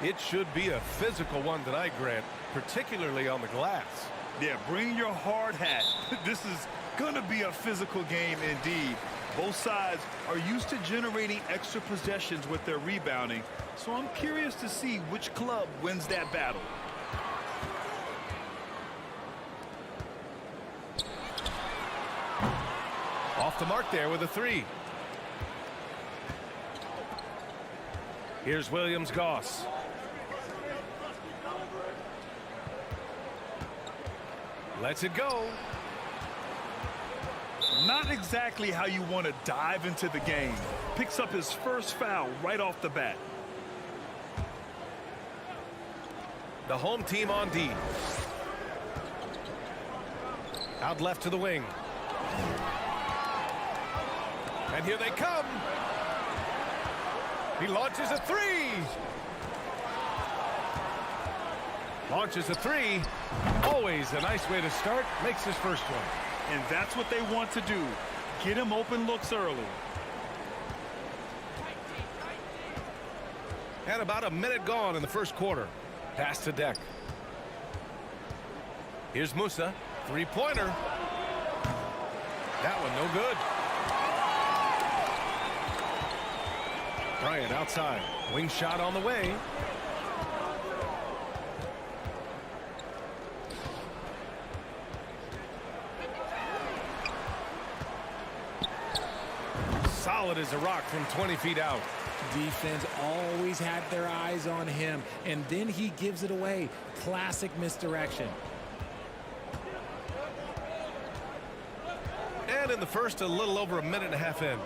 It should be a physical one tonight, Grant, particularly on the glass. Yeah, bring your hard hat. This is going to be a physical game indeed. Both sides are used to generating extra possessions with their rebounding, so I'm curious to see which club wins that battle. Off the mark there with a three. Here's Williams-Goss. Lets it go. Not exactly how you want to dive into the game. Picks up his first foul right off the bat. The home team on D. Out left to the wing. And here they come. He launches a three. Launches a three. Always a nice way to start. Makes his first one. And that's what they want to do. Get him open looks early. And about a minute gone in the first quarter. Pass to Deck. Here's Musa. Three-pointer. That one no good. Bryant outside. Wing shot on the way. Solid as a rock from 20 feet out. Defense always had their eyes on him, and then he gives it away. Classic misdirection. And in the first, a little over a minute and a half in.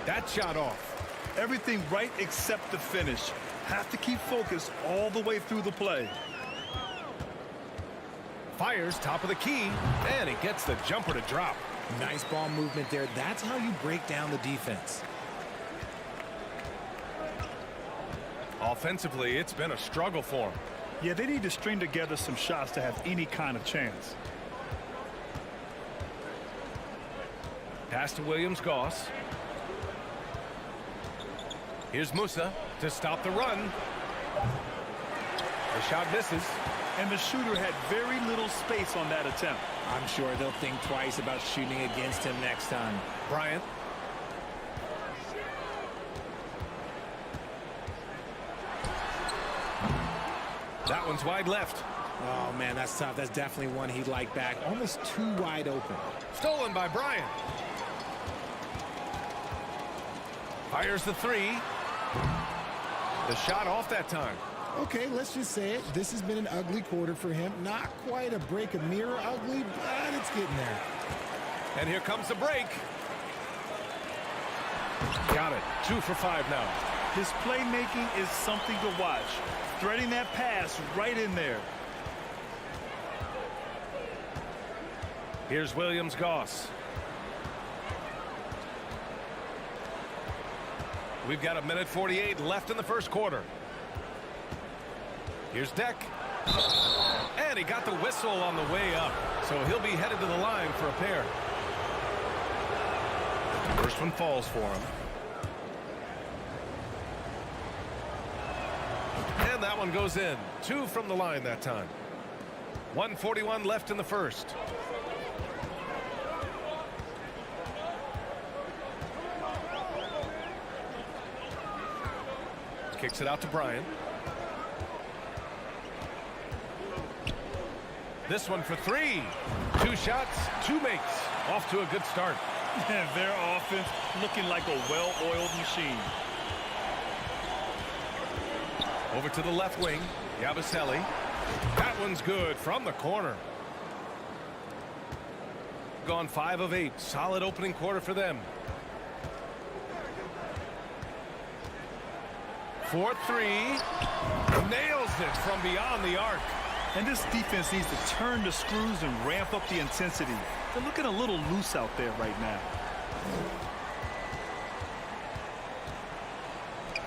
That shot off. Everything right except the finish. Have to keep focused all the way through the play. Fires top of the key, and he gets the jumper to drop. Nice ball movement there. That's how you break down the defense. Offensively, it's been a struggle for him. Yeah, they need to string together some shots to have any kind of chance. Pass to Williams-Goss. Here's Musa to stop the run. The shot misses. And the shooter had very little space on that attempt. I'm sure they'll think twice about shooting against him next time. Bryant. That one's wide left. Oh, man, that's tough. That's definitely one he'd like back. Almost too wide open. Stolen by Bryant. Fires the three. The shot off that time. Okay, let's just say it. This has been an ugly quarter for him. Not quite a break a mirror ugly, but it's getting there. And here comes the break. Got it. 2 for 5 now. His playmaking is something to watch. Threading that pass right in there. Here's Williams-Goss. We've got a minute 48 left in the first quarter. Here's Deck. And he got the whistle on the way up. So he'll be headed to the line for a pair. First one falls for him. And that one goes in. 2 from the line that time. 1:41 left in the first. Kicks it out to Bryant. This one for 3. 2 shots, 2 makes. Off to a good start. Their offense looking like a well-oiled machine. Over to the left wing. Yabusele. That one's good from the corner. Gone 5 of 8. Solid opening quarter for them. 4-3. Nails it from beyond the arc. And this defense needs to turn the screws and ramp up the intensity. They're looking a little loose out there right now.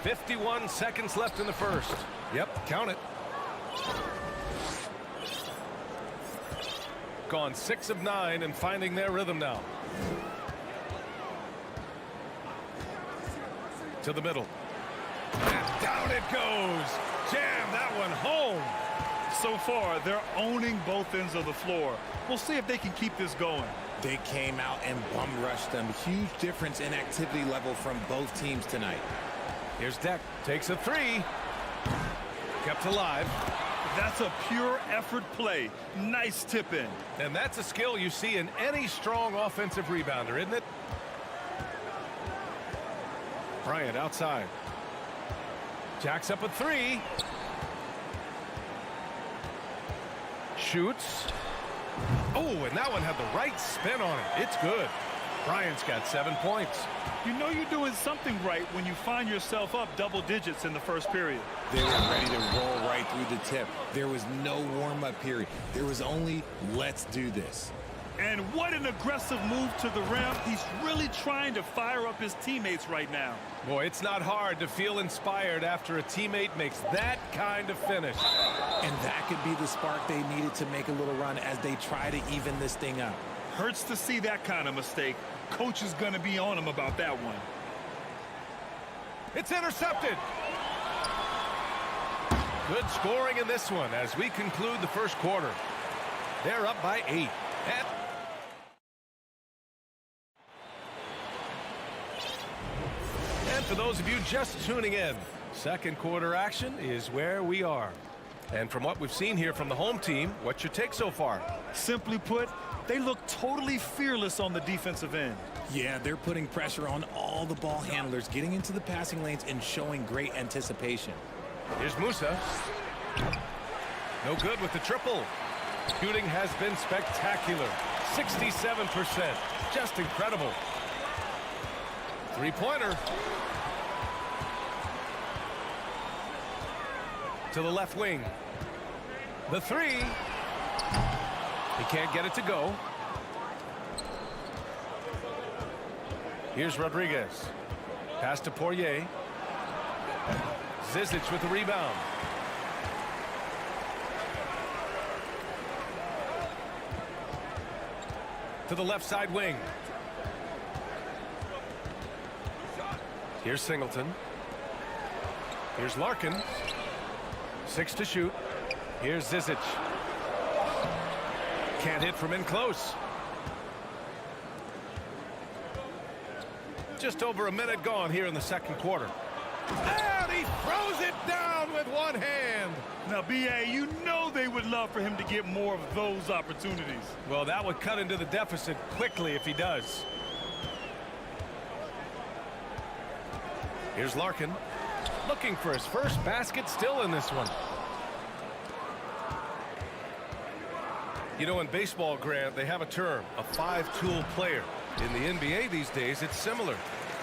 51 seconds left in the first. Yep, count it. Gone 6 of 9 and finding their rhythm now. To the middle. And Down it goes. Jam that one home. So far, they're owning both ends of the floor. We'll see if they can keep this going. They came out and bum rushed them. Huge difference in activity level from both teams tonight. Here's Deck. Takes a three. Kept alive. That's a pure effort play. Nice tip in. And that's a skill you see in any strong offensive rebounder, isn't it? Bryant outside. Jacks up a three. Shoots. Oh, and that one had the right spin on it. It's good. Bryant's got 7 points. You know you're doing something right when you find yourself up double digits in the first period. They were ready to roll right through the tip. There was no warm-up period. There was only, let's do this. And what an aggressive move to the rim. He's really trying to fire up his teammates right now. Boy, it's not hard to feel inspired after a teammate makes that kind of finish. And that could be the spark they needed to make a little run as they try to even this thing up. Hurts to see that kind of mistake. Coach is going to be on him about that one. It's intercepted. Good scoring in this one as we conclude the first quarter. They're up by 8. And for those of you just tuning in, second quarter action is where we are. And from what we've seen here from the home team, what's your take so far? Simply put, they look totally fearless on the defensive end. Yeah, they're putting pressure on all the ball handlers, getting into the passing lanes and showing great anticipation. Here's Musa. No good with the triple. Shooting has been spectacular. 67%. Just incredible. Three-pointer. To the left wing. The three. He can't get it to go. Here's Rodriguez. Pass to Poirier. Skijesss with the rebound. To the left side wing. Here's Singleton. Here's Larkin. 6 to shoot. Here's Skijesss. Can't hit from in close. Just over a minute gone here in the second quarter. And he throws it down with one hand. Now, B.A., you know they would love for him to get more of those opportunities. Well, that would cut into the deficit quickly if he does. Here's Larkin. Looking for his first basket, still in this one. You know, in baseball, Grant, they have a term, a five-tool player. In the NBA these days, it's similar.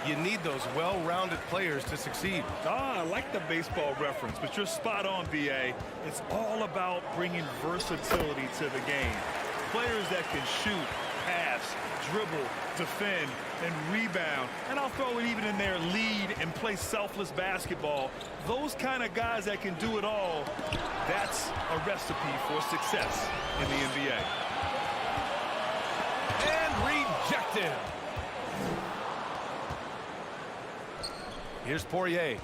You need those well-rounded players to succeed. I like the baseball reference, but you're spot on, B.A. It's all about bringing versatility to the game. Players that can shoot, pass, dribble, defend, and rebound. And I'll throw it even in there, lead and play selfless basketball. Those kind of guys that can do it all, that's a recipe for success in the NBA. And rejected. Here's Poirier.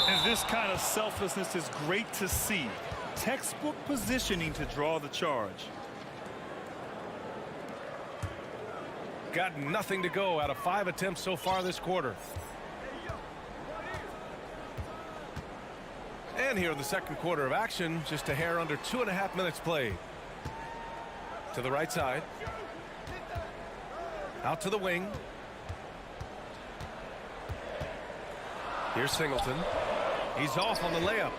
And this kind of selflessness is great to see. Textbook positioning to draw the charge. Got nothing to go out of 5 attempts so far this quarter. And here in the second quarter of action, just a hair under 2.5 minutes played. To the right side. Out to the wing. Here's Singleton. He's off on the layup.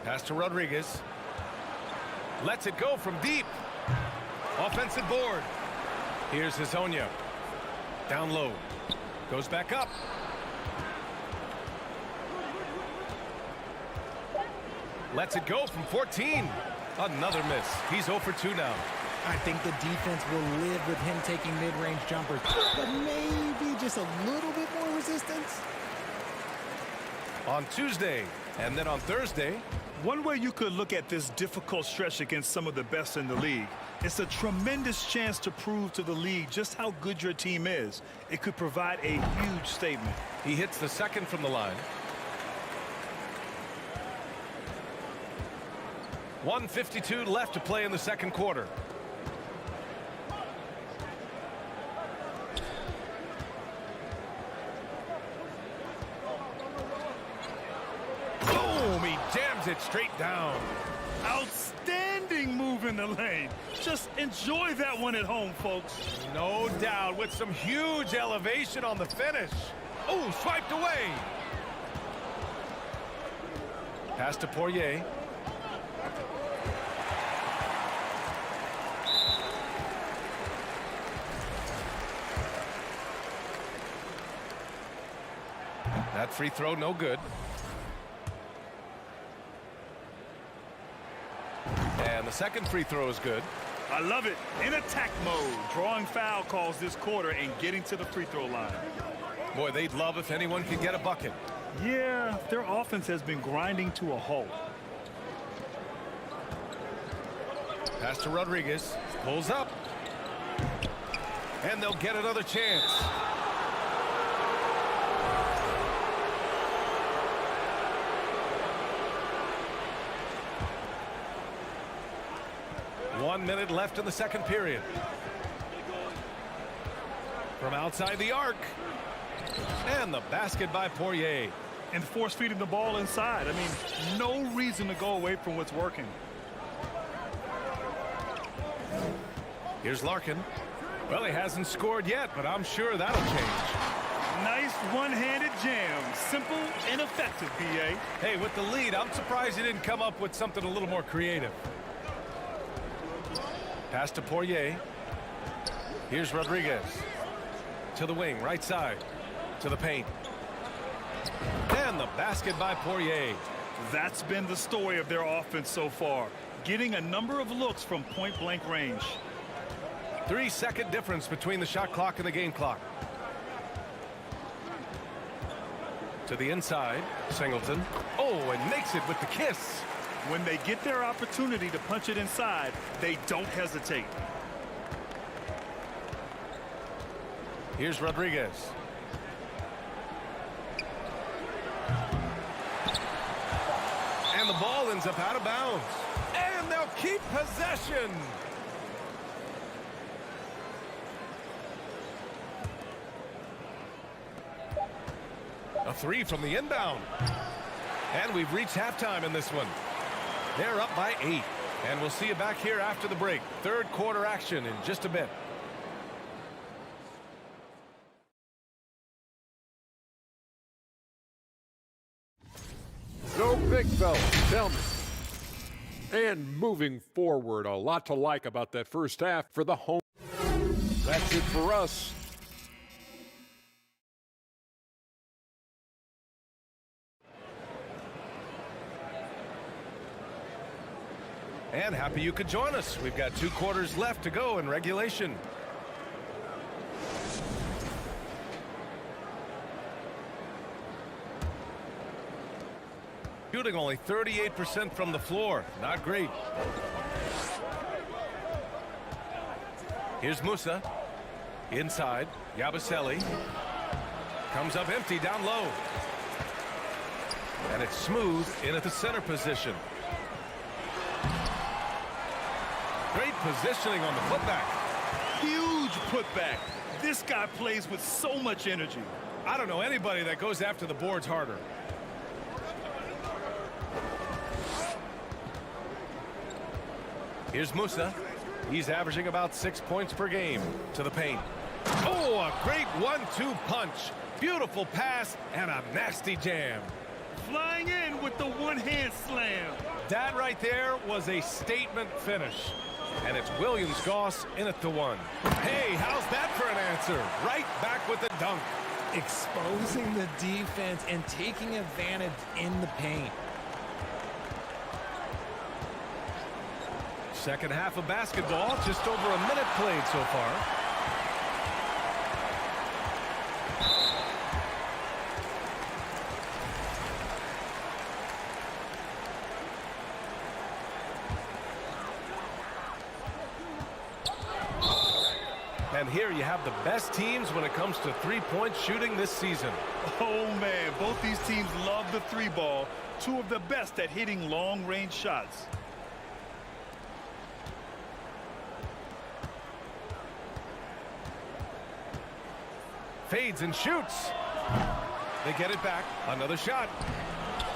Pass to Rodriguez. Lets it go from deep. Offensive board. Here's Hezonja. Down low. Goes back up. Lets it go from 14. Another miss. He's 0 for 2 now. I think the defense will live with him taking mid-range jumpers, but maybe just a little bit more resistance. On Tuesday, and then on Thursday. One way you could look at this difficult stretch against some of the best in the league, It's a tremendous chance to prove to the league just how good your team is. It could provide a huge statement. He hits the second from the line. 1:52 left to play in the second quarter. Boom! He jams it straight down. Outstanding move in the lane. Just enjoy that one at home, folks. No doubt, with some huge elevation on the finish. Oh, swiped away. Pass to Poirier. That free throw, no good. And the second free throw is good. I love it. In attack mode. Drawing foul calls this quarter and getting to the free throw line. Boy, they'd love if anyone could get a bucket. Yeah, their offense has been grinding to a halt. Pass to Rodriguez. Pulls up. And they'll get another chance. One minute left in the second period. From outside the arc. And the basket by Poirier. And force feeding the ball inside. I mean, no reason to go away from what's working. Here's Larkin. Well, he hasn't scored yet, but I'm sure that'll change. Nice one-handed jam. Simple and effective, B.A. Hey, with the lead, I'm surprised he didn't come up with something a little more creative. Pass to Poirier. Here's Rodriguez. To the wing, right side. To the paint. And the basket by Poirier. That's been the story of their offense so far. Getting a number of looks from point-blank range. 3-second difference between the shot clock and the game clock. To the inside. Singleton. Oh, and makes it with the kiss. When they get their opportunity to punch it inside, they don't hesitate. Here's Rodriguez. And the ball ends up out of bounds. And they'll keep possession. A three from the inbound. And we've reached halftime in this one. They're up by 8. And we'll see you back here after the break. Third quarter action in just a bit. So big fella, tell me. And moving forward, a lot to like about that first half for the home. That's it for us. And happy you could join us. We've got 2 quarters left to go in regulation. Shooting only 38% from the floor. Not great. Here's Musa. Inside. Yabusele. Comes up empty down low. And it's smooth in at the center position. Great positioning on the putback. Huge putback. This guy plays with so much energy. I don't know anybody that goes after the boards harder. Here's Musa. He's averaging about 6 points per game. To the paint. Oh, a great 1-2 punch. Beautiful pass and a nasty jam. Flying in with the one-hand slam. That right there was a statement finish. And it's Williams-Goss in at the 1. Hey, how's that for an answer? Right back with the dunk. Exposing the defense and taking advantage in the paint. Second half of basketball, just over a minute played so far. And here you have the best teams when it comes to three-point shooting this season. Oh, man, both these teams love the three ball. Two of the best at hitting long-range shots. Fades and shoots. They get it back. Another shot.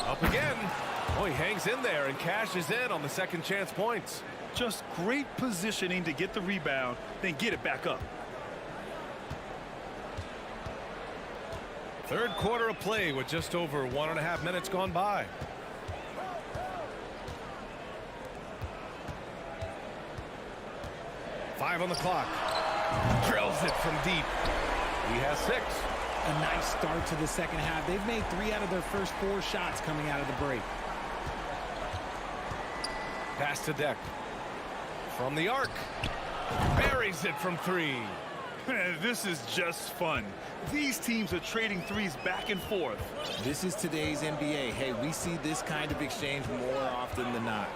Up again. Oh, he hangs in there and cashes in on the second chance points. Just great positioning to get the rebound, then get it back up. Third quarter of play with just over 1.5 minutes gone by. Five on the clock. Drills it from deep. He has 6. A nice start to the second half. They've made 3 out of their first 4 shots coming out of the break. Pass to Deck. From the arc. Buries it from 3. This is just fun. These teams are trading threes back and forth. This is today's NBA. Hey, we see this kind of exchange more often than not.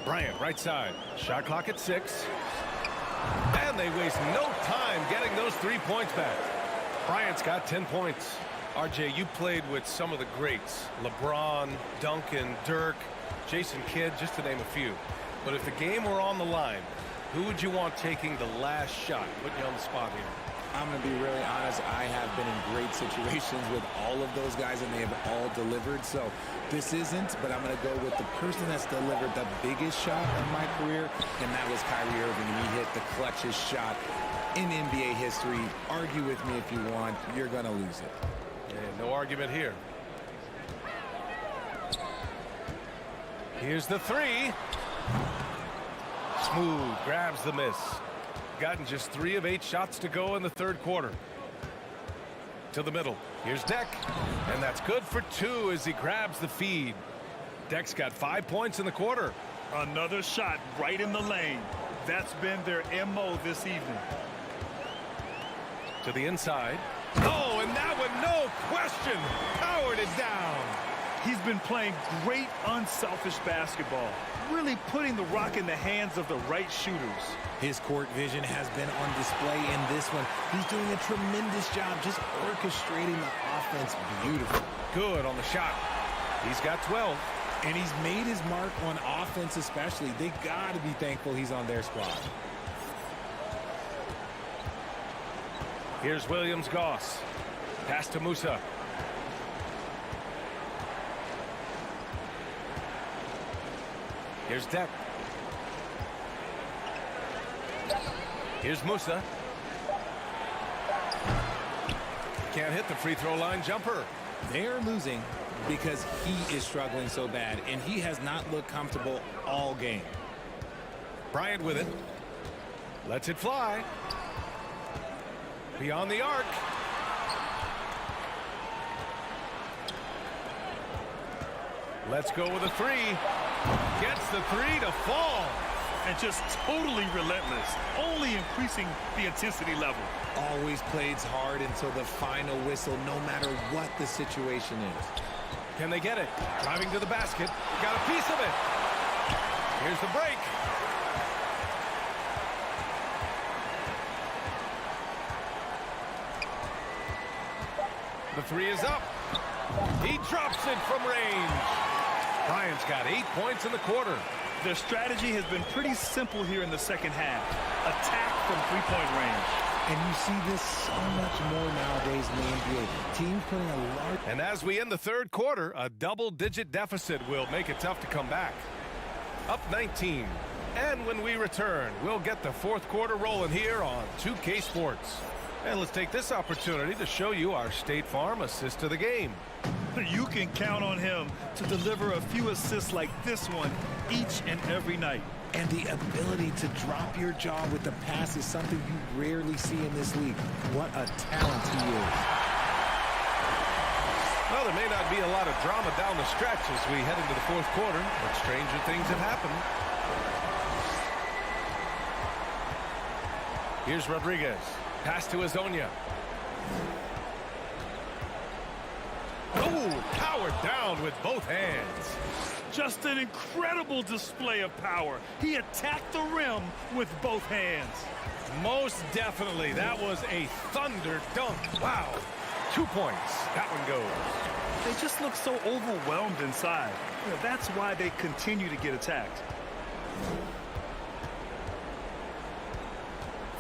Bryant, right side. Shot clock at 6. And they waste no time getting those 3 points back. Bryant's got 10 points. RJ, you played with some of the greats. LeBron, Duncan, Dirk, Jason Kidd, just to name a few. But if the game were on the line, who would you want taking the last shot? Put you on the spot here. I'm going to be really honest. I have been in great situations with all of those guys, and they have all delivered. So this isn't, but I'm going to go with the person that's delivered the biggest shot of my career, and that was Kyrie Irving. He hit the clutchest shot in NBA history. Argue with me if you want. You're going to lose it. Yeah, no argument here. Here's the 3. Smooth, grabs the miss. Gotten just 3 of 8 shots to go in the third quarter. To the middle. Here's Deck. And that's good for 2 as he grabs the feed. Deck's got 5 points in the quarter. Another shot right in the lane. That's been their MO this evening. To the inside. Oh, and that one, no question, powered it down. He's been playing great unselfish basketball. Really putting the rock in the hands of the right shooters. His court vision has been on display in this one. He's doing a tremendous job just orchestrating the offense beautifully. Good on the shot. He's got 12. And he's made his mark on offense especially. They got to be thankful he's on their squad. Here's Williams-Goss. Pass to Musa. Here's Deck. Here's Musa. Can't hit the free throw line jumper. They're losing because he is struggling so bad, and he has not looked comfortable all game. Bryant with it. Lets it fly. Beyond the arc. Let's go with a 3. Gets the 3 to fall. And just totally relentless, only increasing the intensity level. Always plays hard until the final whistle, no matter what the situation is. Can they get it? Driving to the basket. Got a piece of it. Here's the break. The 3 is up. He drops it from range. Bryant's got 8 points in the quarter. Their strategy has been pretty simple here in the second half. Attack from three-point range. And you see this so much more nowadays in the NBA. Teams putting a large... And as we end the third quarter, a double-digit deficit will make it tough to come back. Up 19. And when we return, we'll get the fourth quarter rolling here on 2K Sports. And let's take this opportunity to show you our State Farm assist to the game. You can count on him to deliver a few assists like this one each and every night. And the ability to drop your jaw with the pass is something you rarely see in this league. What a talent he is. Well, there may not be a lot of drama down the stretch as we head into the fourth quarter, but stranger things have happened. Here's Rodriguez. Pass to Azonia. Oh, powered down with both hands. Just an incredible display of power. He attacked the rim with both hands. Most definitely. That was a thunder dunk. Wow. 2 points. That one goes. They just look so overwhelmed inside. You know, that's why they continue to get attacked.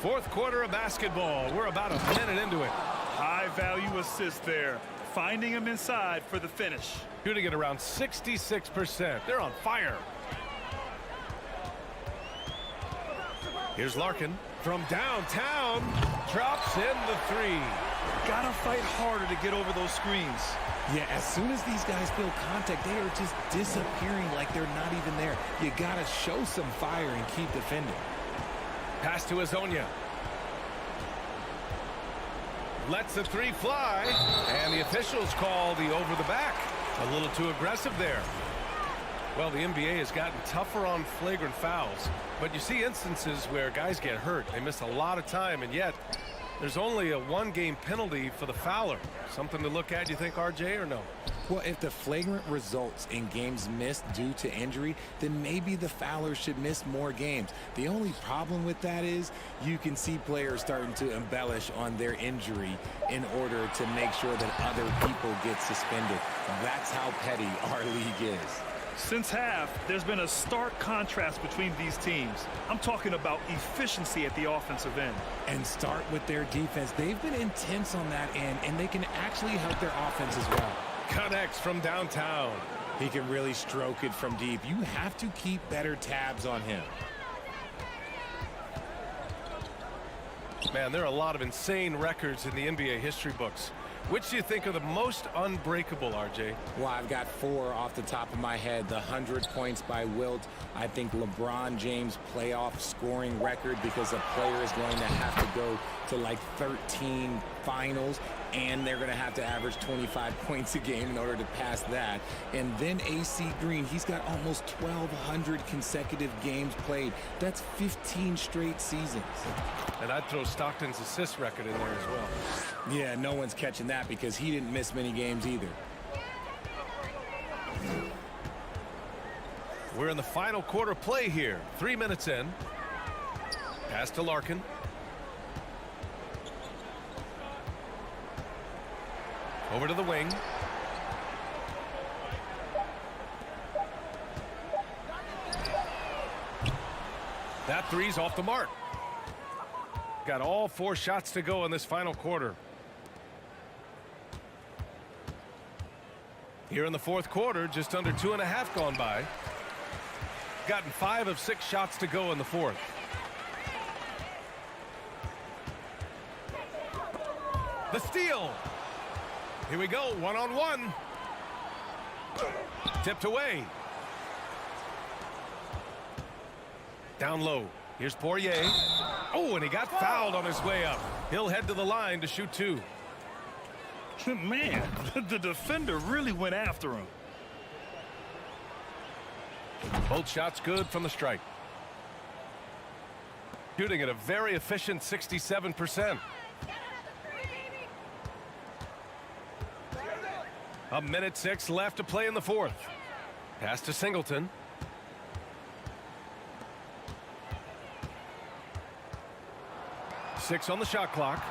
Fourth quarter of basketball. We're about a minute into it. High value assist there. Finding him inside for the finish. Shooting at around 66%. They're on fire. Here's Larkin from downtown. Drops in the three. Gotta fight harder to get over those screens. Yeah, as soon as these guys feel contact, they are just disappearing like they're not even there. You gotta show some fire and keep defending. Pass to Azonia. Lets the three fly, and the officials call the over the back. A little too aggressive there. Well, the NBA has gotten tougher on flagrant fouls, but you see instances where guys get hurt. They miss a lot of time, and yet there's only a one-game penalty for the fouler. Something to look at, you think, RJ, or no? Well, if the flagrant results in games missed due to injury, then maybe the fouler should miss more games. The only problem with that is you can see players starting to embellish on their injury in order to make sure that other people get suspended. That's how petty our league is. Since half, there's been a stark contrast between these teams. I'm talking about efficiency at the offensive end. And start with their defense. They've been intense on that end, and they can actually help their offense as well. Connects from downtown. He can really stroke it from deep. You have to keep better tabs on him. Man, there are a lot of insane records in the NBA history books. Which do you think are the most unbreakable, RJ? Well, I've got 4 off the top of my head. The 100 points by Wilt. I think LeBron James' playoff scoring record, because a player is going to have to go to like 13 finals, and they're going to have to average 25 points a game in order to pass that. And then AC Green, he's got almost 1,200 consecutive games played. That's 15 straight seasons. And I'd throw Stockton's assist record in there as well. Yeah, no one's catching that because he didn't miss many games either. We're in the final quarter play here. 3 minutes in. Pass to Larkin. Over to the wing. That three's off the mark. Got all 4 shots to go in this final quarter. Here in the fourth quarter, just under 2.5 gone by. Gotten 5 of 6 shots to go in the fourth. The steal. Here we go, one-on-one. Tipped away. Down low. Here's Poirier. Oh, and he got fouled on his way up. He'll head to the line to shoot 2. Man, the defender really went after him. Both shots good from the strike. Shooting at a very efficient 67%. A minute 6 left to play in the fourth. Pass to Singleton. Six on the shot clock.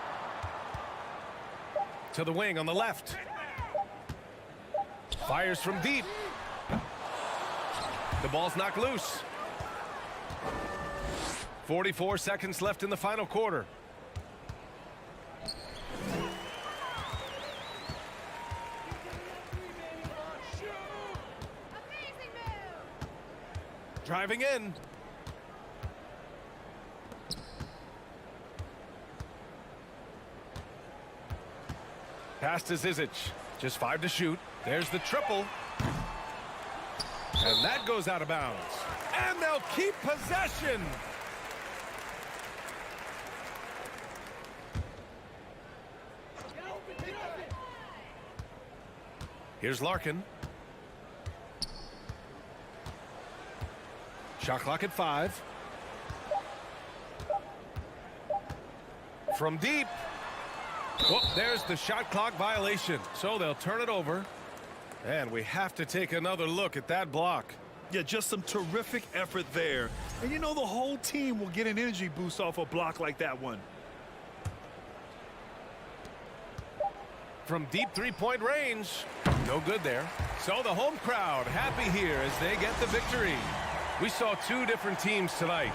To the wing on the left. Fires from deep. The ball's knocked loose. 44 seconds left in the final quarter. Driving in. Pass to Zizic. Just 5 to shoot. There's the triple. And that goes out of bounds. And they'll keep possession. Here's Larkin. Shot clock at 5. From deep. Whoop, there's the shot clock violation. So they'll turn it over. And we have to take another look at that block. Yeah, just some terrific effort there. And you know, the whole team will get an energy boost off a block like that one. From deep three-point range. No good there. So the home crowd happy here as they get the victory. We saw two different teams tonight.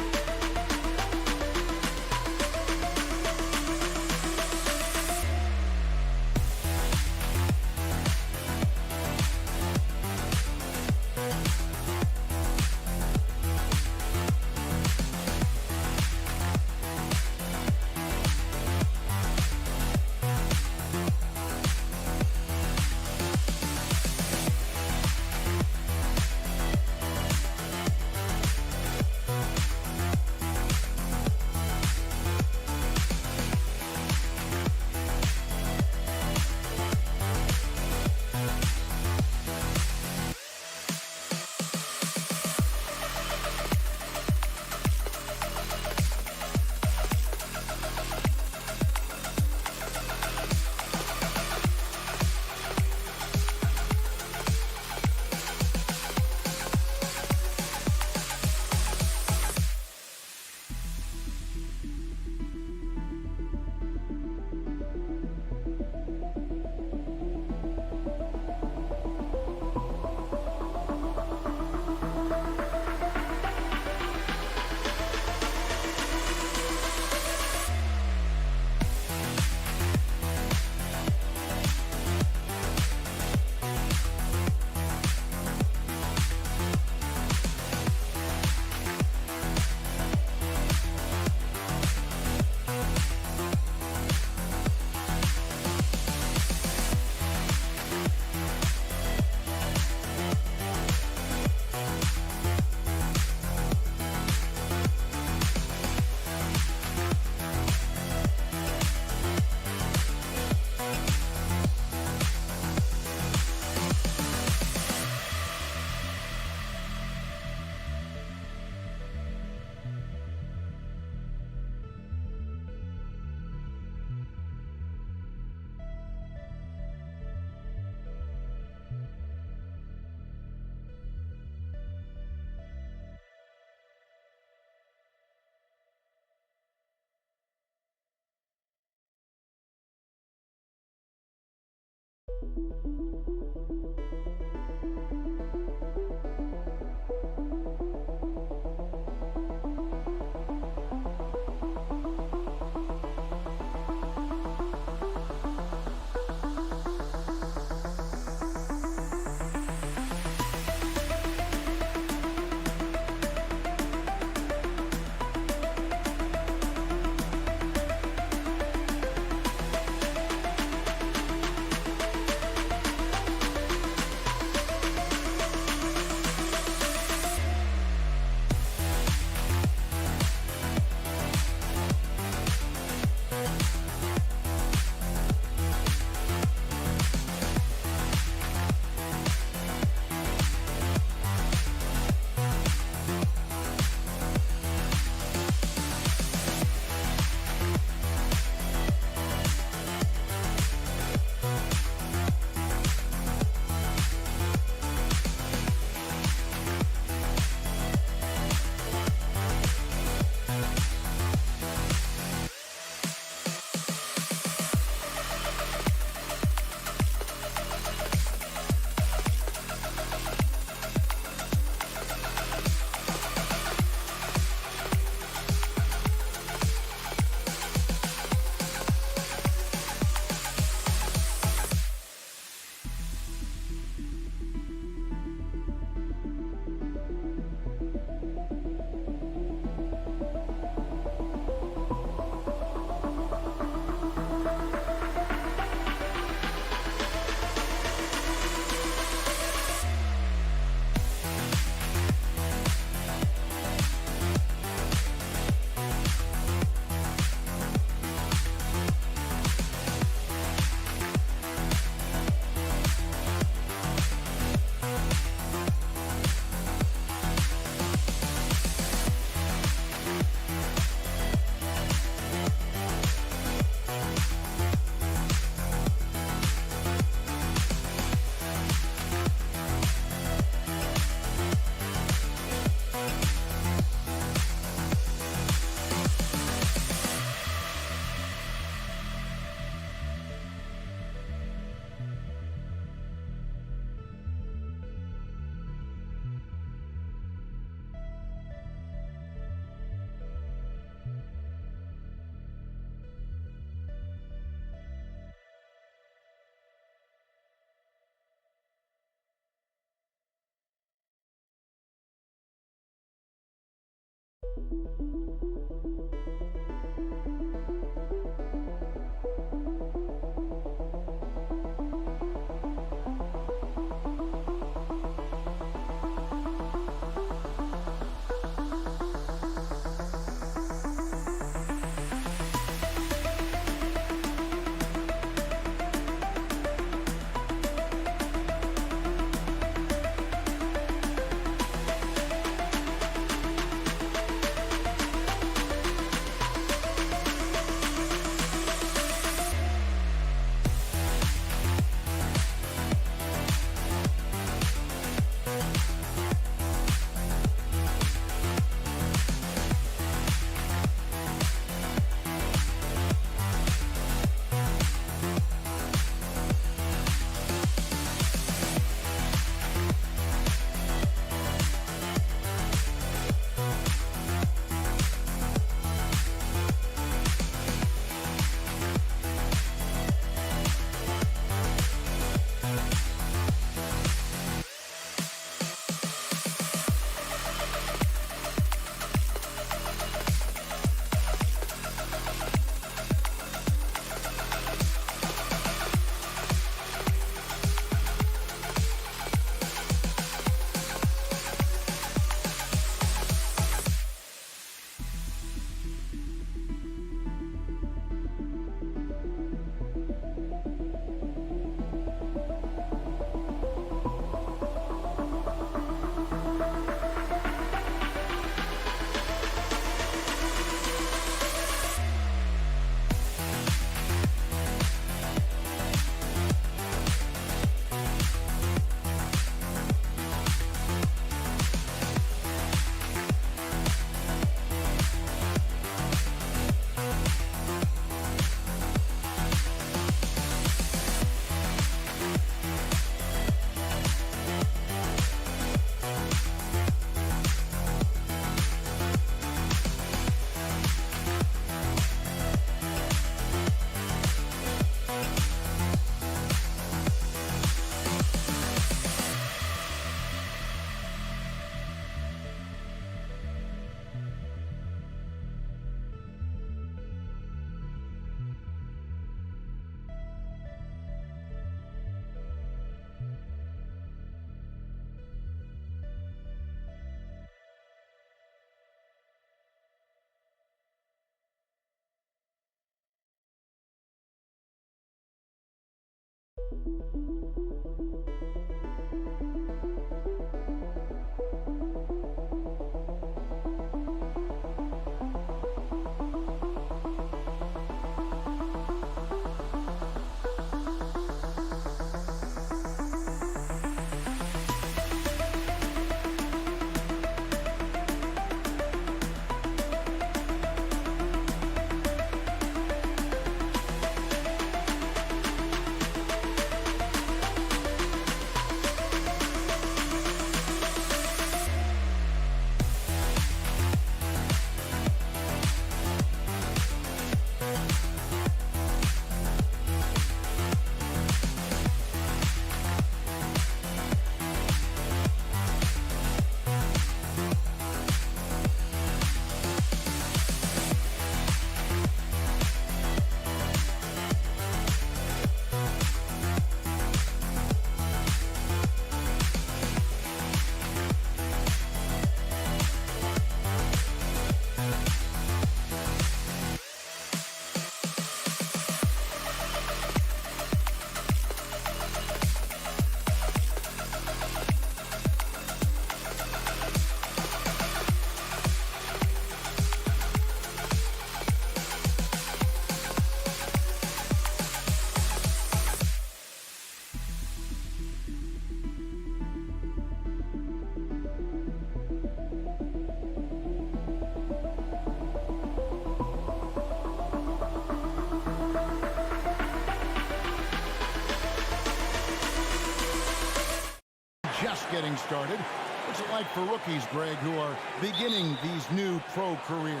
just getting started. What's it like for rookies, Greg, who are beginning these new pro careers?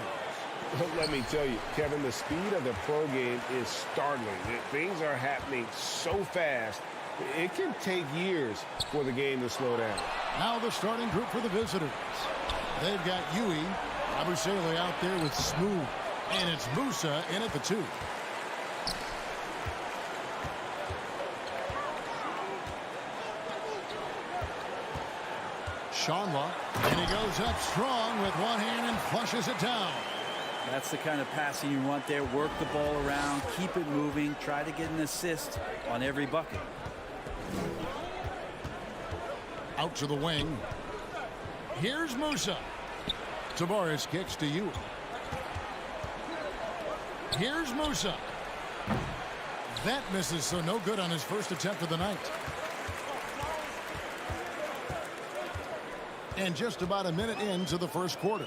Let me tell you, Kevin, the speed of the pro game is startling. Things are happening so fast, it can take years for the game to slow down. Now the starting group for the visitors. They've got Yui, Yabusele out there with smooth. And it's Musa in at the 2. Shanla, and he goes up strong with one hand and flushes it down. That's the kind of passing you want there. Work the ball around, keep it moving, try to get an assist on every bucket. Out to the wing. Here's Musa. Tavares kicks to you. Here's Musa. That misses, so no good on his first attempt of the night. And just about a minute into the first quarter.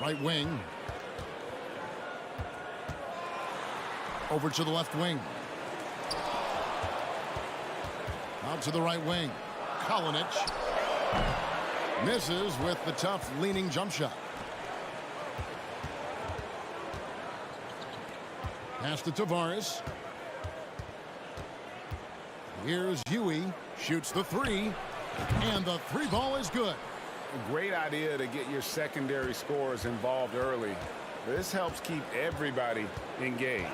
Right wing. Over to the left wing. Out to the right wing. Kalinic. Misses with the tough leaning jump shot. Pass to Tavares. Here's Huey. Shoots the 3. And the 3 ball is good. A great idea to get your secondary scorers involved early. This helps keep everybody engaged.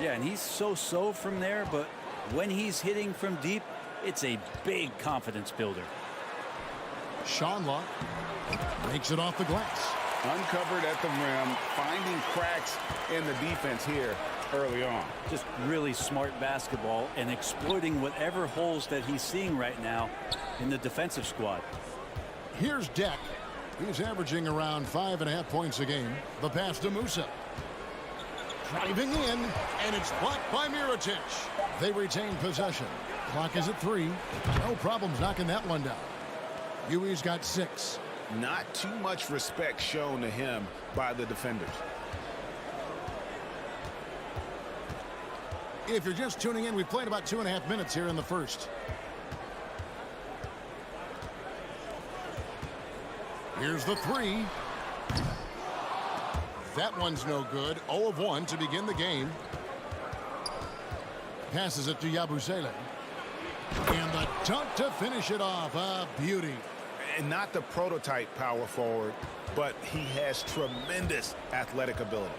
Yeah, and he's so-so from there, but when he's hitting from deep, it's a big confidence builder. Shanla makes it off the glass. Uncovered at the rim, finding cracks in the defense here early on. Just really smart basketball and exploiting whatever holes that he's seeing right now in the defensive squad. Here's Deck. He's averaging around 5.5 points a game. The pass to Musa. Driving in, and it's blocked by Mirotic. They retain possession. Clock is at 3. No problems knocking that one down. Huey's got 6. Not too much respect shown to him by the defenders. If you're just tuning in, we played about 2.5 minutes here in the first. Here's the 3. That one's no good. 0 of 1 to begin the game. Passes it to Yabusele. And the dunk to finish it off. A beauty. And not the prototype power forward, but he has tremendous athletic ability.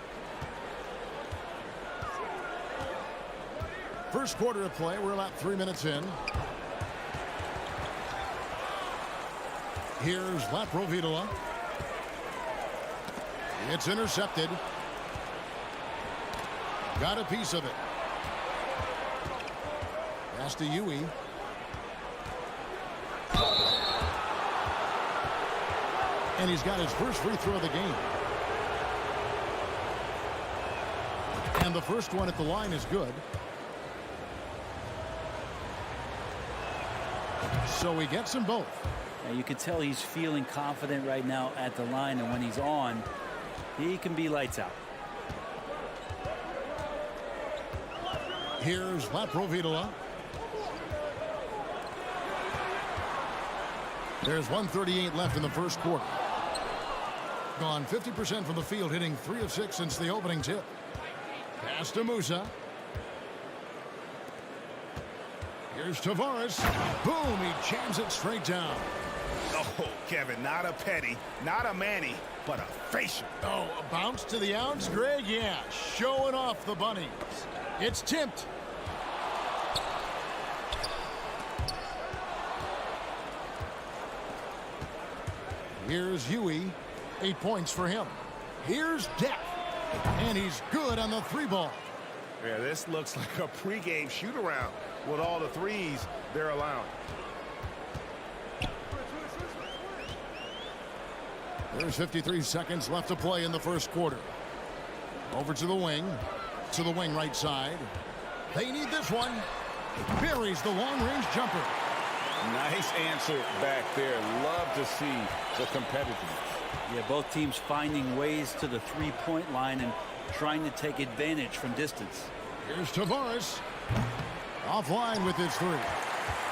First quarter of play. We're about 3 minutes in. Here's Laprovitola. It's intercepted. Got a piece of it. Pass to Huey. And he's got his first free throw of the game. And the first one at the line is good. So he gets them both. Now you can tell he's feeling confident right now at the line, and when he's on, he can be lights out. Here's Laprovitola. There's 1:38 left in the first quarter. Gone 50% from the field, hitting 3 of 6 since the opening tip. Pass to Musa. Here's Tavares. Boom, he jams it straight down. Oh, Kevin, not a petty, not a Manny, but a facial. Oh, a bounce to the ounce, Greg? Yeah, showing off the bunnies. It's tipped. Here's Huey. 8 points for him. Here's Deck. And he's good on the 3 ball. Yeah, this looks like a pregame shoot-around with all the threes they're allowing. There's 53 seconds left to play in the first quarter. Over to the wing. To the wing right side. They need this one. Buries the long-range jumper. Nice answer back there. Love to see the competitiveness. Yeah, both teams finding ways to the three-point line and trying to take advantage from distance. Here's Tavares. Offline with his 3.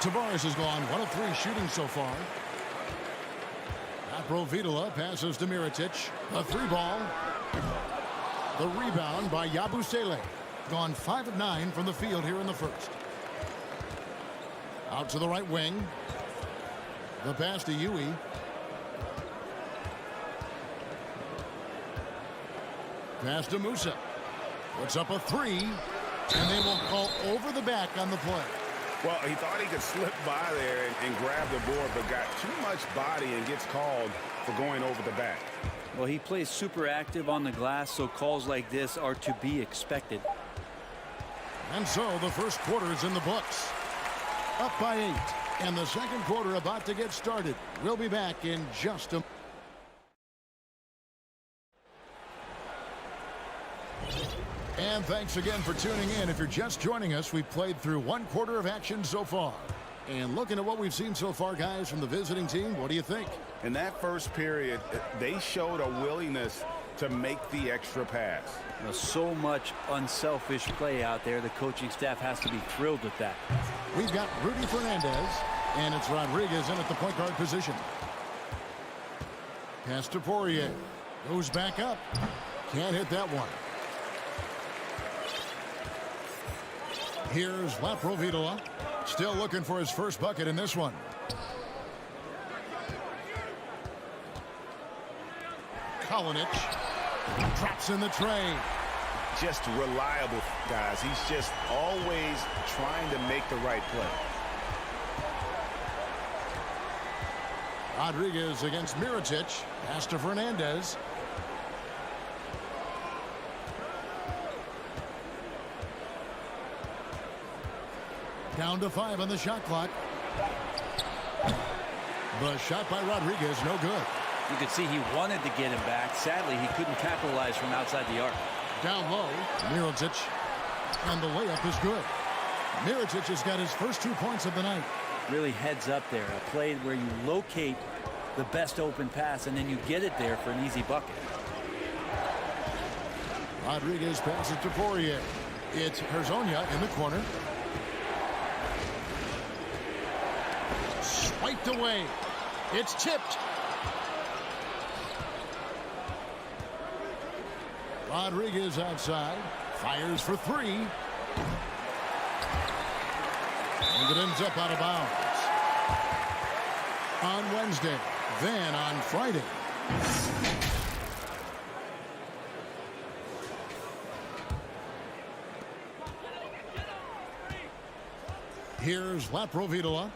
Tavares has gone 1 of 3 shooting so far. Laprovitola passes to Mirotic. A 3 ball. The rebound by Yabusele. Gone 5 of 9 from the field here in the first. Out to the right wing. The pass to Huey. Pass to Musa. Puts up a three, and they will call over the back on the play. Well, he thought he could slip by there and grab the board, but got too much body and gets called for going over the back. Well, he plays super active on the glass, so calls like this are to be expected. And so the first quarter is in the books. Up by 8, and the second quarter about to get started. We'll be back in just a moment. And thanks again for tuning in. If you're just joining us, we've played through one quarter of action so far. And looking at what we've seen so far, guys, from the visiting team, what do you think? In that first period, they showed a willingness to make the extra pass. So much unselfish play out there. The coaching staff has to be thrilled with that. We've got Rudy Fernandez, and it's Rodriguez in at the point guard position. Pass to Poirier. Goes back up. Can't hit that one. Here's Laprovitola. Still looking for his first bucket in this one. Kalinic drops in the tray. Just reliable, guys. He's just always trying to make the right play. Rodriguez against Mirotic. Pass to Fernandez. Down to 5 on the shot clock. The shot by Rodriguez, no good. You could see he wanted to get him back. Sadly, he couldn't capitalize from outside the arc. Down low, Mirotic. And the layup is good. Mirotic has got his first 2 points of the night. Really heads up there. A play where you locate the best open pass and then you get it there for an easy bucket. Rodriguez passes to Poirier. It's Hezonja in the corner. Swiped away. It's tipped. Rodriguez outside. Fires for 3. And it ends up out of bounds. On Wednesday, then on Friday. Here's Laprovitola.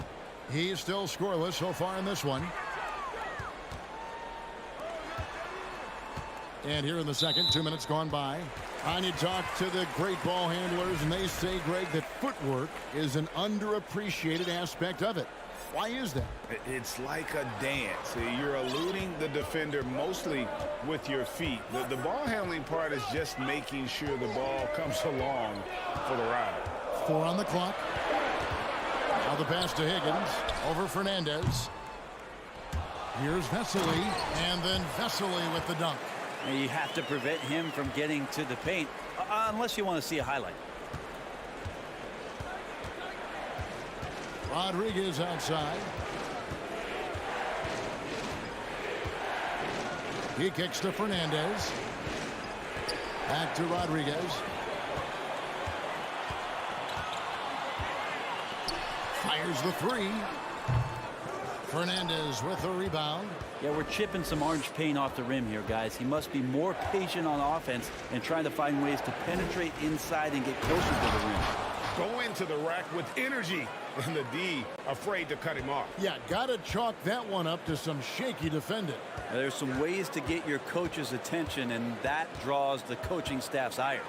He's still scoreless so far in this one. And here in the second, 2 minutes gone by. And you talk to the great ball handlers, and they say, Greg, that footwork is an underappreciated aspect of it. Why is that? It's like a dance. You're eluding the defender mostly with your feet. The ball handling part is just making sure the ball comes along for the ride. 4 on the clock. Now the pass to Higgins. Over Fernandez. Here's Vesely. And then Vesely with the dunk. And you have to prevent him from getting to the paint unless you want to see a highlight. Rodriguez outside. He kicks to Fernandez. Back to Rodriguez. Fires the 3. Fernandez with the rebound. Yeah, we're chipping some orange paint off the rim here, guys. He must be more patient on offense and trying to find ways to penetrate inside and get closer to the rim. Go into the rack with energy, and the D afraid to cut him off. Yeah, got to chalk that one up to some shaky defending. Now, there's some ways to get your coach's attention, and that draws the coaching staff's ire.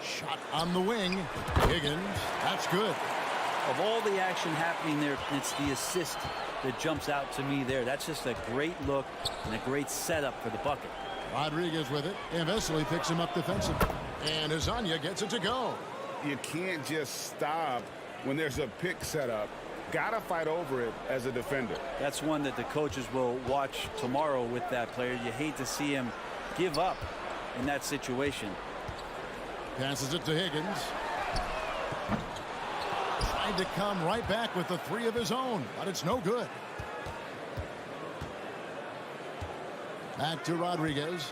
Shot on the wing. Higgins, that's good. Of all the action happening there, it's the assist that jumps out to me there. That's just a great look and a great setup for the bucket. Rodriguez with it, and Vesely picks him up defensively. And Hezonja gets it to go. You can't just stop when there's a pick set up. Gotta fight over it as a defender. That's one that the coaches will watch tomorrow with that player. You hate to see him give up in that situation. Passes it to Higgins. Tried to come right back with the 3 of his own, but it's no good. Back to Rodriguez.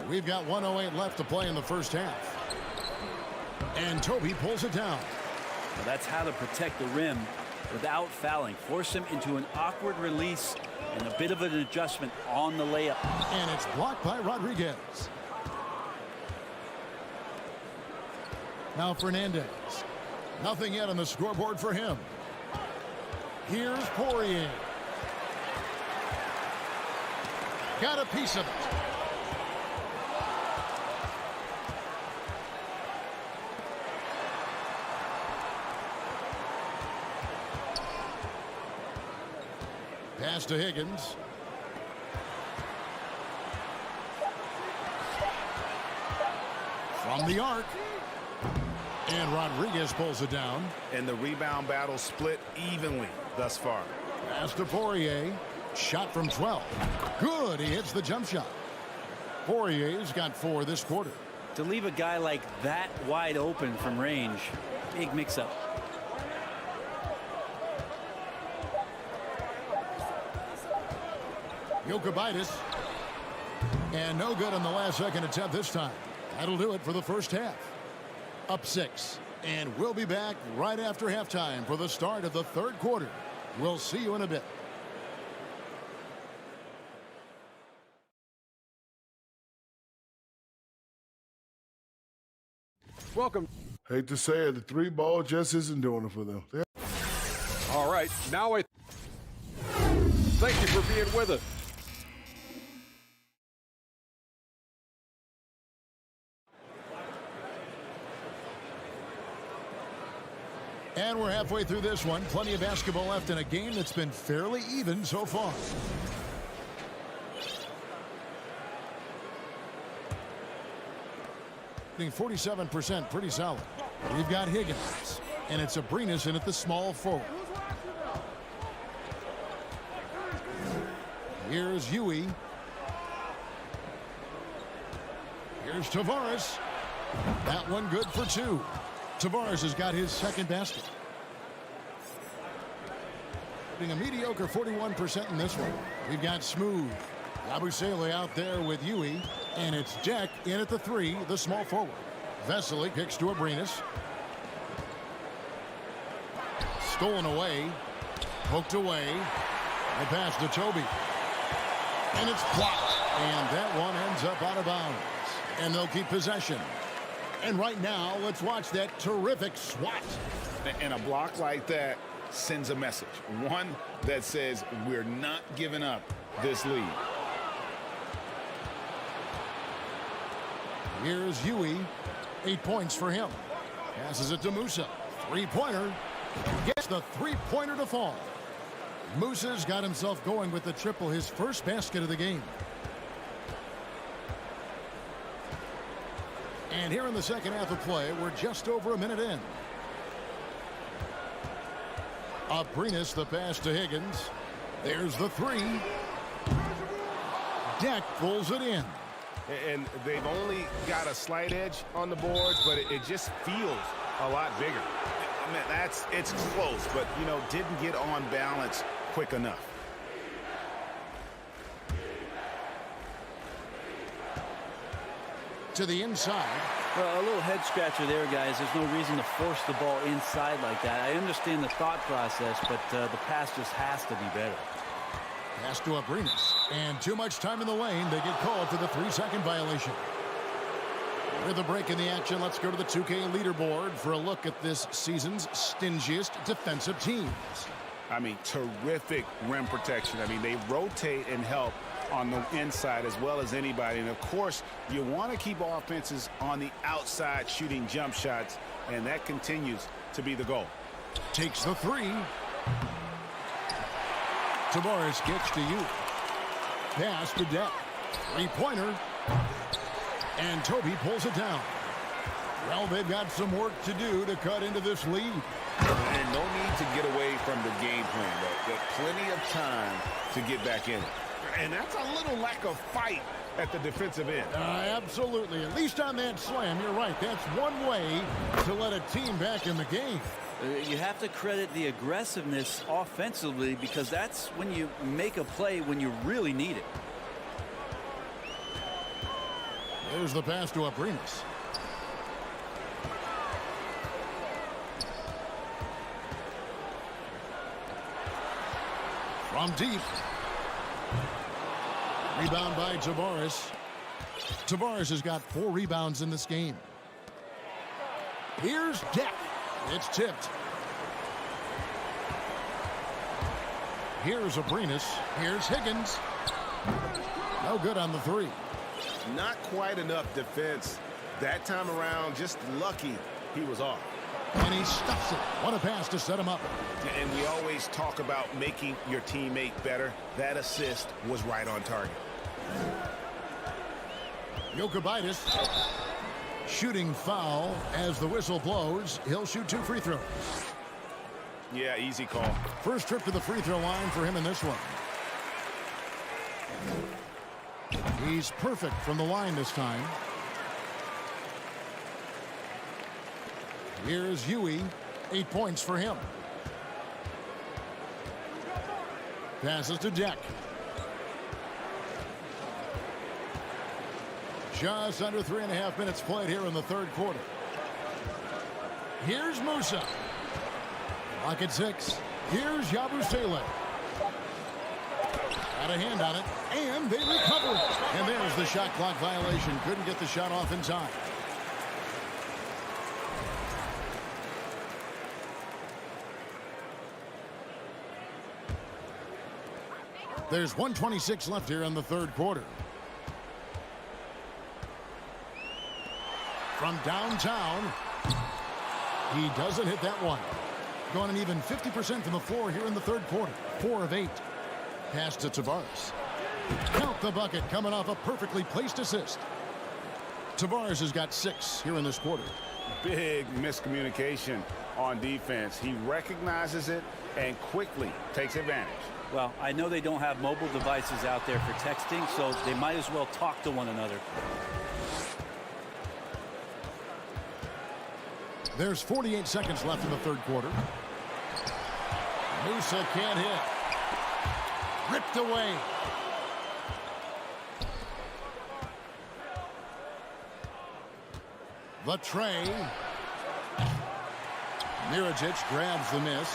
We've got 1:08 left to play in the first half. And Toby pulls it down. Well, that's how to protect the rim. without fouling. Force him into an awkward release and a bit of an adjustment on the layup. And it's blocked by Rodriguez. Now Fernandez. Nothing yet on the scoreboard for him. Here's Poirier. Got a piece of it. Pass to Higgins. From the arc. And Rodriguez pulls it down. And the rebound battle split evenly thus far. Pass to Poirier. Shot from 12. Good. He hits the jump shot. Poirier's got 4 this quarter. To leave a guy like that wide open from range, big mix-up. Jokic. And no good on the last second attempt this time. That'll do it for the first half. Up 6. And we'll be back right after halftime for the start of the third quarter. We'll see you in a bit. Welcome. Hate to say it, the 3 ball just isn't doing it for them. All right, now thank you for being with us. And we're halfway through this one. Plenty of basketball left in a game that's been fairly even so far. Getting 47%, pretty solid. We've got Higgins, and it's Abrinas in at the small forward. Here's Huey. Here's Tavares. That one good for 2. Tavares has got his second basket. Getting a mediocre 41% in this one. We've got Smooth. Yabusele out there with Huey. And it's Jack in at the 3, the small forward. Vesely kicks to Abrinas. Stolen away. Poked away. The pass to Toby. And it's blocked. And that one ends up out of bounds. And they'll keep possession. And right now, let's watch that terrific swat. And a block like that sends a message. One that says we're not giving up this lead. Here's Huey. 8 points for him. Passes it to Musa. 3-pointer. Gets the 3-pointer to fall. Musa's got himself going with the triple, his first basket of the game. And here in the second half of play, we're just over a minute in. Abrinas, the pass to Higgins. There's the 3. Deck pulls it in. And they've only got a slight edge on the boards, but it just feels a lot bigger. I mean, it's close, but, didn't get on balance quick enough. To the inside. Well, a little head scratcher there, guys. There's no reason to force the ball inside like that. I understand the thought process, but the pass just has to be better. Pass to Abrinas. And too much time in the lane. They get called for the 3-second violation. With a break in the action, let's go to the 2K leaderboard for a look at this season's stingiest defensive teams. I mean, terrific rim protection. I mean, they rotate and help on the inside as well as anybody. And, of course, you want to keep offenses on the outside shooting jump shots, and that continues to be the goal. Takes the 3. Tavares gets to you. Pass to Deck. 3-pointer. And Toby pulls it down. Well, they've got some work to do to cut into this lead. And no need to get away from the game plan, though. Got plenty of time to get back in it. And that's a little lack of fight at the defensive end. Absolutely. At least on that slam, you're right. That's one way to let a team back in the game. You have to credit the aggressiveness offensively, because that's when you make a play when you really need it. There's the pass to Abrinas. From deep. Rebound by Tavares. Tavares has got 4 rebounds in this game. Here's Deck. It's tipped. Here's Abrinas. Here's Higgins. No good on the 3. Not quite enough defense. That time around, just lucky he was off. And he stuffs it. What a pass to set him up. And we always talk about making your teammate better. That assist was right on target. Jokubaitis. Shooting foul as the whistle blows. He'll shoot 2 free throws. Yeah, easy call. First trip to the free throw line for him in this one. He's perfect from the line this time. Here's Huey. 8 points for him. Passes to Deck. Just under 3.5 minutes played here in the third quarter. Here's Musa. Lock at 6. Here's Yabusele. Got a hand on it, and they recover it. And there's the shot clock violation. Couldn't get the shot off in time. There's 1:26 left here in the third quarter. From downtown, he doesn't hit that one. Going an even 50% from the floor here in the third quarter. 4 of 8. Pass to Tavares. Count the bucket coming off a perfectly placed assist. Tavares has got 6 here in this quarter. Big miscommunication on defense. He recognizes it and quickly takes advantage. Well, I know they don't have mobile devices out there for texting, so they might as well talk to one another. There's 48 seconds left in the third quarter. Musa can't hit. Ripped away. The tray. Miričić grabs the miss.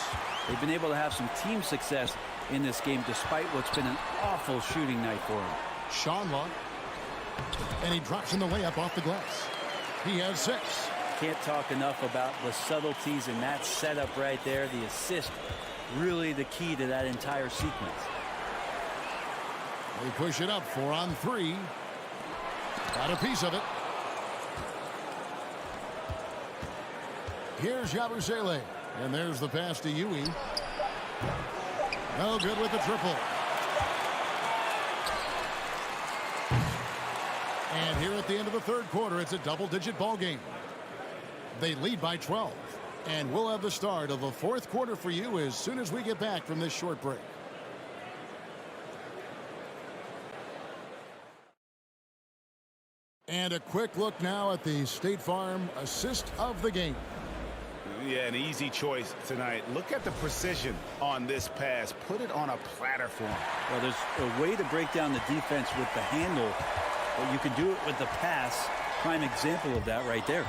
They've been able to have some team success in this game despite what's been an awful shooting night for him. Shanla. And he drops in the layup off the glass. He has 6. Can't talk enough about the subtleties in that setup right there. The assist, really the key to that entire sequence. They push it up 4 on 3. Got a piece of it. Here's Yabusele. And there's the pass to Huey. No good with the triple. And here at the end of the third quarter, it's a double-digit ball game. They lead by 12. And we'll have the start of the fourth quarter for you as soon as we get back from this short break. And a quick look now at the State Farm assist of the game. Yeah, an easy choice tonight. Look at the precision on this pass. Put it on a platter for him. Well, there's a way to break down the defense with the handle, but you can do it with the pass. Prime example of that right there.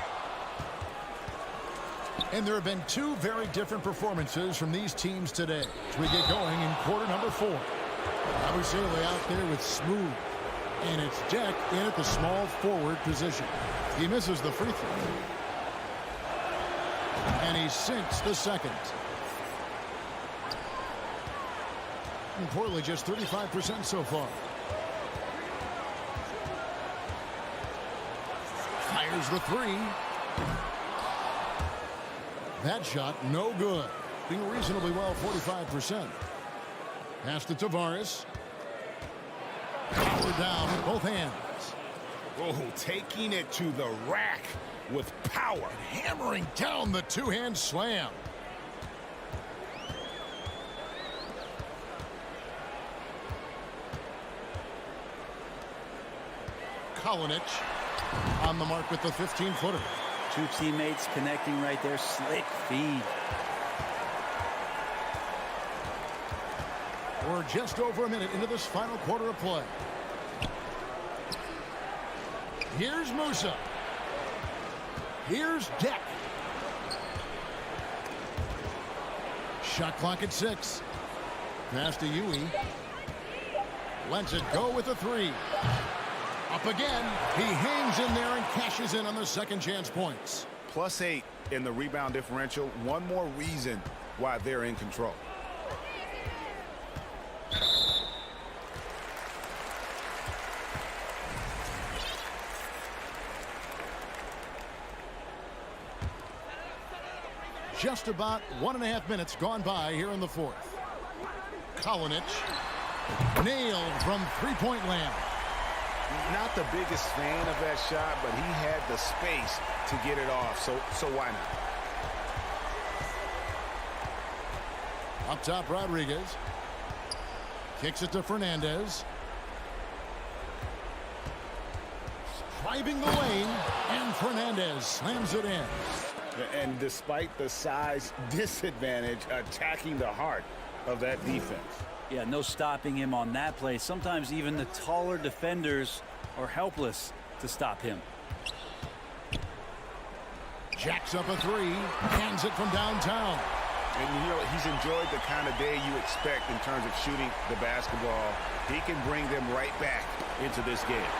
And there have been 2 very different performances from these teams today as we get going in quarter number 4. Yabusele out there with smooth. And it's Deck in at the small forward position. He misses the free throw. And he sinks the second. And Portland just 35% so far. Fires the 3. That shot no good. Being reasonably well 45%. Pass to Tavares. Power down with both hands. Oh, taking it to the rack with power. Hammering down the 2-hand slam. Kalinic on the mark with the 15-footer. 2 teammates connecting right there. Slick feed. We're just over a minute into this final quarter of play. Here's Musa. Here's Deck. Shot clock at 6. Pass to Yui. Lets it go with a three. Up again. He hangs in there and cashes in on the second chance points. +8 in the rebound differential. One more reason why they're in control. Just about 1.5 minutes gone by here in the fourth. Kalinic nailed from three-point land. Not the biggest fan of that shot, but he had the space to get it off, so why not? Up top, Rodriguez. Kicks it to Fernandez. Driving the lane, and Fernandez slams it in. And despite the size disadvantage, attacking the heart of that defense. Yeah, no stopping him on that play. Sometimes even the taller defenders are helpless to stop him. Jacks up a three, hands it from downtown. And you know, he's enjoyed the kind of day you expect in terms of shooting the basketball. He can bring them right back into this game.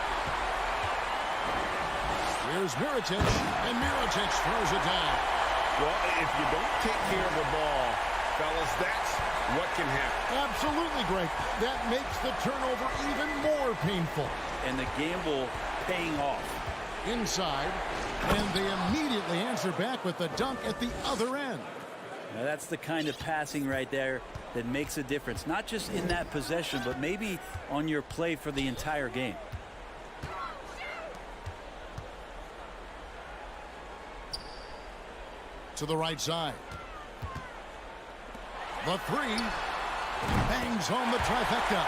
Here's Mirotic, and Mirotic throws it down. Well, if you don't take care of the ball, fellas, that's what can happen. Absolutely, Greg. That makes the turnover even more painful. And the gamble paying off. Inside, and they immediately answer back with the dunk at the other end. Now that's the kind of passing right there that makes a difference. Not just in that possession, but maybe on your play for the entire game. To the right side. The three bangs home the trifecta.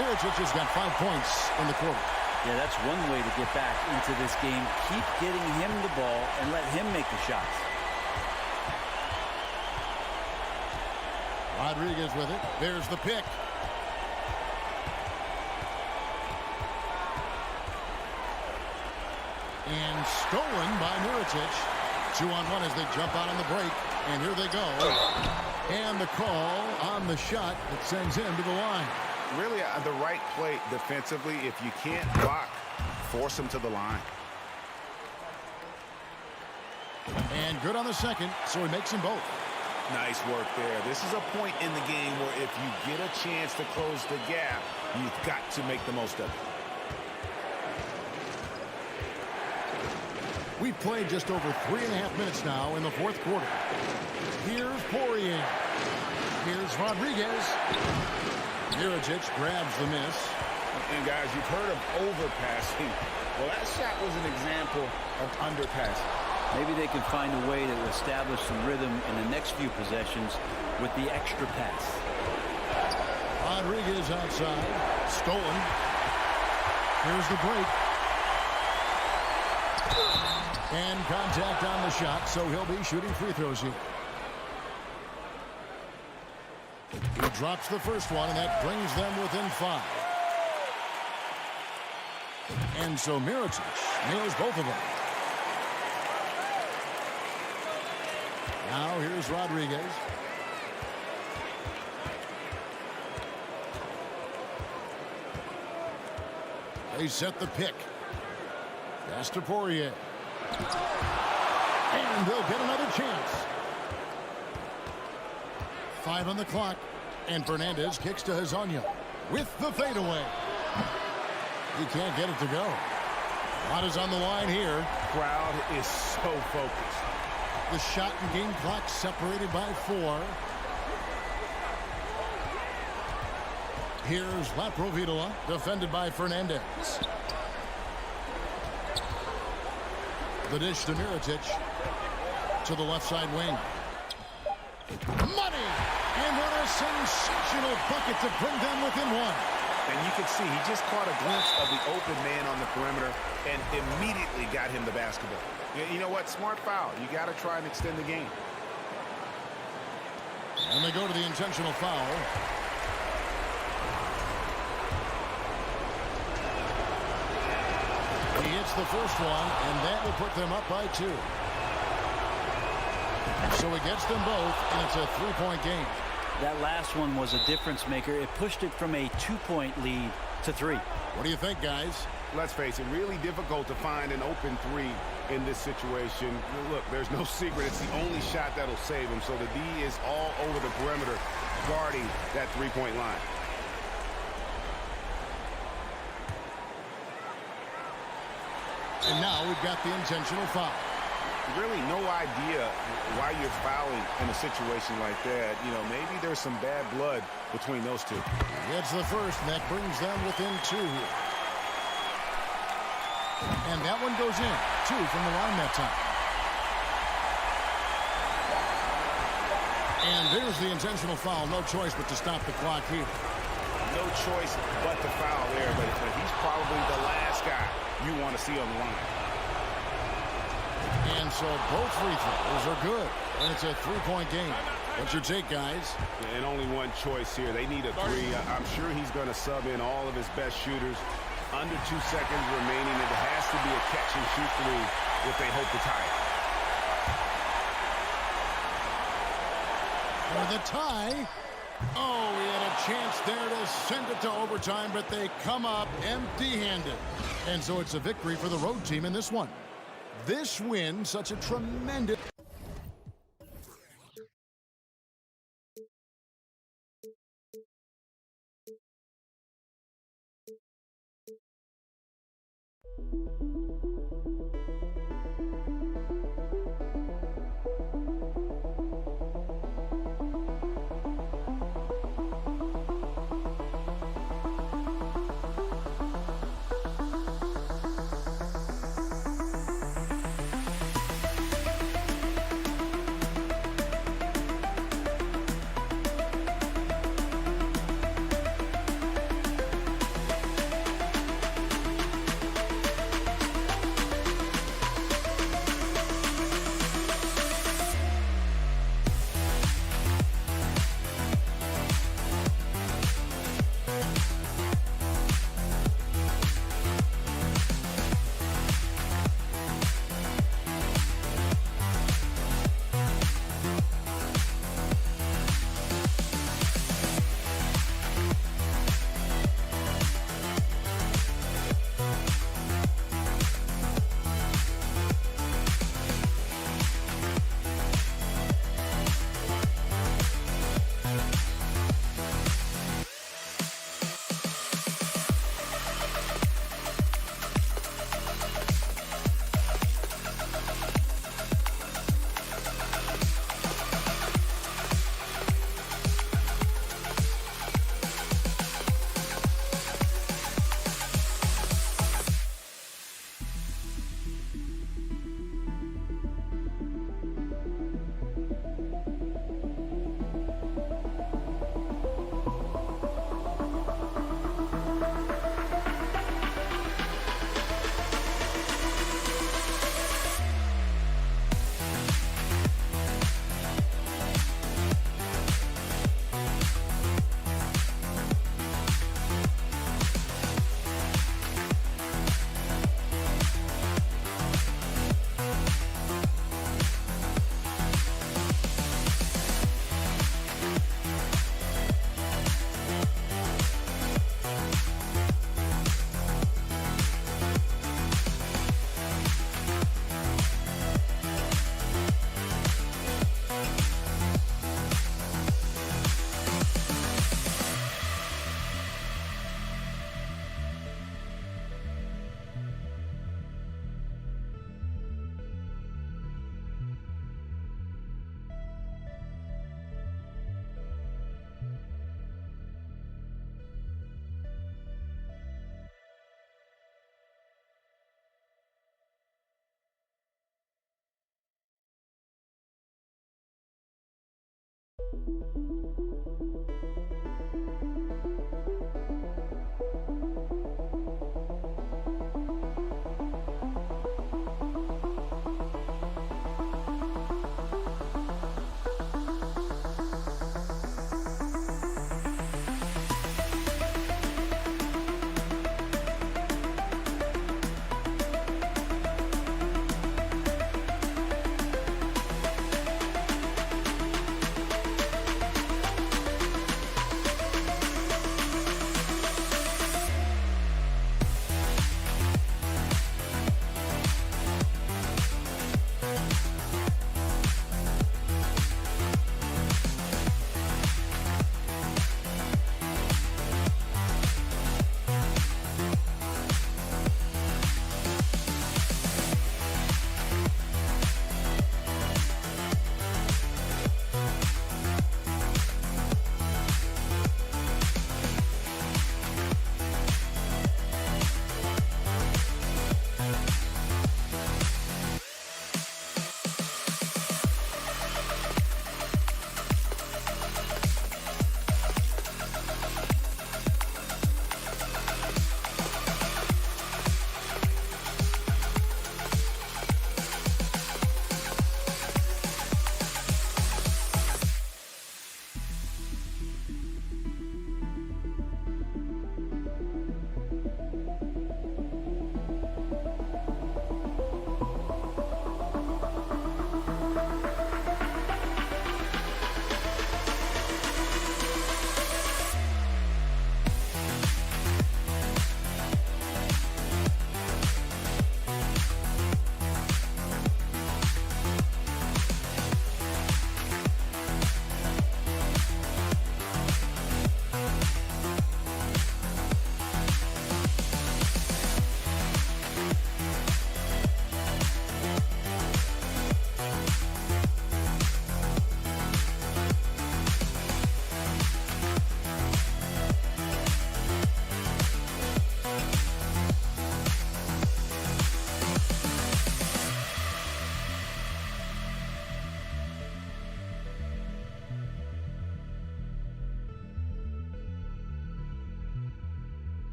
Mirotic has got 5 points in the quarter. Yeah, that's one way to get back into this game. Keep getting him the ball and let him make the shots. Rodriguez with it. There's the pick. And stolen by Mirotic. 2-on-1 as they jump out on the break. And here they go. And the call on the shot that sends him to the line. Really the right play defensively. If you can't block, force him to the line. And good on the second, so he makes them both. Nice work there. This is a point in the game where if you get a chance to close the gap, you've got to make the most of it. We've played just over 3.5 minutes now in the fourth quarter. Here's Poirier. Here's Rodriguez. Mirotic grabs the miss. And guys, you've heard of overpassing. Well, that shot was an example of underpassing. Maybe they can find a way to establish some rhythm in the next few possessions with the extra pass. Rodriguez outside. Stolen. Here's the break. And contact on the shot, so he'll be shooting free throws here. He drops the first one, and that brings them within 5. And so Mirotic nails both of them. Now here's Rodriguez. They set the pick. Pass to Poirier. And they'll get another chance. 5 on the clock. And Fernandez kicks to Hezonja with the fadeaway. He can't get it to go. A lot is on the line here. Crowd is so focused. The shot and game clock separated by 4. Here's Laprovitola, defended by Fernandez. The dish to Mirotic to the left side wing. Money! And what a sensational bucket to bring them within 1. And you can see he just caught a glimpse of the open man on the perimeter and immediately got him the basketball. You know what? Smart foul. You got to try and extend the game. And they go to the intentional foul. He hits the first one, and that will put them up by 2. So he gets them both, and it's a 3-point game. That last one was a difference maker. It pushed it from a 2-point lead to 3. What do you think, guys? Let's face it, really difficult to find an open 3 in this situation. Look, there's no secret. It's the only shot that'll save him. So the D is all over the perimeter guarding that 3-point line. And now we've got the intentional foul. Really no idea why you're fouling in a situation like that. You know, maybe there's some bad blood between those two. Gets the first, and that brings them within 2 here. And that one goes in. 2 from the line that time. And there's the intentional foul. No choice but to stop the clock here. No choice but to foul there, but he's probably the last guy you want to see on the line. And so both free throws are good. And it's a 3-point game. What's your take, guys? And only one choice here. They need a 3. I'm sure he's going to sub in all of his best shooters. Under 2 seconds remaining. It has to be a catch-and-shoot 3 if they hope to tie it. For the tie. Oh, we had a chance there to send it to overtime, but they come up empty-handed. And so it's a victory for the road team in this one. This win, such a tremendous...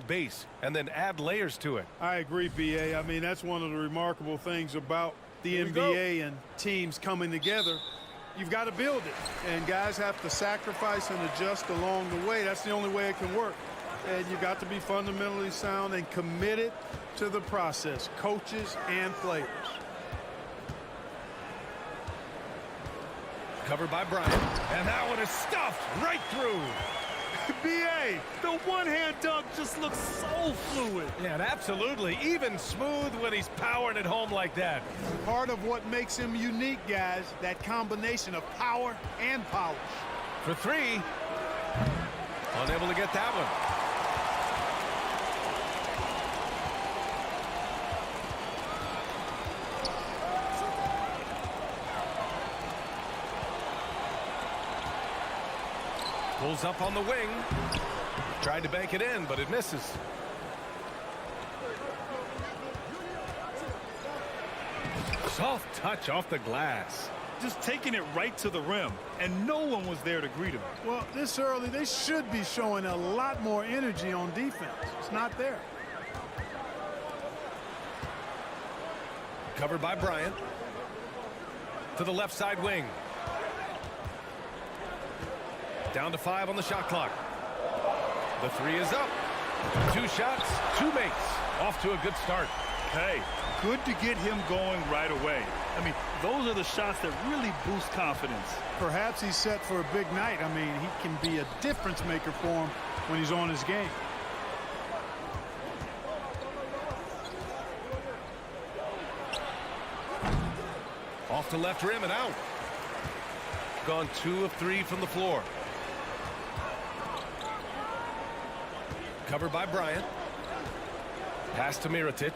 Base and then add layers to it. I agree, BA. I mean, that's one of the remarkable things about the NBA and teams coming together. You've got to build it, and guys have to sacrifice and adjust along the way. That's the only way it can work. And you've got to be fundamentally sound and committed to the process, coaches and players. Covered by Bryant, and that one is stuffed right through. BA, the one-hand dunk just looks so fluid. Yeah, and absolutely. Even smooth when he's powering it home like that. Part of what makes him unique, guys, that combination of power and polish. For three. Unable to get that one. Pulls up on the wing. Tried to bank it in, but it misses. Soft touch off the glass. Just taking it right to the rim, and no one was there to greet him. Well, this early, they should be showing a lot more energy on defense. It's not there. Covered by Bryant. To the left side wing. Down to 5 on the shot clock. The three is up. 2 shots, 2 makes. Off to a good start. Hey, good to get him going right away. I mean, those are the shots that really boost confidence. Perhaps he's set for a big night. I mean, he can be a difference maker for him when he's on his game. Off to left rim and out. Gone 2 of 3 from the floor. Covered by Bryant. Pass to Mirotic.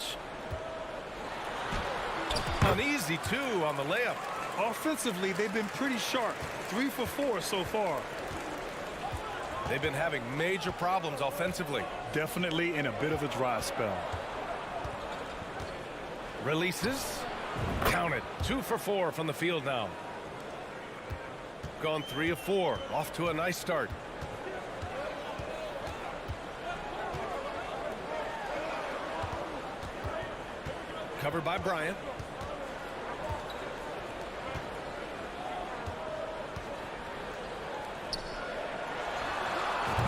An easy 2 on the layup. Offensively, they've been pretty sharp. 3 for 4 so far. They've been having major problems offensively. Definitely in a bit of a dry spell. Releases. Counted. 2 for 4 from the field now. Gone 3 of 4. Off to a nice start. Covered by Bryant.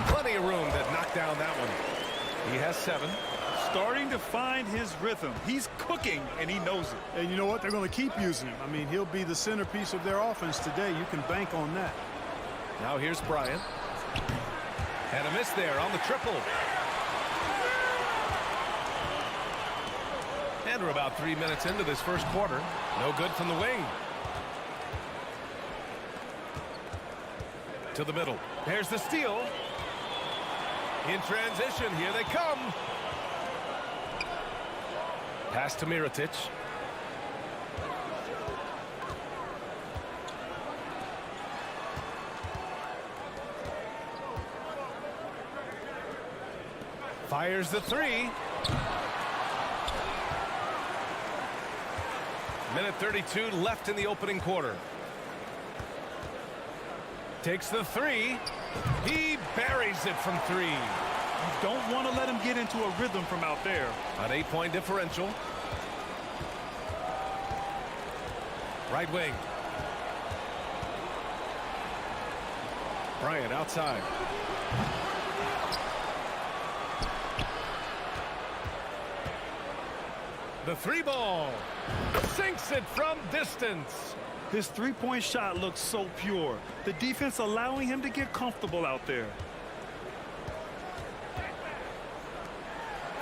Plenty of room to knock down that one. He has 7. Starting to find his rhythm. He's cooking, and he knows it. And you know what? They're going to keep using him. I mean, he'll be the centerpiece of their offense today. You can bank on that. Now here's Bryant. And a miss there on the triple. And we're about 3 minutes into this first quarter. No good from the wing. To the middle. There's the steal. In transition, here they come. Pass to Mirotic. Fires the 3. Minute 32 left in the opening quarter. Takes the 3. He buries it from 3. You don't want to let him get into a rhythm from out there. An 8-point differential. Right wing. Bryant outside. The 3 ball. Sinks it from distance. His three-point shot looks so pure. The defense allowing him to get comfortable out there.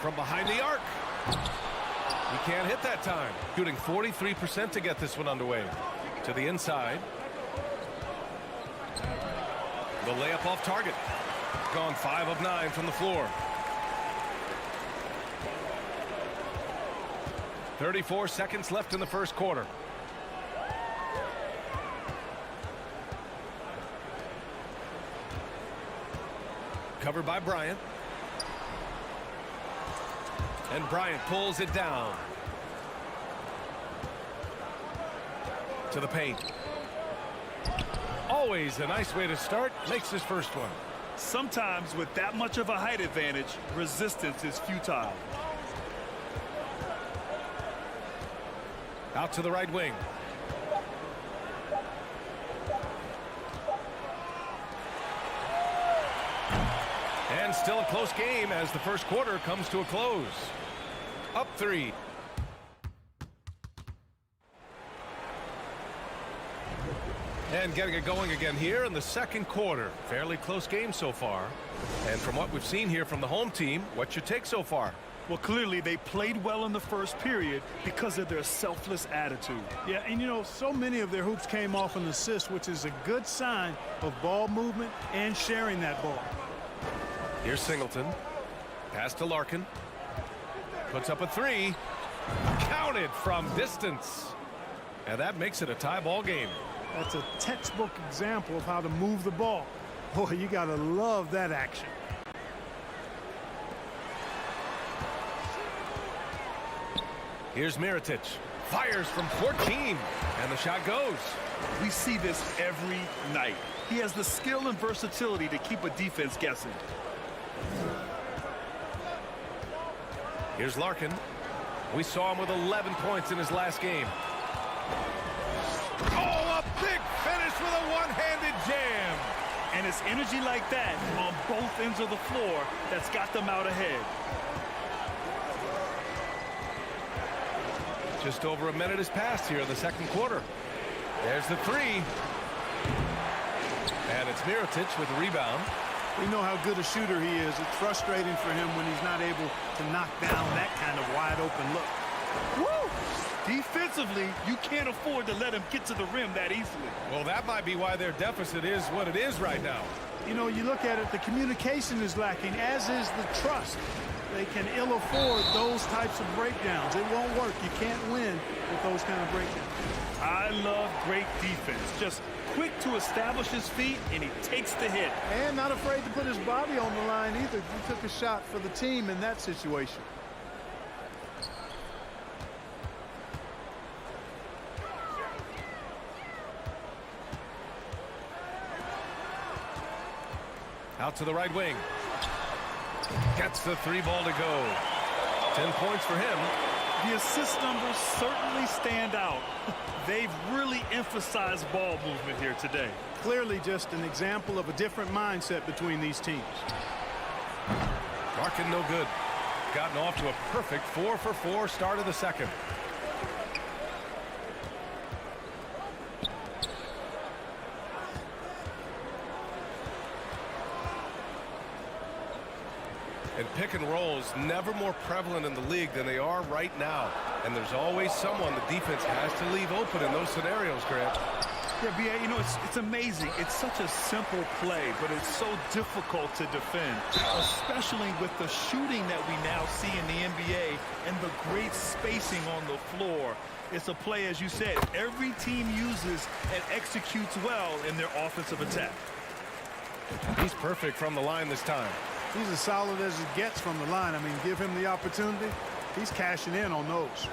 From behind the arc. He can't hit that time. Shooting 43% to get this one underway. To the inside. The layup off target. Gone 5 of 9 from the floor. 34 seconds left in the first quarter. Covered by Bryant. And Bryant pulls it down. To the paint. Always a nice way to start. Makes his first one. Sometimes with that much of a height advantage, resistance is futile. Out to the right wing. And still a close game as the first quarter comes to a close. Up 3. And getting it going again here in the second quarter. Fairly close game so far. And from what we've seen here from the home team, what's your take so far? Well, clearly they played well in the first period because of their selfless attitude. Yeah, and you know, so many of their hoops came off an assist, which is a good sign of ball movement and sharing that ball. Here's Singleton. Pass to Larkin. Puts up a 3. Counted from distance. And that makes it a tie ball game. That's a textbook example of how to move the ball. Boy, you got to love that action. Here's Mirotic. Fires from 14. And the shot goes. We see this every night. He has the skill and versatility to keep a defense guessing. Here's Larkin. We saw him with 11 points in his last game. Oh, a big finish with a one-handed jam. And it's energy like that on both ends of the floor that's got them out ahead. Just over a minute has passed here in the second quarter. There's the 3. And it's Mirotic with the rebound. We know how good a shooter he is. It's frustrating for him when he's not able to knock down that kind of wide open look. Woo! Defensively, you can't afford to let him get to the rim that easily. Well, that might be why their deficit is what it is right now. You know, you look at it, the communication is lacking, as is the trust. They can ill afford those types of breakdowns. It won't work. You can't win with those kind of breakdowns. I love great defense. Just quick to establish his feet, and he takes the hit. And not afraid to put his body on the line either. He took a shot for the team in that situation. Out to the right wing. Gets the 3 ball to go. 10 points for him. The assist numbers certainly stand out. They've really emphasized ball movement here today. Clearly just an example of a different mindset between these teams. Larkin no good. Gotten off to a perfect 4-for-4 start of the second. And pick and rolls never more prevalent in the league than they are right now. And there's always someone the defense has to leave open in those scenarios, Grant. Yeah, B.A., you know, it's amazing. It's such a simple play, but it's so difficult to defend, especially with the shooting that we now see in the NBA and the great spacing on the floor. It's a play, as you said, every team uses and executes well in their offensive attack. He's perfect from the line this time. He's as solid as it gets from the line. I mean, give him the opportunity. He's cashing in on those.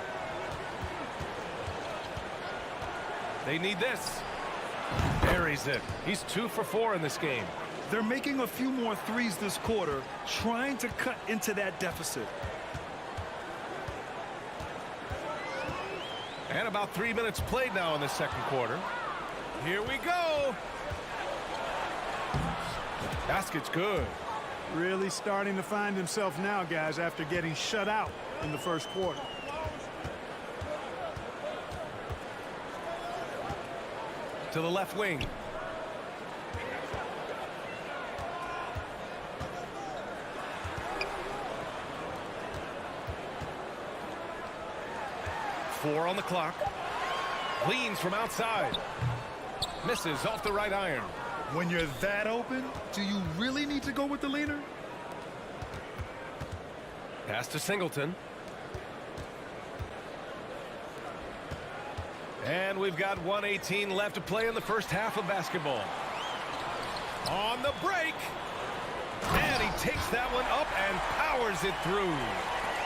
They need this. Buries it. He's 2-for-4 in this game. They're making a few more threes this quarter, trying to cut into that deficit. And about 3 minutes played now in the second quarter. Here we go. Basket's good. Really starting to find himself now, guys, after getting shut out in the first quarter. To the left wing. Four on the clock. Leans from outside. Misses off the right iron. When you're that open, do you really need to go with the leaner? Pass to Singleton. And we've got 1:18 left to play in the first half of basketball. On the break. And he takes that one up and powers it through.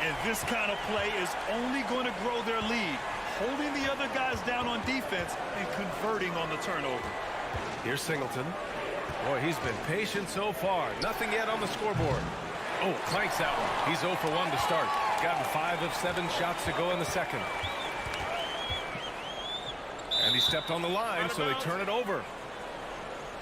And this kind of play is only going to grow their lead, holding the other guys down on defense and converting on the turnover. Here's Singleton. Boy, he's been patient so far. Nothing yet on the scoreboard. Oh, clanks that one. He's 0 for 1 to start. Gotten 5 of 7 shots to go in the second. And he stepped on the line, so they turn it over.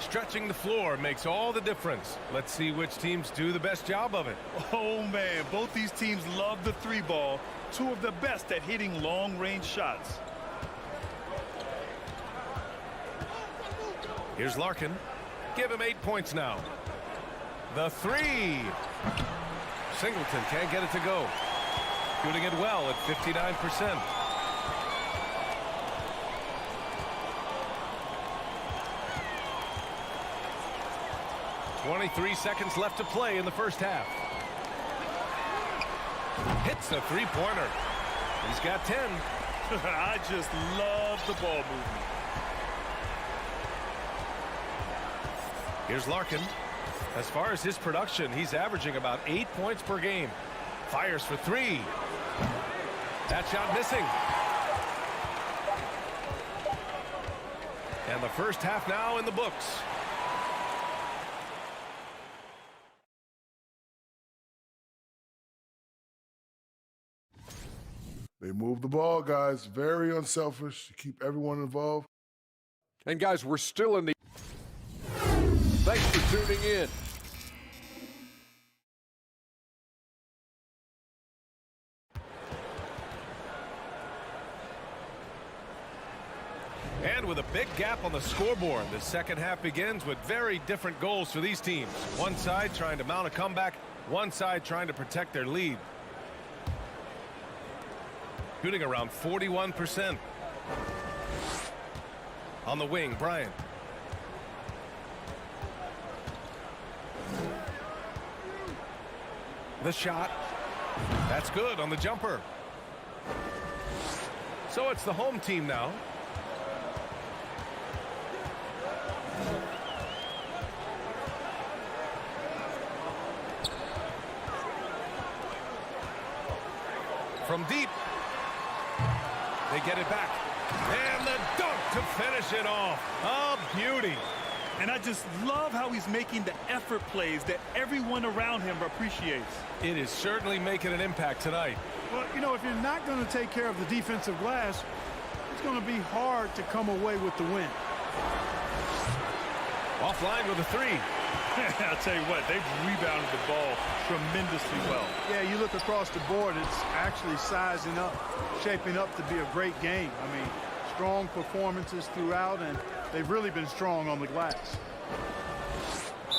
Stretching the floor makes all the difference. Let's see which teams do the best job of it. Oh, man, both these teams love the three ball. Two of the best at hitting long-range shots. Here's Larkin. Give him 8 points now. The three. Singleton can't get it to go. Shooting it well at 59%. .23 seconds left to play in the first half. Hits the three-pointer. He's got 10. I just love the ball movement. Here's Larkin. As far as his production, he's averaging about 8 points per game. Fires for three. That shot missing. And the first half now in the books. They move the ball, guys. Very unselfish to keep everyone involved. And guys, we're still in the... Thanks for tuning in. And with a big gap on the scoreboard, the second half begins with very different goals for these teams. One side trying to mount a comeback, one side trying to protect their lead. Shooting around 41%. On the wing, Bryant. The shot. That's good on the jumper. So it's the home team now. From deep. They get it back. And the dunk to finish it off. A beauty. And I just love how he's making the effort plays that everyone around him appreciates. It is certainly making an impact tonight. Well, you know, if you're not going to take care of the defensive glass, it's going to be hard to come away with the win. Offline with a three. I'll tell you what, they've rebounded the ball tremendously well. Yeah, you look across the board, it's actually sizing up, shaping up to be a great game. I mean, strong performances throughout, and they've really been strong on the glass.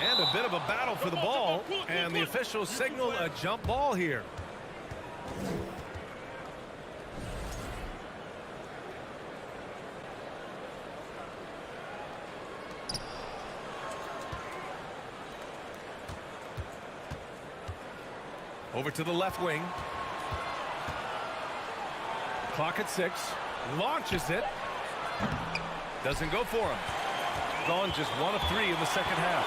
And a bit of a battle for the ball, and the officials signal a jump ball here. Over to the left wing. Clock at 6. Launches it. Doesn't go for him. Gone just 1 of 3 in the second half.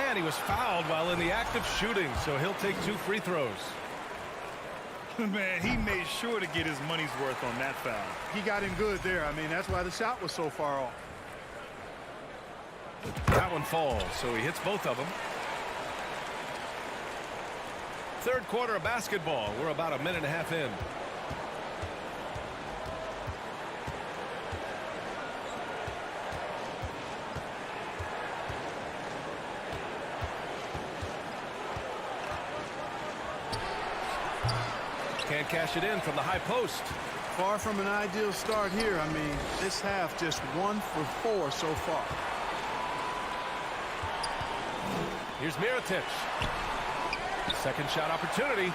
And he was fouled while in the act of shooting, so he'll take 2 free throws. Man, he made sure to get his money's worth on that foul. He got him good there. I mean, that's why the shot was so far off. That one falls, so he hits both of them. Third quarter of basketball. We're about a minute and a half in. Can't cash it in from the high post. Far from an ideal start here. I mean, this half just 1 for 4 so far. Here's Mirotic. Second shot opportunity.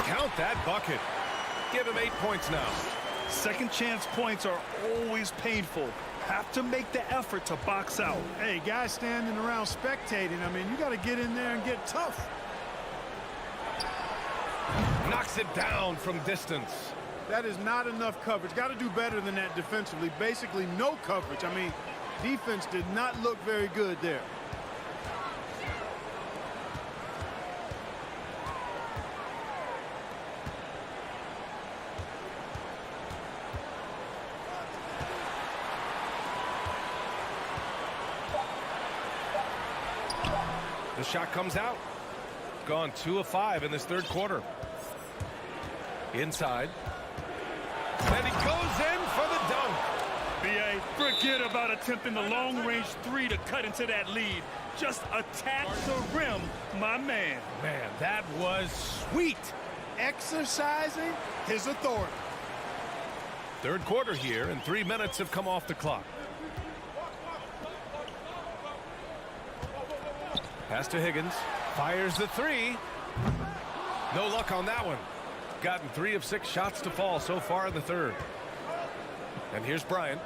Count that bucket. Give him 8 points now. Second chance points are always painful. Have to make the effort to box out. Hey, guys standing around spectating, I mean, you got to get in there and get tough. Knocks it down from distance. That is not enough coverage. Got to do better than that defensively. Basically, no coverage. I mean, defense did not look very good there. The shot comes out. Gone 2 of 5 in this third quarter. Inside. And he goes in for the dunk. B.A., forget about attempting the long-range three to cut into that lead. Just attack the rim, my man. Man, that was sweet. Exercising his authority. Third quarter here, and 3 minutes have come off the clock. Pass to Higgins. Fires the three. No luck on that one. Gotten 3 of 6 shots to fall so far in the third. And here's Bryant.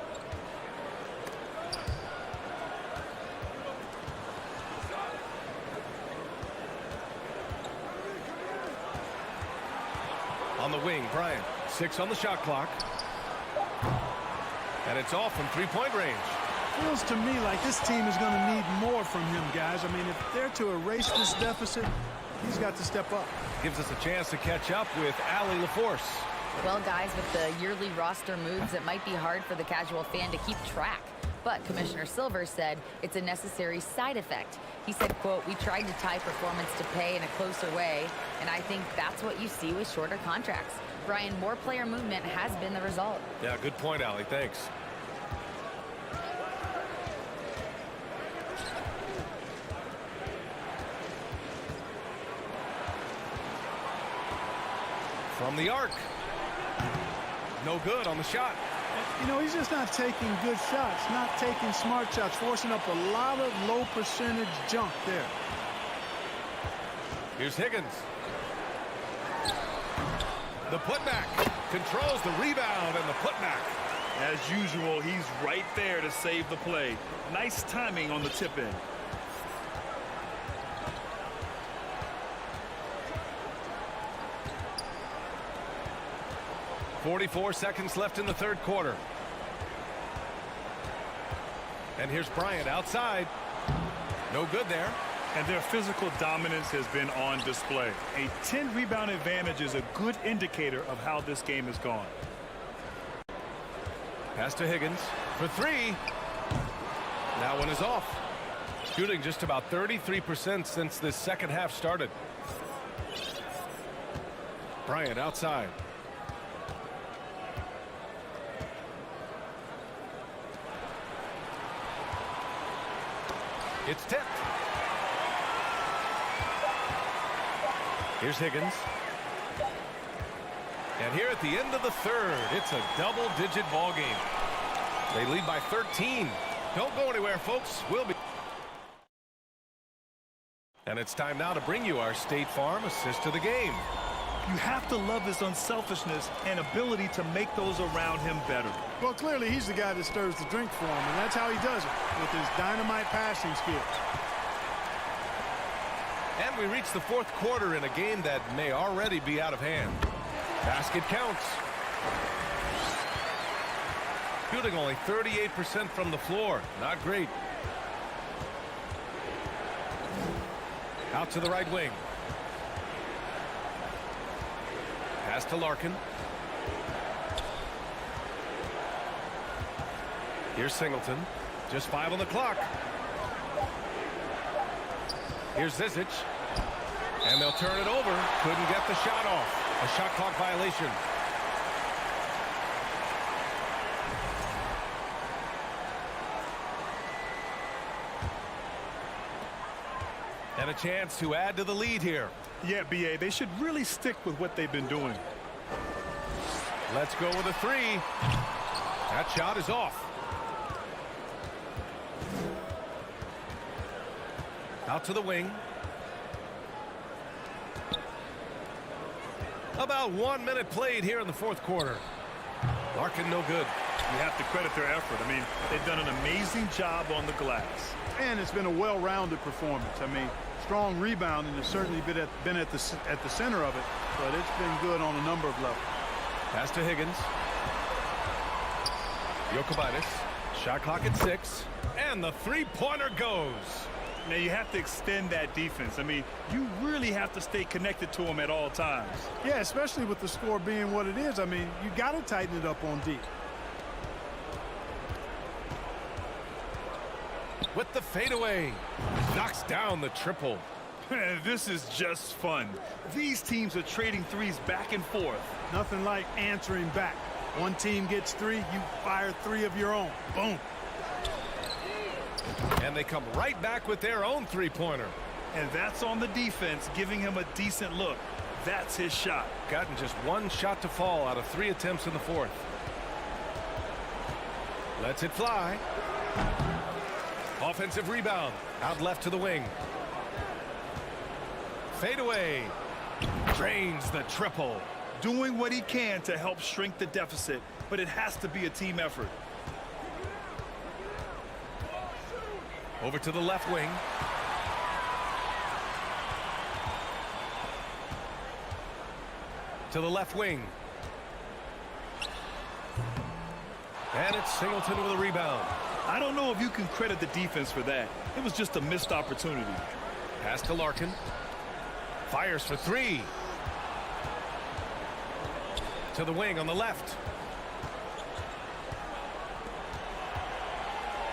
On the wing, Bryant. 6 on the shot clock. And it's off from three-point range. Feels to me like this team is going to need more from him, guys. I mean, if they're to erase this deficit, he's got to step up. Gives us a chance to catch up with Allie LaForce. Well, guys, with the yearly roster moves, it might be hard for the casual fan to keep track. But Commissioner Silver said it's a necessary side effect. He said, quote, "We tried to tie performance to pay in a closer way, and I think that's what you see with shorter contracts." Brian, more player movement has been the result. Yeah, good point, Allie. Thanks. From the arc. No good on the shot. You know, he's just not taking good shots, not taking smart shots, forcing up a lot of low percentage junk there. Here's Higgins. The putback. Controls the rebound and the putback. As usual, he's right there to save the play. Nice timing on the tip in. .44 seconds left in the third quarter. And here's Bryant outside. No good there. And their physical dominance has been on display. A 10-rebound advantage is a good indicator of how this game has gone. Pass to Higgins for three. That one is off. Shooting just about 33% since this second half started. Bryant outside. It's tipped. Here's Higgins. And here at the end of the third, it's a double-digit ball game. They lead by 13. Don't go anywhere, folks. We'll be. And it's time now to bring you our State Farm assist of the game. You have to love his unselfishness and ability to make those around him better. Well, clearly he's the guy that stirs the drink for him, and that's how he does it, with his dynamite passing skills. And we reach the fourth quarter in a game that may already be out of hand. Basket counts. Shooting only 38% from the floor. Not great. Out to the right wing. Pass to Larkin. Here's Singleton. Just 5 on the clock. Here's Zizic. And they'll turn it over. Couldn't get the shot off. A shot clock violation. And a chance to add to the lead here. Yeah, B.A., they should really stick with what they've been doing. Let's go with a three. That shot is off. Out to the wing. About 1 minute played here in the fourth quarter. Larkin no good. You have to credit their effort. I mean, they've done an amazing job on the glass. And it's been a well-rounded performance. I mean, Strong rebounding has certainly been at the center of it, but it's been good on a number of levels. Pass to Higgins. Jokubaitis. Shot clock at 6. And the three-pointer goes. Now, you have to extend that defense. I mean, you really have to stay connected to them at all times. Yeah, especially with the score being what it is. I mean, you got to tighten it up on deep. With the fadeaway. Knocks down the triple. This is just fun. These teams are trading threes back and forth. Nothing like answering back. One team gets 3, you fire 3 of your own. Boom. And they come right back with their own three-pointer. And that's on the defense, giving him a decent look. That's his shot. Gotten just 1 shot to fall out of 3 attempts in the 4th. Lets it fly. Offensive rebound. Out left to the wing. Fadeaway. Drains the triple. Doing what he can to help shrink the deficit, but it has to be a team effort. Over to the left wing. To the left wing. And it's Singleton with a rebound. I don't know if you can credit the defense for that. It was just a missed opportunity. Pass to Larkin. Fires for 3. To the wing on the left.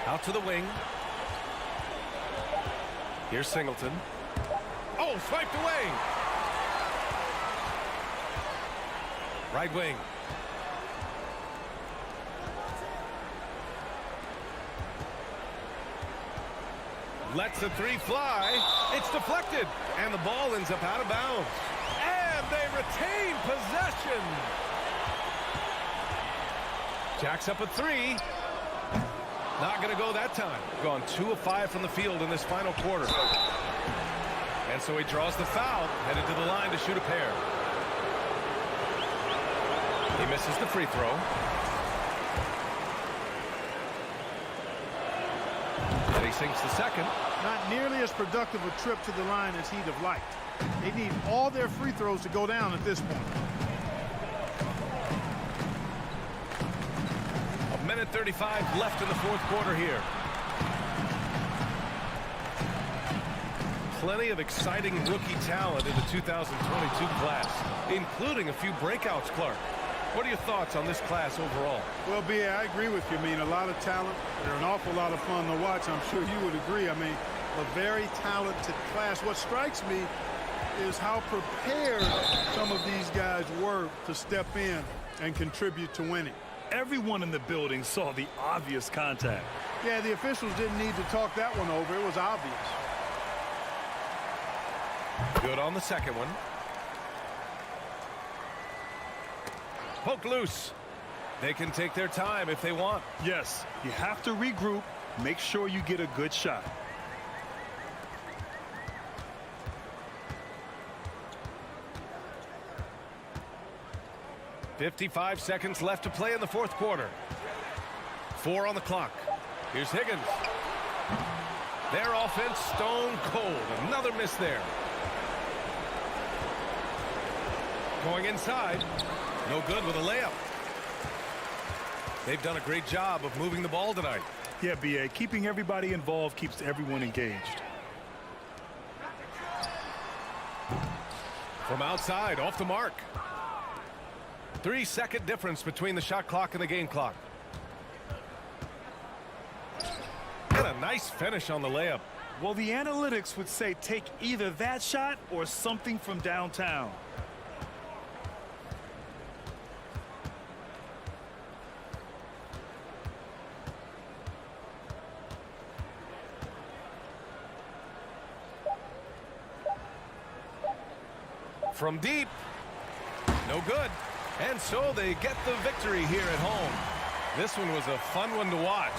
Out to the wing. Here's Singleton. Oh, swiped away. Right wing. Lets the 3 fly. It's deflected. And the ball ends up out of bounds. And they retain possession. Jacks up a 3. Not going to go that time. Gone 2 of 5 from the field in this final quarter. And so he draws the foul, headed to the line to shoot a pair. He misses the free throw. And he sinks the second. Not nearly as productive a trip to the line as he'd have liked. They need all their free throws to go down at this point. A minute 35 left in the 4th quarter here. Plenty of exciting rookie talent in the 2022 class, including a few breakouts, Clark. What are your thoughts on this class overall? Well, B.A., I agree with you. I mean, a lot of talent. They're an awful lot of fun to watch. I'm sure you would agree. I mean, a very talented class. What strikes me is how prepared some of these guys were to step in and contribute to winning. Everyone in the building saw the obvious contact. Yeah, the officials didn't need to talk that one over. It was obvious. Good on the second one. Poked loose. They can take their time if they want. Yes, you have to regroup. Make sure you get a good shot. .55 seconds left to play in the 4th quarter. 4 on the clock. Here's Higgins. Their offense stone cold. Another miss there. Going inside. No good with a layup. They've done a great job of moving the ball tonight. Yeah, B.A., keeping everybody involved keeps everyone engaged. From outside, off the mark. 3-second difference between the shot clock and the game clock. And a nice finish on the layup. Well, the analytics would say take either that shot or something from downtown. From deep. No good. And so they get the victory here at home. This one was a fun one to watch.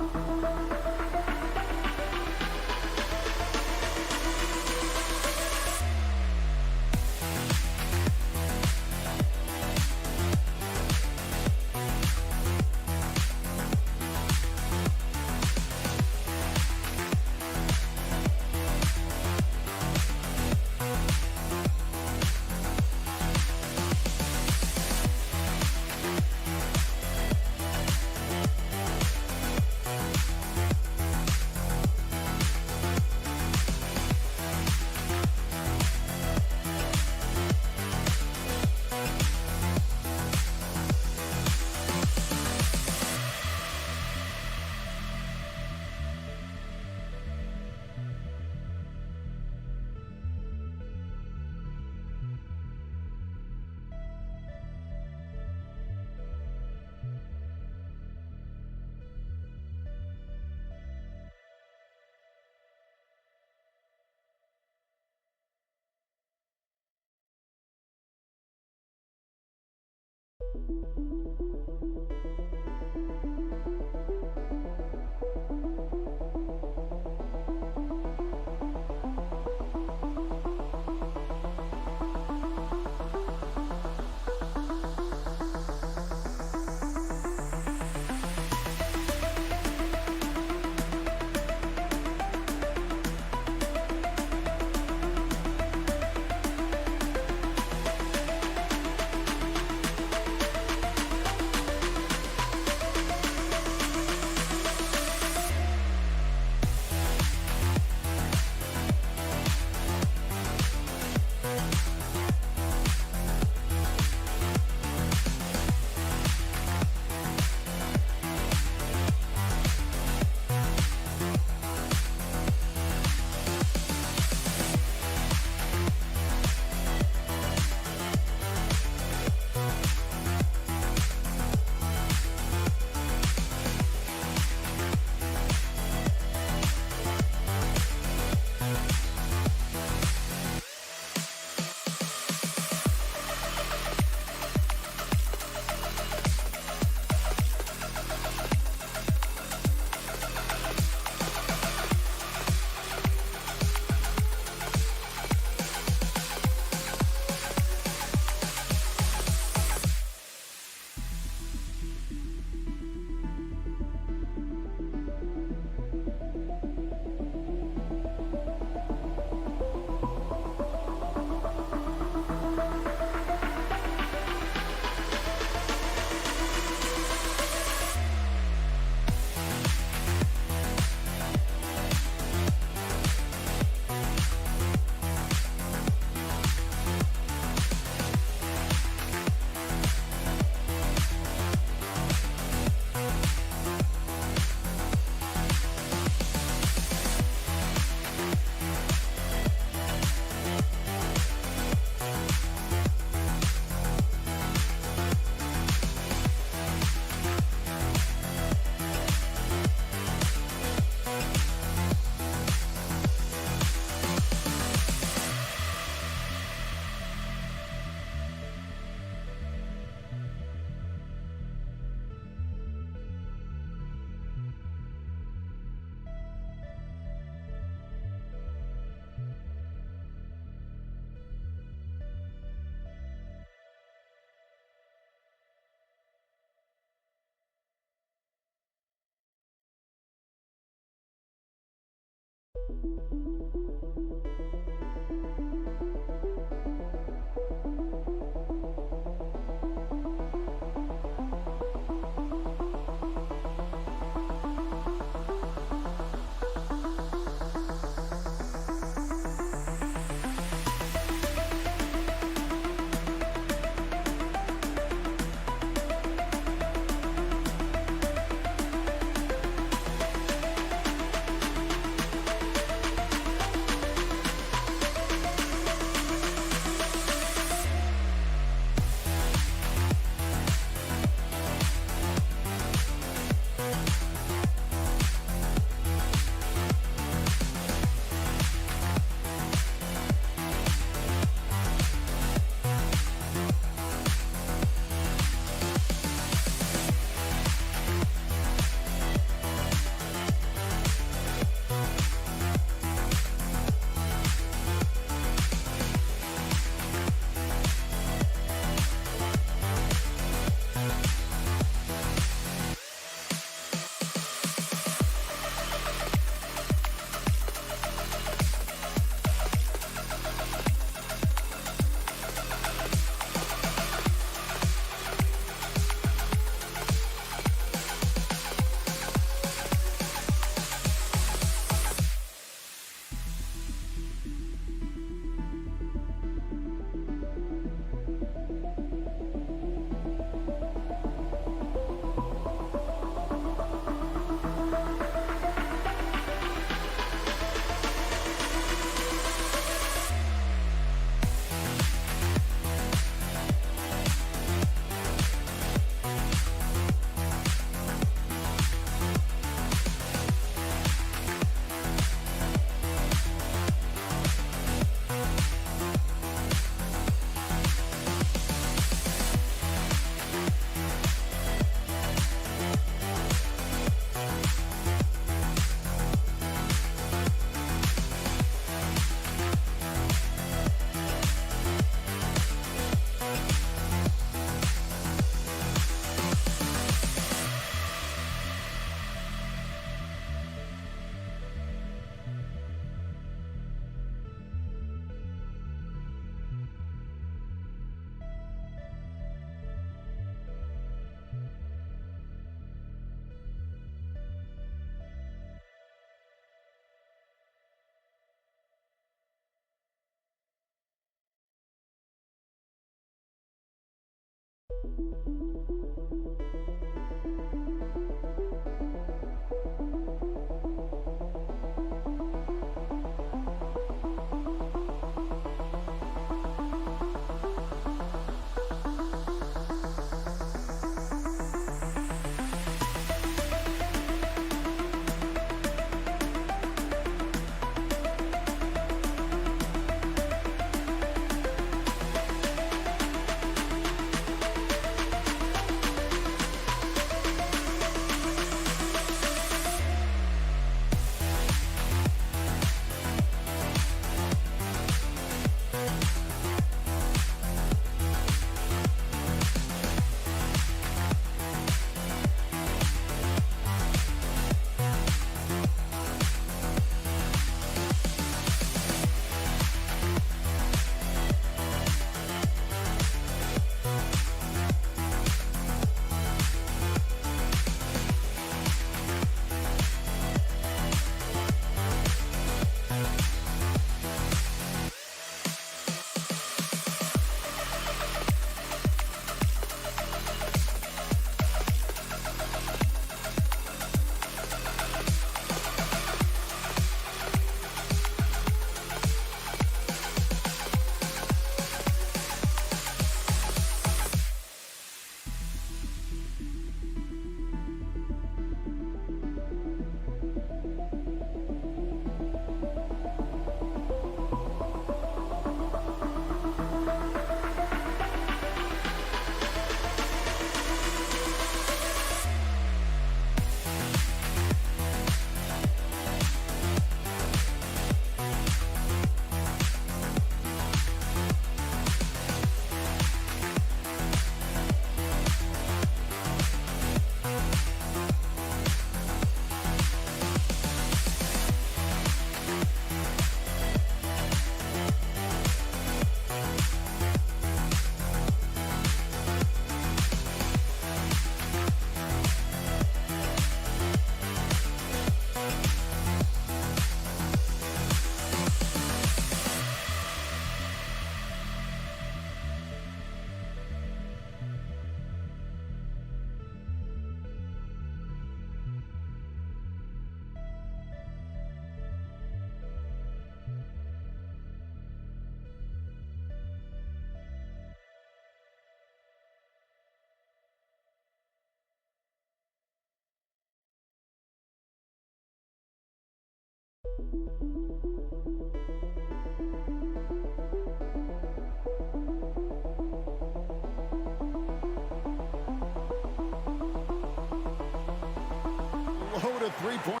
Load of three-point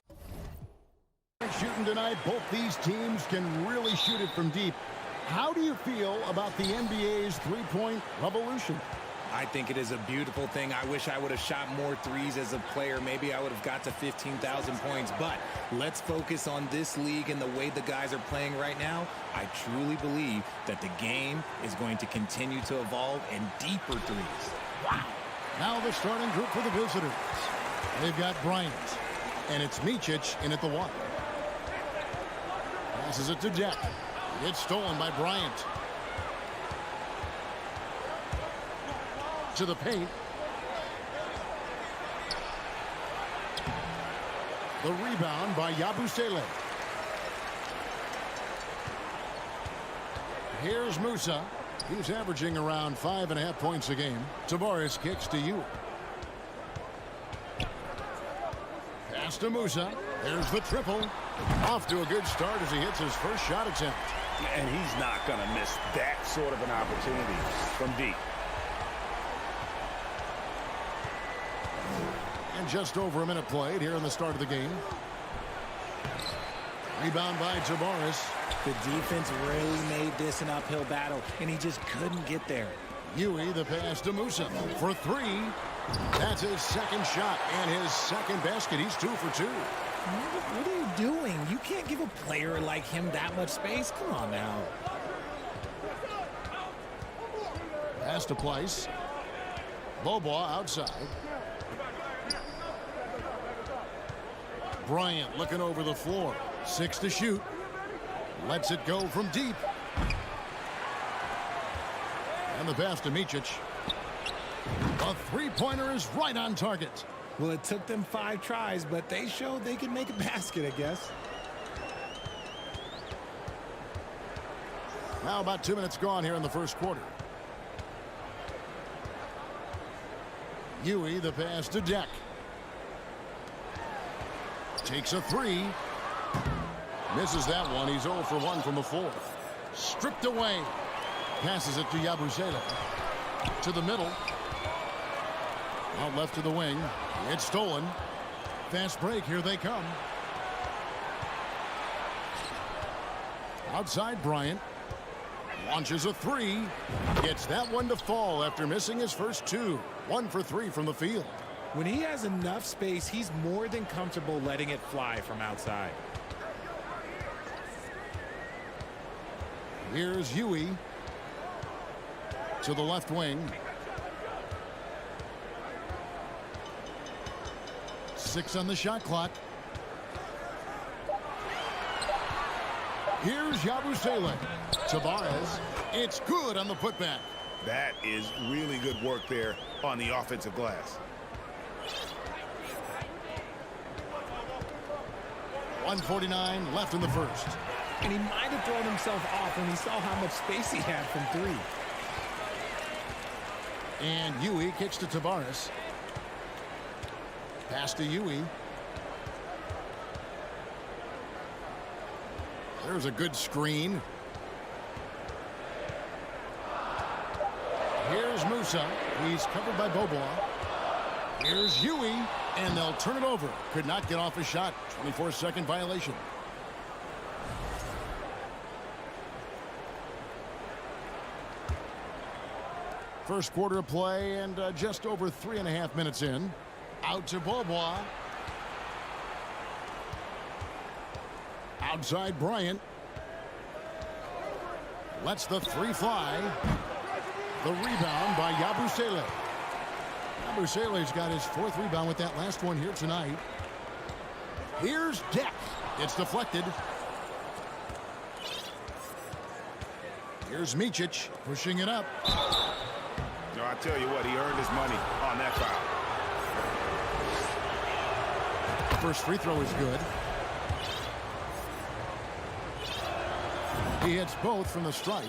shooting tonight. Both these teams can really shoot it from deep. How do you feel about the NBA's three-point revolution? I think it is a beautiful thing. I wish I would have shot more threes as a player. Maybe I would have got to 15,000 points. But let's focus on this league and the way the guys are playing right now. I truly believe that the game is going to continue to evolve and deeper threes. Wow. Now the starting group for the visitors. They've got Bryant, and it's Micic in at the one. Passes it to Deck. It's stolen by Bryant. To the paint. The rebound by Yabusele. Here's Musa. He's averaging around 5.5 points a game. Tavares kicks to you. Pass to Musa. There's the triple. Off to a good start as he hits his first shot attempt. And he's not going to miss that sort of an opportunity from deep. And just over a minute played here in the start of the game. Rebound by Tavares. The defense really made this an uphill battle, and he just couldn't get there. Yui, the pass to Musa for three. That's his second shot and his second basket. He's 2 for 2. What are you doing? You can't give a player like him that much space. Come on now. Pass to Place. Bobois outside. Bryant looking over the floor. 6 to shoot. Lets it go from deep. And the pass to Micic. A three-pointer is right on target. Well, it took them 5 tries, but they showed they could make a basket, I guess. Now about 2 minutes gone here in the first quarter. Huey, the pass to Deck. Takes a 3. Misses that one. He's 0 for 1 from the floor. Stripped away. Passes it to Yabusele. To the middle. Out left to the wing. It's stolen. Fast break. Here they come. Outside Bryant. Launches a 3. Gets that one to fall after missing his first 2. 1 for 3 from the field. When he has enough space, he's more than comfortable letting it fly from outside. Here's Huey. To the left wing. 6 on the shot clock. Here's Yabusele. Tavares. It's good on the putback. That is really good work there on the offensive glass. 1:49 left in the first. And he might have thrown himself off when he saw how much space he had from 3. And Huey kicks to Tavares. Pass to Huey. There's a good screen. Here's Musa. He's covered by Bobois. Here's Huey. And they'll turn it over. Could not get off a shot. 24-second violation. First quarter of play and just over 3.5 minutes in. Out to Bobois. Outside Bryant. Lets the 3 fly. The rebound by Yabusele. Yabusele's got his 4th rebound with that last one here tonight. Here's Deck. It's deflected. Here's Micic pushing it up. No, I tell you what, he earned his money on that foul. First free throw is good. He hits both from the stripe.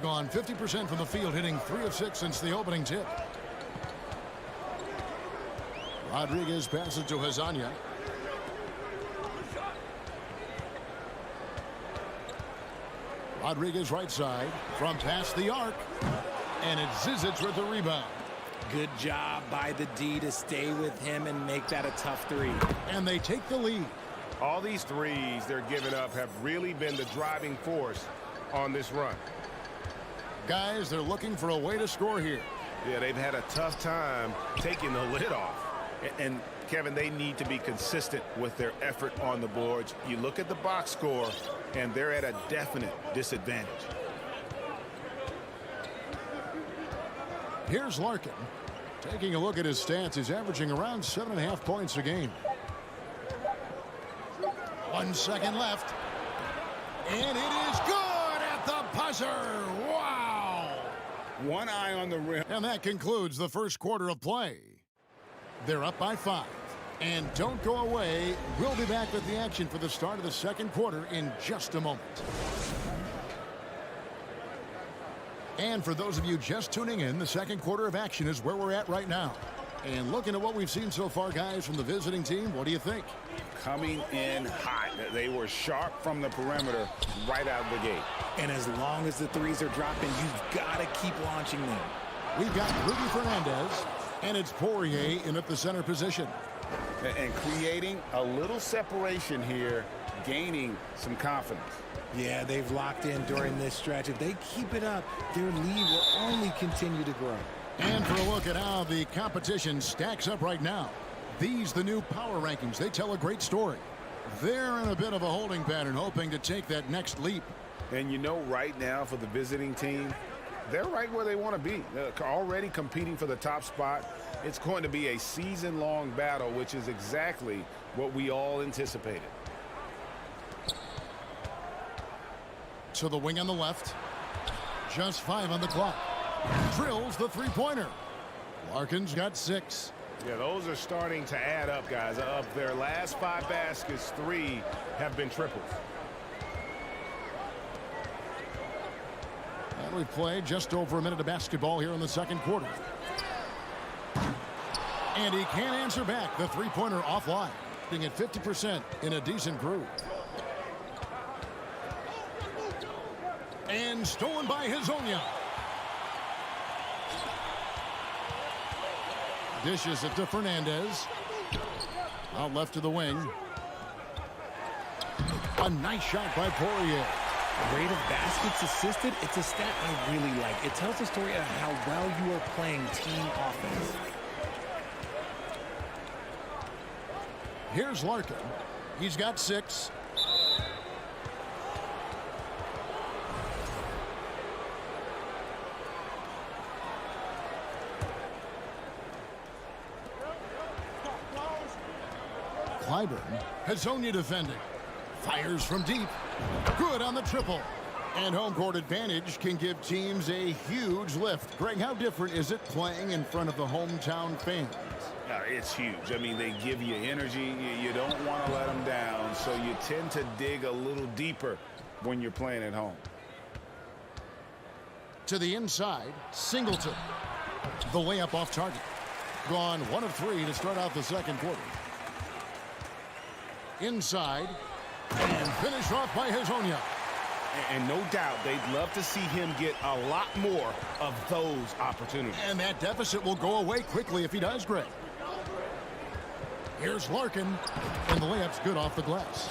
Gone 50% from the field, hitting 3 of 6 since the opening tip. Rodriguez passes to Hazania. Rodriguez right side from past the arc. And it's Zizic with the rebound. Good job by the D to stay with him and make that a tough 3. And they take the lead. All these threes they're giving up have really been the driving force on this run. Guys, they're looking for a way to score here. Yeah, they've had a tough time taking the lid off. And Kevin, they need to be consistent with their effort on the boards. You look at the box score, and they're at a definite disadvantage. Here's Larkin. Taking a look at his stats, he's averaging around 7.5 points a game. 1 second left. And it is good at the buzzer. Wow. One eye on the rim. And that concludes the first quarter of play. They're up by 5. And don't go away. We'll be back with the action for the start of the second quarter in just a moment. And for those of you just tuning in, the second quarter of action is where we're at right now. And looking at what we've seen so far, guys, from the visiting team, what do you think? Coming in hot. They were sharp from the perimeter right out of the gate. And as long as the threes are dropping, you've got to keep launching them. We've got Rudy Fernandez, and it's Poirier in at the center position. And creating a little separation here, gaining some confidence. Yeah, they've locked in during this stretch. If they keep it up, their lead will only continue to grow. And for a look at how the competition stacks up right now, these the new power rankings. They tell a great story. They're in a bit of a holding pattern, hoping to take that next leap. And you know, right now for the visiting team, they're right where they want to be. They're already competing for the top spot. It's going to be a season-long battle, which is exactly what we all anticipated. To the wing on the left. Just 5 on the clock. Drills the three-pointer. Larkin's got 6. Yeah, those are starting to add up, guys. Of their last 5 baskets, 3 have been triples. And we've played just over a minute of basketball here in the second quarter. And he can't answer back. The three-pointer offline. Being at 50% in a decent groove. And stolen by Hezonja. Dishes it to Fernandez. Out left to the wing. A nice shot by Poirier. Rate of baskets assisted, it's a stat I really like. It tells a story of how well you are playing team offense. Here's Larkin. He's got 6. Clyburn. Hezonja defending. Fires from deep. Good on the triple. And home court advantage can give teams a huge lift. Greg, how different is it playing in front of the hometown fans? It's huge. I mean, they give you energy. You don't want to let them down, so you tend to dig a little deeper when you're playing at home. To the inside, Singleton. The layup off target. Gone 1 of 3 to start out the second quarter. Inside, and finish off by Hezonja. And no doubt they'd love to see him get a lot more of those opportunities. And that deficit will go away quickly if he does, Greg. Here's Larkin, and the layup's good off the glass.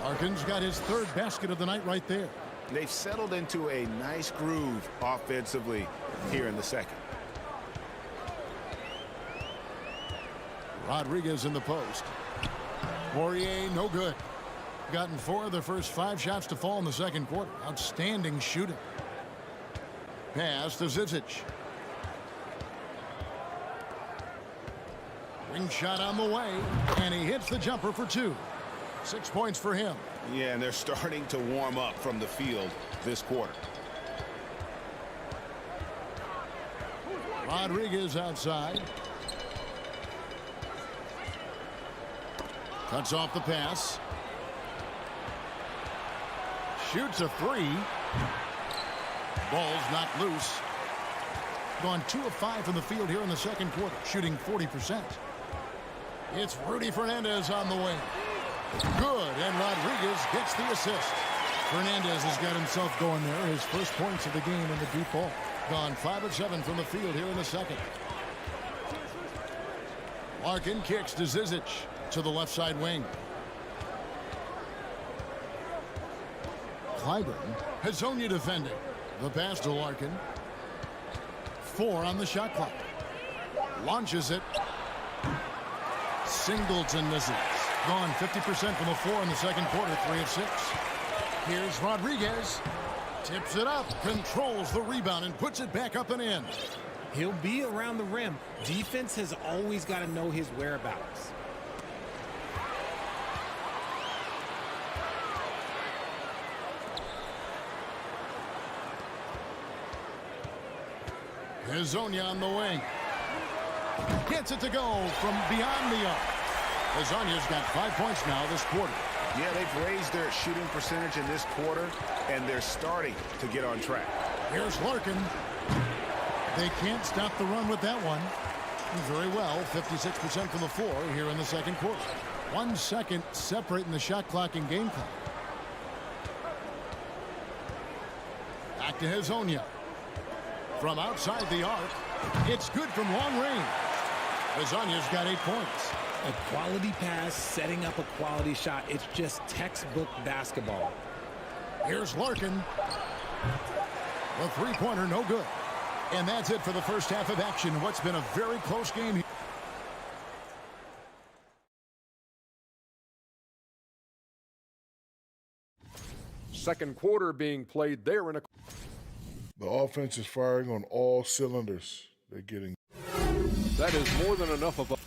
Larkin's got his 3rd basket of the night right there. They've settled into a nice groove offensively here in the second. Rodriguez in the post. Poirier, no good. Gotten 4 of the first 5 shots to fall in the second quarter. Outstanding shooting. Pass to Zizic. Ring shot on the way, and he hits the jumper for 2. 6 points for him. Yeah, and they're starting to warm up from the field this quarter. Rodriguez outside. Cuts off the pass. Shoots a 3. Ball's knocked loose. Gone 2 of 5 from the field here in the second quarter, shooting 40%. It's Rudy Fernandez on the wing. Good, and Rodriguez gets the assist. Fernandez has got himself going there. His first points of the game in the deep ball. Gone 5 of 7 from the field here in the second. Larkin kicks to Zizic to the left side wing. Clyburn. Hezonja defending. The pass to Larkin. 4 on the shot clock. Launches it. Singleton misses. Gone 50% from the floor in the second quarter, 3 of 6. Here's Rodriguez. Tips it up, controls the rebound, and puts it back up and in. He'll be around the rim. Defense has always got to know his whereabouts. Hezonja on the wing. Gets it to go from beyond the arc. Hezonja's got 5 points now this quarter. Yeah, they've raised their shooting percentage in this quarter, and they're starting to get on track. Here's Larkin. They can't stop the run with that one. Very well, 56% from the floor here in the second quarter. 1 second separating the shot clock and game clock. Back to Hezonja. From outside the arc, it's good from long range. Hezonja's got 8 points. A quality pass, setting up a quality shot. It's just textbook basketball. Here's Larkin. The three-pointer, no good. And that's it for the first half of action. What's been a very close game here. Second quarter being played there in a... The offense is firing on all cylinders. They're getting... That is more than enough of a...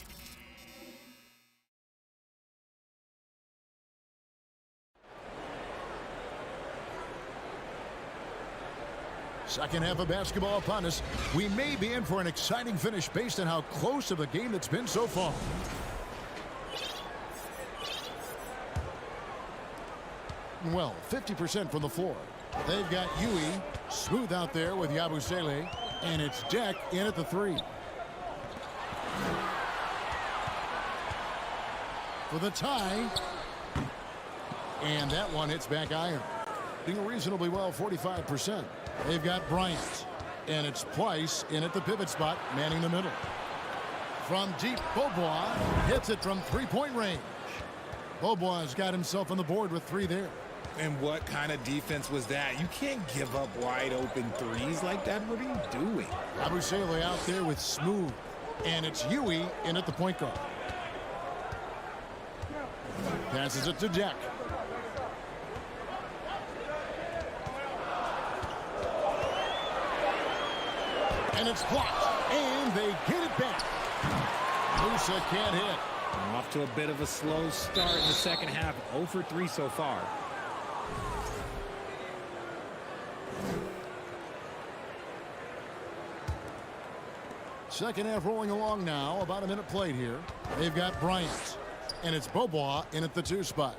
Second half of basketball upon us. We may be in for an exciting finish based on how close of a game it's been so far. Well, 50% from the floor. They've got Yui smooth out there with Yabusele, and it's Deck in at the 3. For the tie, and that one hits back iron. Doing reasonably well, 45%. They've got Bryant, and it's Price in at the pivot spot, manning the middle. From deep, Beaubois hits it from three-point range. Beaubois has got himself on the board with 3 there. And what kind of defense was that? You can't give up wide open threes like that. What are you doing? Yabusele out there with smooth, and it's Yui in at the point guard. Passes it to Deck. And it's blocked, and they get it back. Musa can't hit. Off to a bit of a slow start in the second half. 0 for 3 so far. Second half rolling along now. About a minute played here. They've got Bryant, and it's Beaubois in at the 2 spot.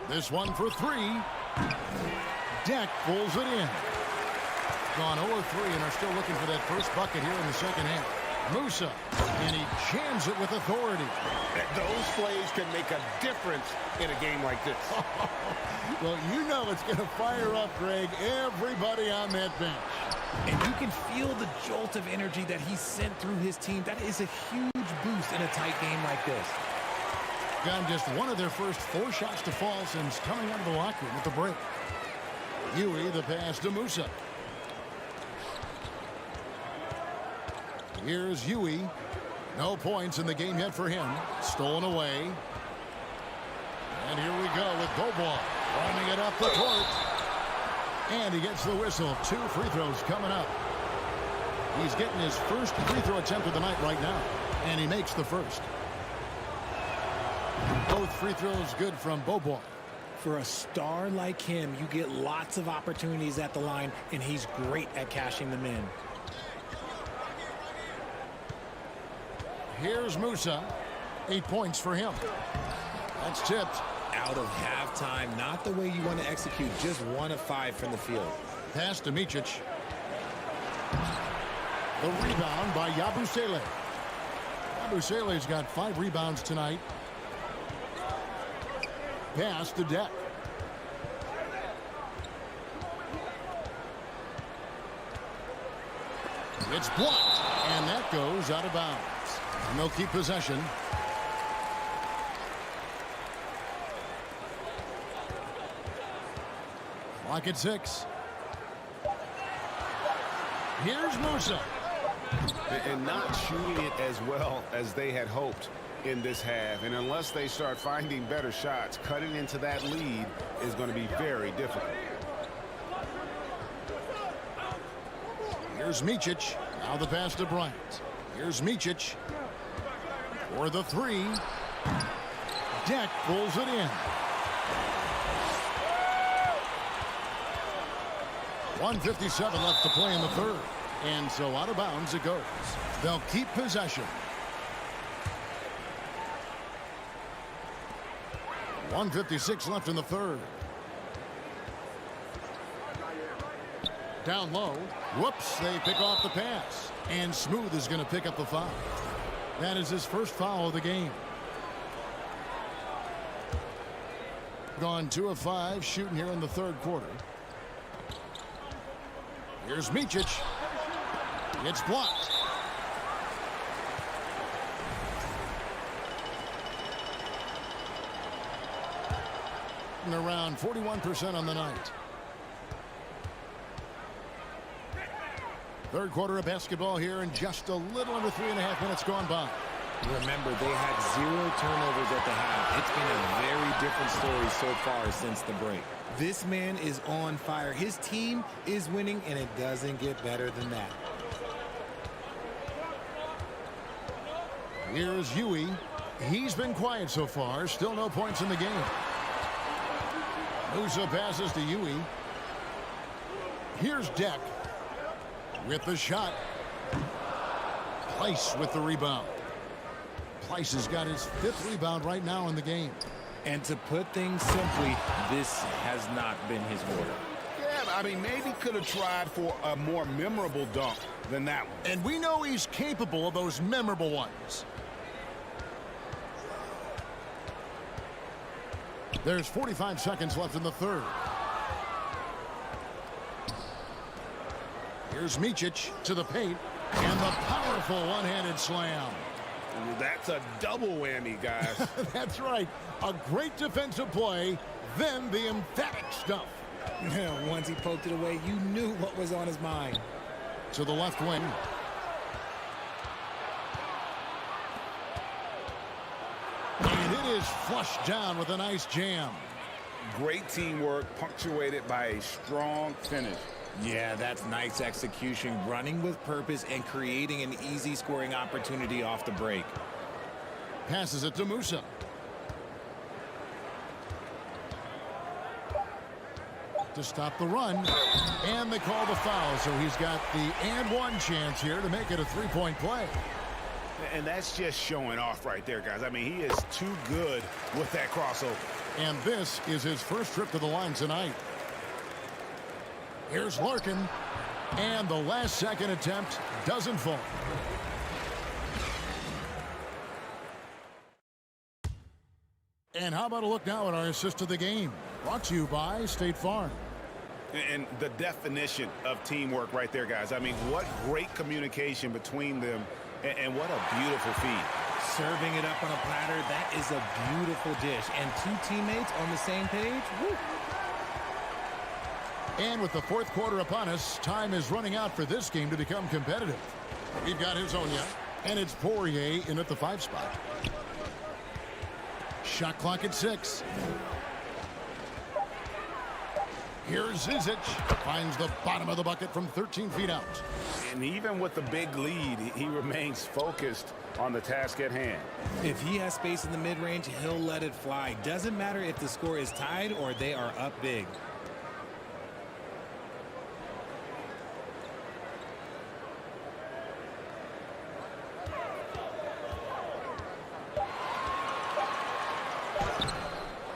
This one for 3. Deck pulls it in. Gone 0-3 and are still looking for that first bucket here in the second half. Musa, and he jams it with authority. Those plays can make a difference in a game like this. Well, you know it's going to fire up, Greg, everybody on that bench. And you can feel the jolt of energy that he sent through his team. That is a huge boost in a tight game like this. Gotten just one of their first 4 shots to fall since coming out of the locker room at the break. Yui, the pass to Musa. Here's Yui. No points in the game yet for him. Stolen away. And here we go with Beaubois running it up the court. And he gets the whistle. 2 free throws coming up. He's getting his first free throw attempt of the night right now. And he makes the first. Both free throws good from Beaubois. For a star like him, you get lots of opportunities at the line, and he's great at cashing them in. Here's Musa. 8 points for him. That's tipped. Out of halftime. Not the way you want to execute. Just 1 of 5 from the field. Pass to Micic. The rebound by Yabusele. Yabusele's got 5 rebounds tonight. Pass to Deck. It's blocked, and that goes out of bounds. And they'll keep possession. Clock at 6. Here's Musa. And not shooting it as well as they had hoped in this half. And unless they start finding better shots, cutting into that lead is going to be very difficult. Here's Micic. Now the pass to Bryant. Here's Micic. For the 3. Deck pulls it in. 1:57 left to play in the third. And so out of bounds it goes. They'll keep possession. 1:56 left in the third. Down low. Whoops, they pick off the pass. And Smooth is going to pick up the foul. That is his first foul of the game. Gone 2 of 5 shooting here in the third quarter. Here's Micic. It's blocked. And around 41% on the night. Third quarter of basketball here, and just a little under 3.5 minutes gone by. Remember, they had 0 turnovers at the half. It's been a very different story so far since the break. This man is on fire. His team is winning, and it doesn't get better than that. Here's Yui. He's been quiet so far. Still no points in the game. Musa passes to Yui. Here's Deck with the shot. Price with the rebound. Price has got his 5th rebound right now in the game. And to put things simply, this has not been his quarter. Yeah, I mean, maybe could have tried for a more memorable dunk than that one. And we know he's capable of those memorable ones. There's 45 seconds left in the third. Here's Micic to the paint. And the powerful one-handed slam. That's a double whammy, guys. That's right. A great defensive play, then the emphatic stuff. Once he poked it away, you knew what was on his mind. To the left wing. And it is flushed down with a nice jam. Great teamwork, punctuated by a strong finish. Yeah, that's nice execution, running with purpose and creating an easy scoring opportunity off the break. Passes it to Musa. To stop the run. And they call the foul, so he's got the and one chance here to make it a three-point play. And that's just showing off right there, guys. I mean, he is too good with that crossover. And this is his first trip to the line tonight. Here's Larkin. And the last second attempt doesn't fall. And how about a look now at our assist of the game? Brought to you by State Farm. And the definition of teamwork right there, guys. I mean, what great communication between them, and what a beautiful feed. Serving it up on a platter, that is a beautiful dish. And two teammates on the same page, woo. And with the fourth quarter upon us, time is running out for this game to become competitive. We've got Hezonja, and it's Poirier in at the 5 spot. Shot clock at 6. Here's Zizic. Finds the bottom of the bucket from 13 feet out. And even with the big lead, he remains focused on the task at hand. If he has space in the mid-range, he'll let it fly. Doesn't matter if the score is tied or they are up big.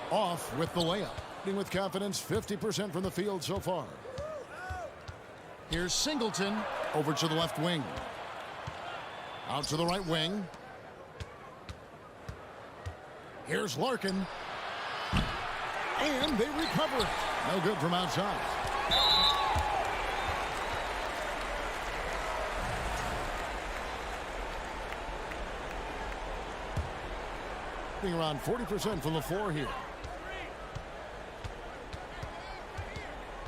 Off with the layup. With confidence, 50% from the field so far. Here's Singleton over to the left wing. Out to the right wing. Here's Larkin. And they recover it. No good from outside. Being around 40% from the floor here.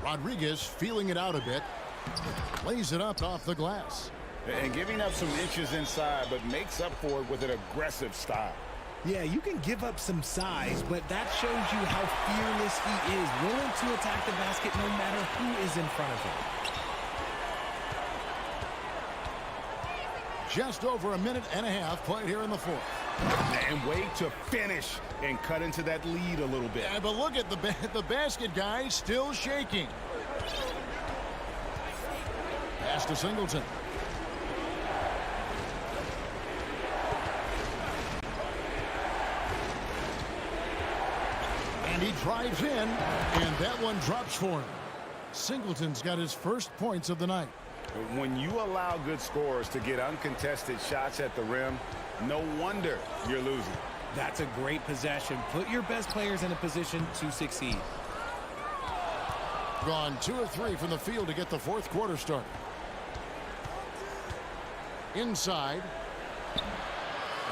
Rodriguez feeling it out a bit. Lays it up off the glass. And giving up some inches inside, but makes up for it with an aggressive style. Yeah, you can give up some size, but that shows you how fearless he is, willing to attack the basket no matter who is in front of him. Just over a minute and a half played here in the fourth. And wait to finish and cut into that lead a little bit. Yeah, but look at the basket, guys, still shaking. Pass to Singleton. And he drives in, and that one drops for him. Singleton's got his first points of the night. When you allow good scorers to get uncontested shots at the rim, no wonder you're losing. That's a great possession. Put your best players in a position to succeed. Gone 2 of 3 from the field to get the fourth quarter started. Inside.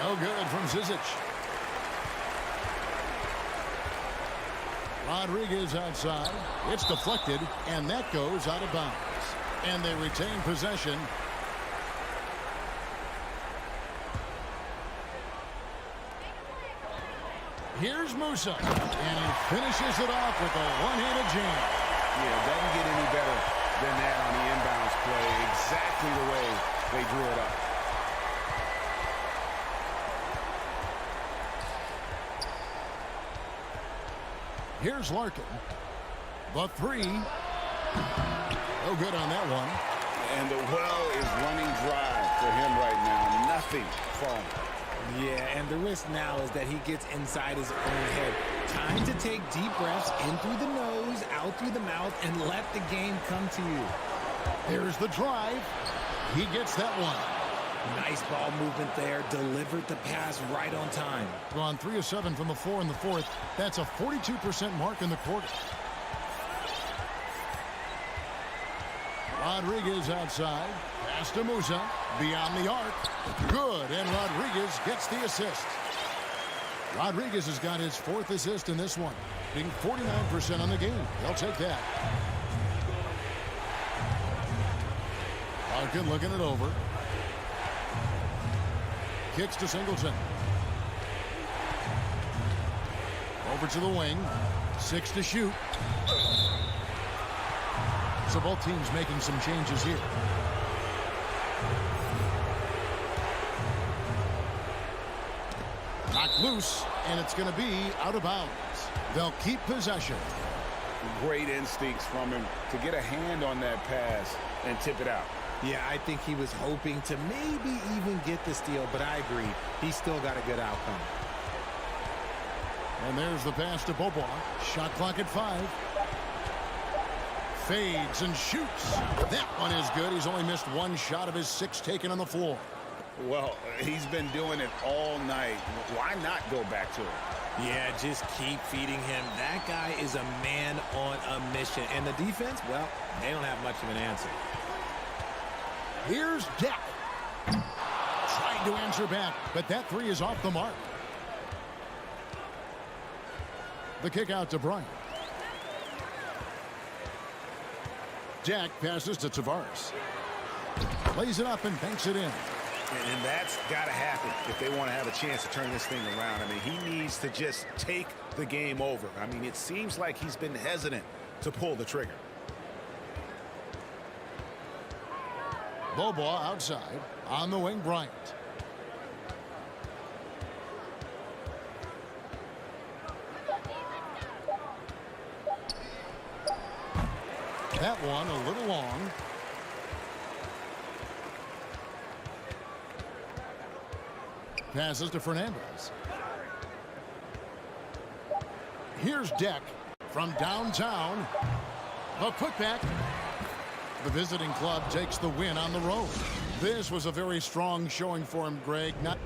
No good from Zizic. Rodriguez outside. It's deflected, and that goes out of bounds. And they retain possession. Here's Musa, and he finishes it off with a one-handed jam. Yeah, it doesn't get any better than that on the inbounds play. Exactly the way they drew it up. Here's Larkin. The 3. No good on that one. And the well is running dry for him right now. Nothing falling. Yeah, and the risk now is that he gets inside his own head. Time to take deep breaths in through the nose, out through the mouth, and let the game come to you. There's the drive. He gets that one. Nice ball movement there. Delivered the pass right on time. Gone 3 of 7 from the floor in the fourth. That's a 42% mark in the quarter. Rodriguez outside. Pass to Musa. Beyond the arc. Good, and Rodriguez gets the assist. Rodriguez has got his 4th assist in this one, being 49% on the game. They'll take that. Larkin looking it over. Kicks to Singleton. Over to the wing. 6 to shoot. So both teams making some changes here. Knocked loose, and it's going to be out of bounds. They'll keep possession. Great instincts from him to get a hand on that pass and tip it out. Yeah, I think he was hoping to maybe even get the steal, but I agree. He still got a good outcome. And there's the pass to Bobois. Shot clock at 5. Fades and shoots. That one is good. He's only missed 1 shot of his 6 taken on the floor. Well, he's been doing it all night. Why not go back to it? Yeah, just keep feeding him. That guy is a man on a mission. And the defense, well, they don't have much of an answer. Here's Deck. Trying to answer back, but that 3 is off the mark. The kick out to Bryant. Jack passes to Tavares. Plays it up and banks it in. And that's got to happen if they want to have a chance to turn this thing around. I mean, he needs to just take the game over. I mean, it seems like he's been hesitant to pull the trigger. Bobois outside. On the wing, Bryant. That one a little long. Passes to Fernandez. Here's Deck from downtown. A putback. The visiting club takes the win on the road. This was a very strong showing for him, Greg. Not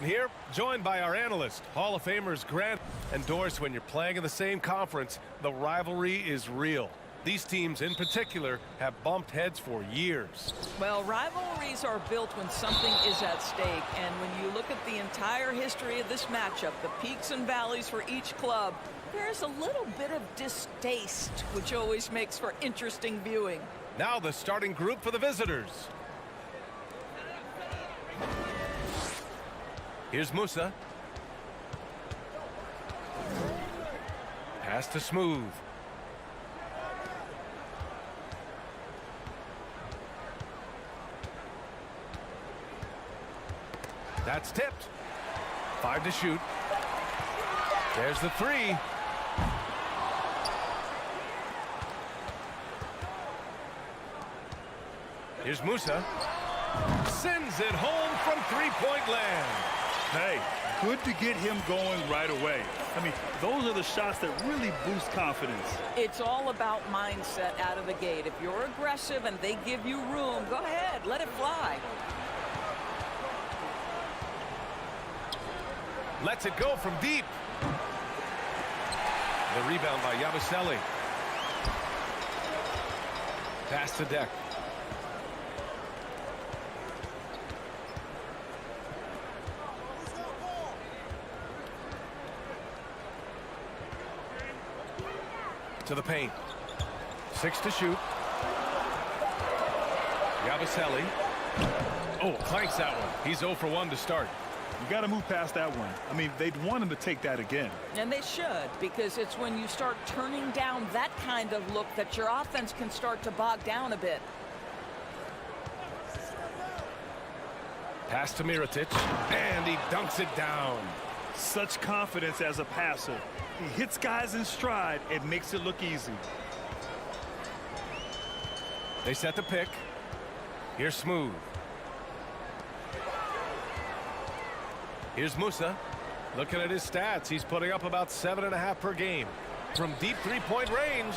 Here, joined by our analyst, Hall of Famers Grant. Endorse when you're playing in the same conference, the rivalry is real. These teams in particular have bumped heads for years. Well, rivalries are built when something is at stake, and when you look at the entire history of this matchup, the peaks and valleys for each club, there's a little bit of distaste, which always makes for interesting viewing. Now the starting group for the visitors. Here's Musa. Pass to Smooth. That's tipped. 5 to shoot. There's the 3. Here's Musa. Sends it home from three-point land. Hey, good to get him going right away. I mean, those are the shots that really boost confidence. It's all about mindset out of the gate. If you're aggressive and they give you room, go ahead, let it fly. Lets it go from deep. The rebound by Yabusele. Pass to Deck. To the paint. 6 to shoot. Yabusele. Oh, clanks that one. He's 0 for 1 to start. You got to move past that one. I mean, they'd want him to take that again. And they should, because it's when you start turning down that kind of look that your offense can start to bog down a bit. Pass to Mirotic, and he dunks it down. Such confidence as a passer. He hits guys in stride and makes it look easy. They set the pick. Here's Smooth. Here's Musa. Looking at his stats, he's putting up about 7.5 per game. from deep three-point range.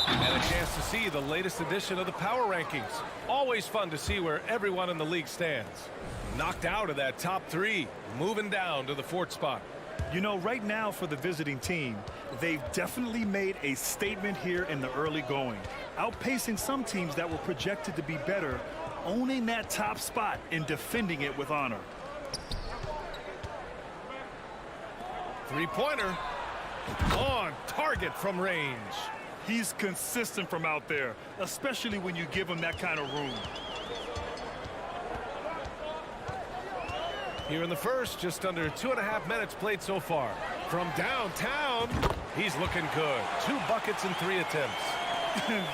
And a chance to see the latest edition of the power rankings. Always fun to see where everyone in the league stands. Knocked out of that top 3, moving down to the 4th spot. You know, right now for the visiting team, they've definitely made a statement here in the early going, outpacing some teams that were projected to be better, owning that top spot and defending it with honor. Three-pointer on target from range. He's consistent from out there, especially when you give him that kind of room. Here in the first, just under 2.5 minutes played so far. From downtown, he's looking good. 2 buckets in 3 attempts.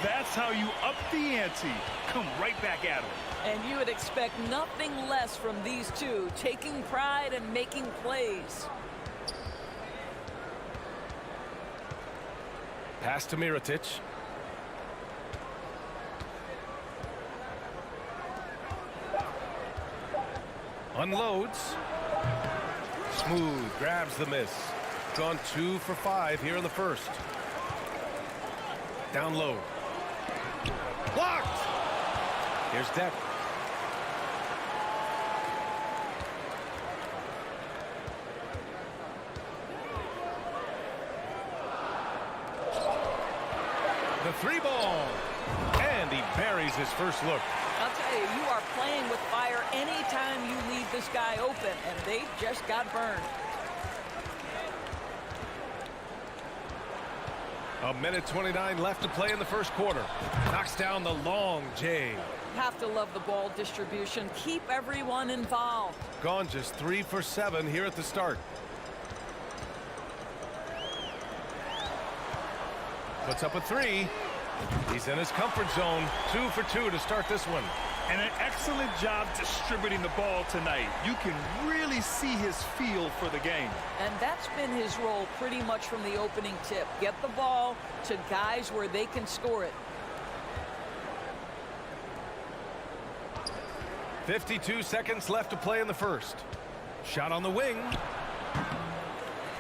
That's how you up the ante. Come right back at him. And you would expect nothing less from these two, taking pride and making plays. Pass to Mirotic. Unloads. Smooth, grabs the miss. Gone 2 for 5 here in the first. Down low. Blocked! Here's Deck. The 3-ball. And he buries his first look. I'll tell you, you are playing with fire anytime you leave this guy open, and they just got burned. A minute 29 left to play in the first quarter. Knocks down the long J. Have to love the ball distribution. Keep everyone involved. Gone just 3 for 7 here at the start. Puts up a 3. He's in his comfort zone. 2 for 2 to start this one. And an excellent job distributing the ball tonight. You can really see his feel for the game. And that's been his role pretty much from the opening tip. Get the ball to guys where they can score it. 52 seconds left to play in the first. Shot on the wing.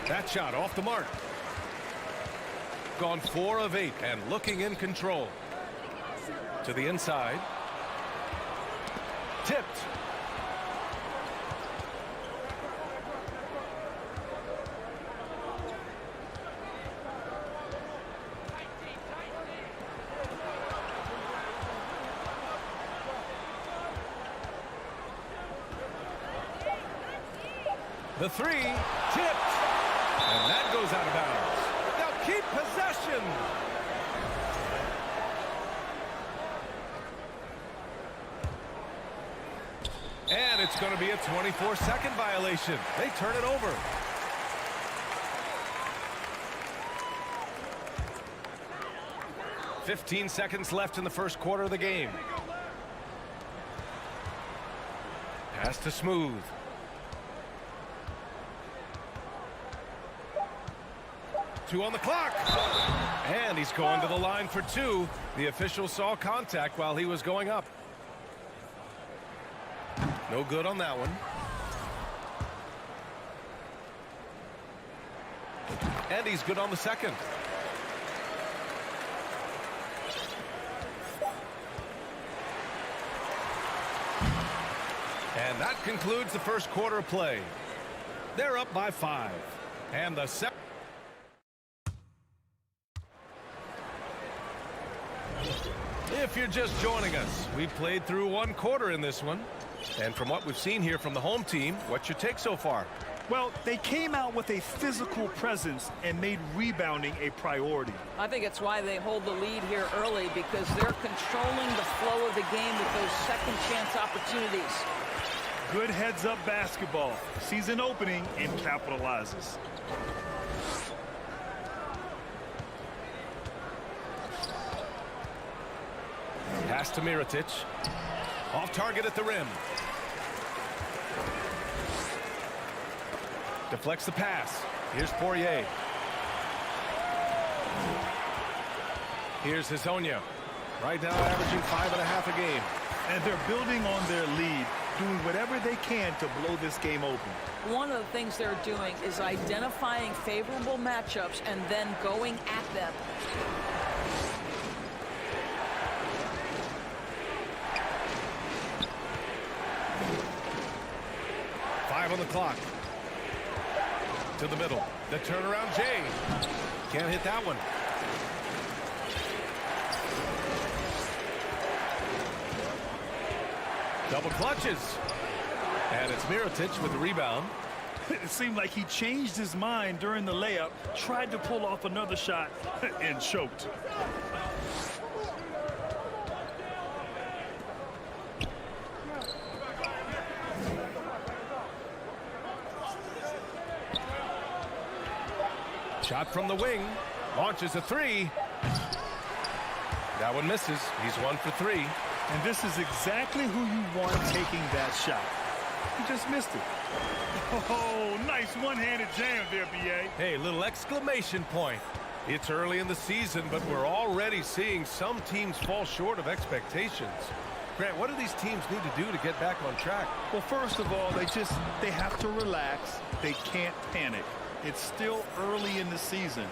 That shot off the mark. Gone 4 of 8 and looking in control. To the inside. Tipped. The 3 tipped. And that goes out of bounds. Now keep possession. And it's going to be a 24-second violation. They turn it over. "15 seconds left in the first quarter of the game. Pass to Smooth. Two on the clock. And he's going to the line for 2. The official saw contact while he was going up. No good on that one. And he's good on the second. And that concludes the first quarter of play. They're up by 5. And the second. If you're just joining us, we've played through 1 quarter in this one. And from what we've seen here from the home team, what's your take so far? Well, they came out with a physical presence and made rebounding a priority. I think it's why they hold the lead here early, because they're controlling the flow of the game with those second chance opportunities. Good heads-up basketball. Sees an opening and capitalizes. Pass to Mirotic. Off target at the rim. Deflects the pass. Here's Poirier. Here's Hezonja. Right now averaging 5.5 a game. And they're building on their lead doing whatever they can to blow this game open. One of the things they're doing is identifying favorable matchups and then going at them. On the clock. To the middle. The turnaround, Jay. Can't hit that one. Double clutches. And it's Mirotic with the rebound. It seemed like he changed his mind during the layup, tried to pull off another shot, and choked. Shot from the wing. Launches a three. That one misses. He's 1 for 3. And this is exactly who you want taking that shot. He just missed it. Oh, nice one-handed jam there, B.A. Hey, little exclamation point. It's early in the season, but we're already seeing some teams fall short of expectations. Grant, what do these teams need to do to get back on track? Well, first of all, they have to relax. They can't panic. It's still early in the season.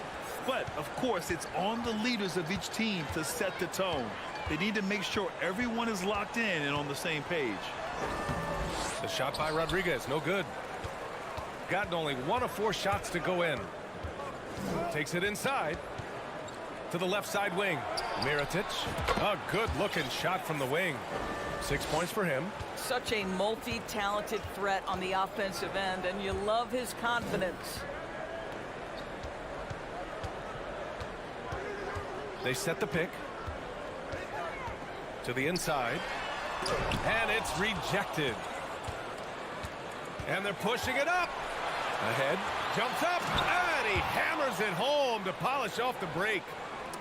But, of course, it's on the leaders of each team to set the tone. They need to make sure everyone is locked in and on the same page. The shot by Rodriguez, no good. Gotten only 1 of 4 shots to go in. Takes it inside. To the left side wing. Mirotic. A good-looking shot from the wing. 6 points for him. Such a multi-talented threat on the offensive end, and you love his confidence. They set the pick. To the inside. And it's rejected. And they're pushing it up. Ahead. Jumps up. And he hammers it home to polish off the break.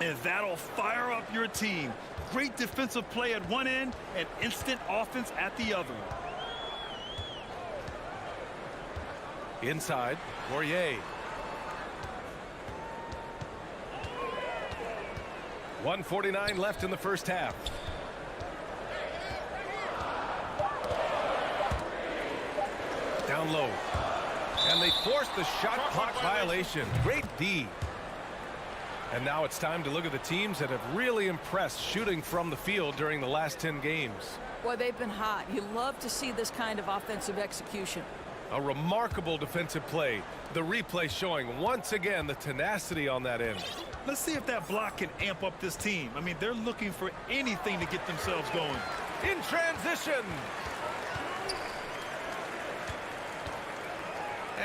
And that'll fire up your team. Great defensive play at one end and instant offense at the other. Inside. Poirier. 1:49 left in the first half. Down low. And they forced the shot clock violation. Great D. And now it's time to look at the teams that have really impressed shooting from the field during the last 10 games. Boy, they've been hot. You love to see this kind of offensive execution. A remarkable defensive play. The replay showing once again the tenacity on that end. Let's see if that block can amp up this team. I mean, they're looking for anything to get themselves going. In transition.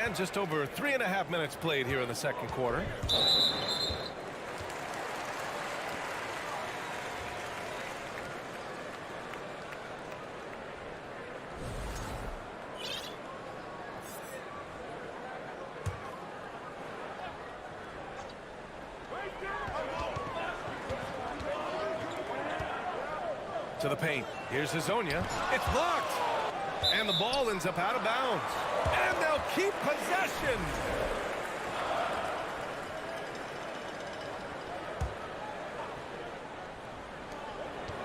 And just over 3.5 minutes played here in the second quarter. To the paint. Here's Hazonia. It's blocked. And the ball ends up out of bounds. And they'll keep possession.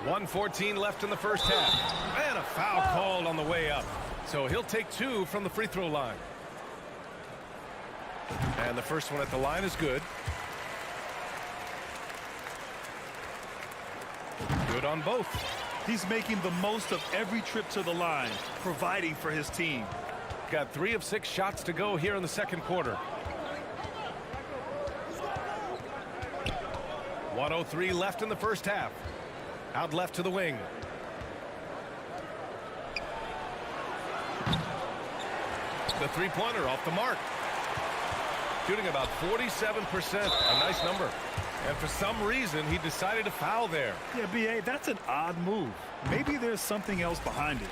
.114 left in the first half. And a foul called on the way up. So he'll take 2 from the free throw line. And the first one at the line is good. Good on both. He's making the most of every trip to the line, providing for his team. Got 3 of 6 shots to go here in the second quarter. 1:03 left in the first half. Out left to the wing. The three-pointer off the mark. Shooting about 47%. A nice number. And for some reason, he decided to foul there. Yeah, B.A., that's an odd move. Maybe there's something else behind it.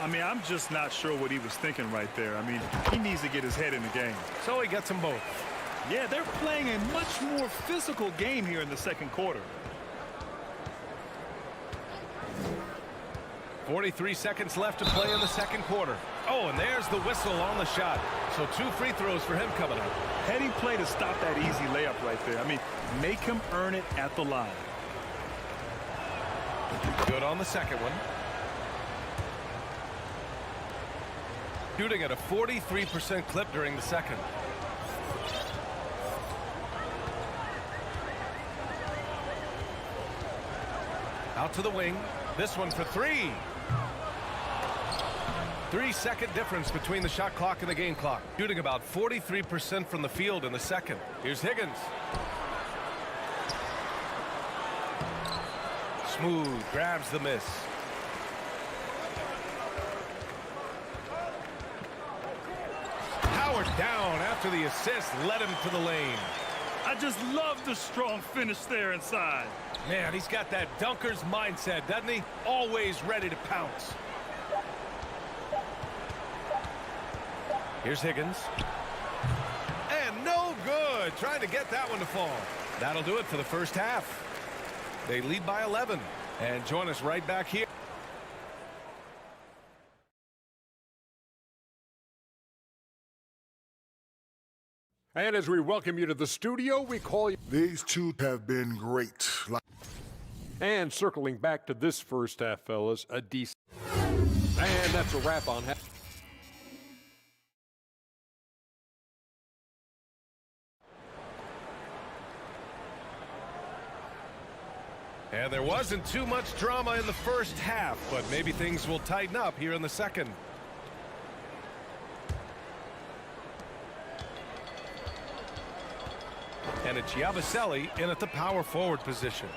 I mean, I'm just not sure what he was thinking right there. I mean, he needs to get his head in the game. So he gets them both. Yeah, they're playing a much more physical game here in the second quarter. 43 seconds left to play in the second quarter. Oh, and there's the whistle on the shot. So 2 free throws for him coming up. Heady play to stop that easy layup right there. I mean, make him earn it at the line. Good on the second one. Shooting at a 43% clip during the second. Out to the wing. This one for three. 3-second difference between the shot clock and the game clock. Shooting about 43% from the field in the second. Here's Higgins. Smooth, grabs the miss. Howard down after the assist led him to the lane. I just love the strong finish there inside. Man, he's got that dunker's mindset, doesn't he? Always ready to pounce. Here's Higgins. And no good. Trying to get that one to fall. That'll do it for the first half. They lead by 11. And join us right back here. And as we welcome you to the studio, we call you. These two have been great. And circling back to this first half, fellas, a decent. And that's a wrap on half. And there wasn't too much drama in the first half, but maybe things will tighten up here in the second. And it's Yabusele in at the power forward position.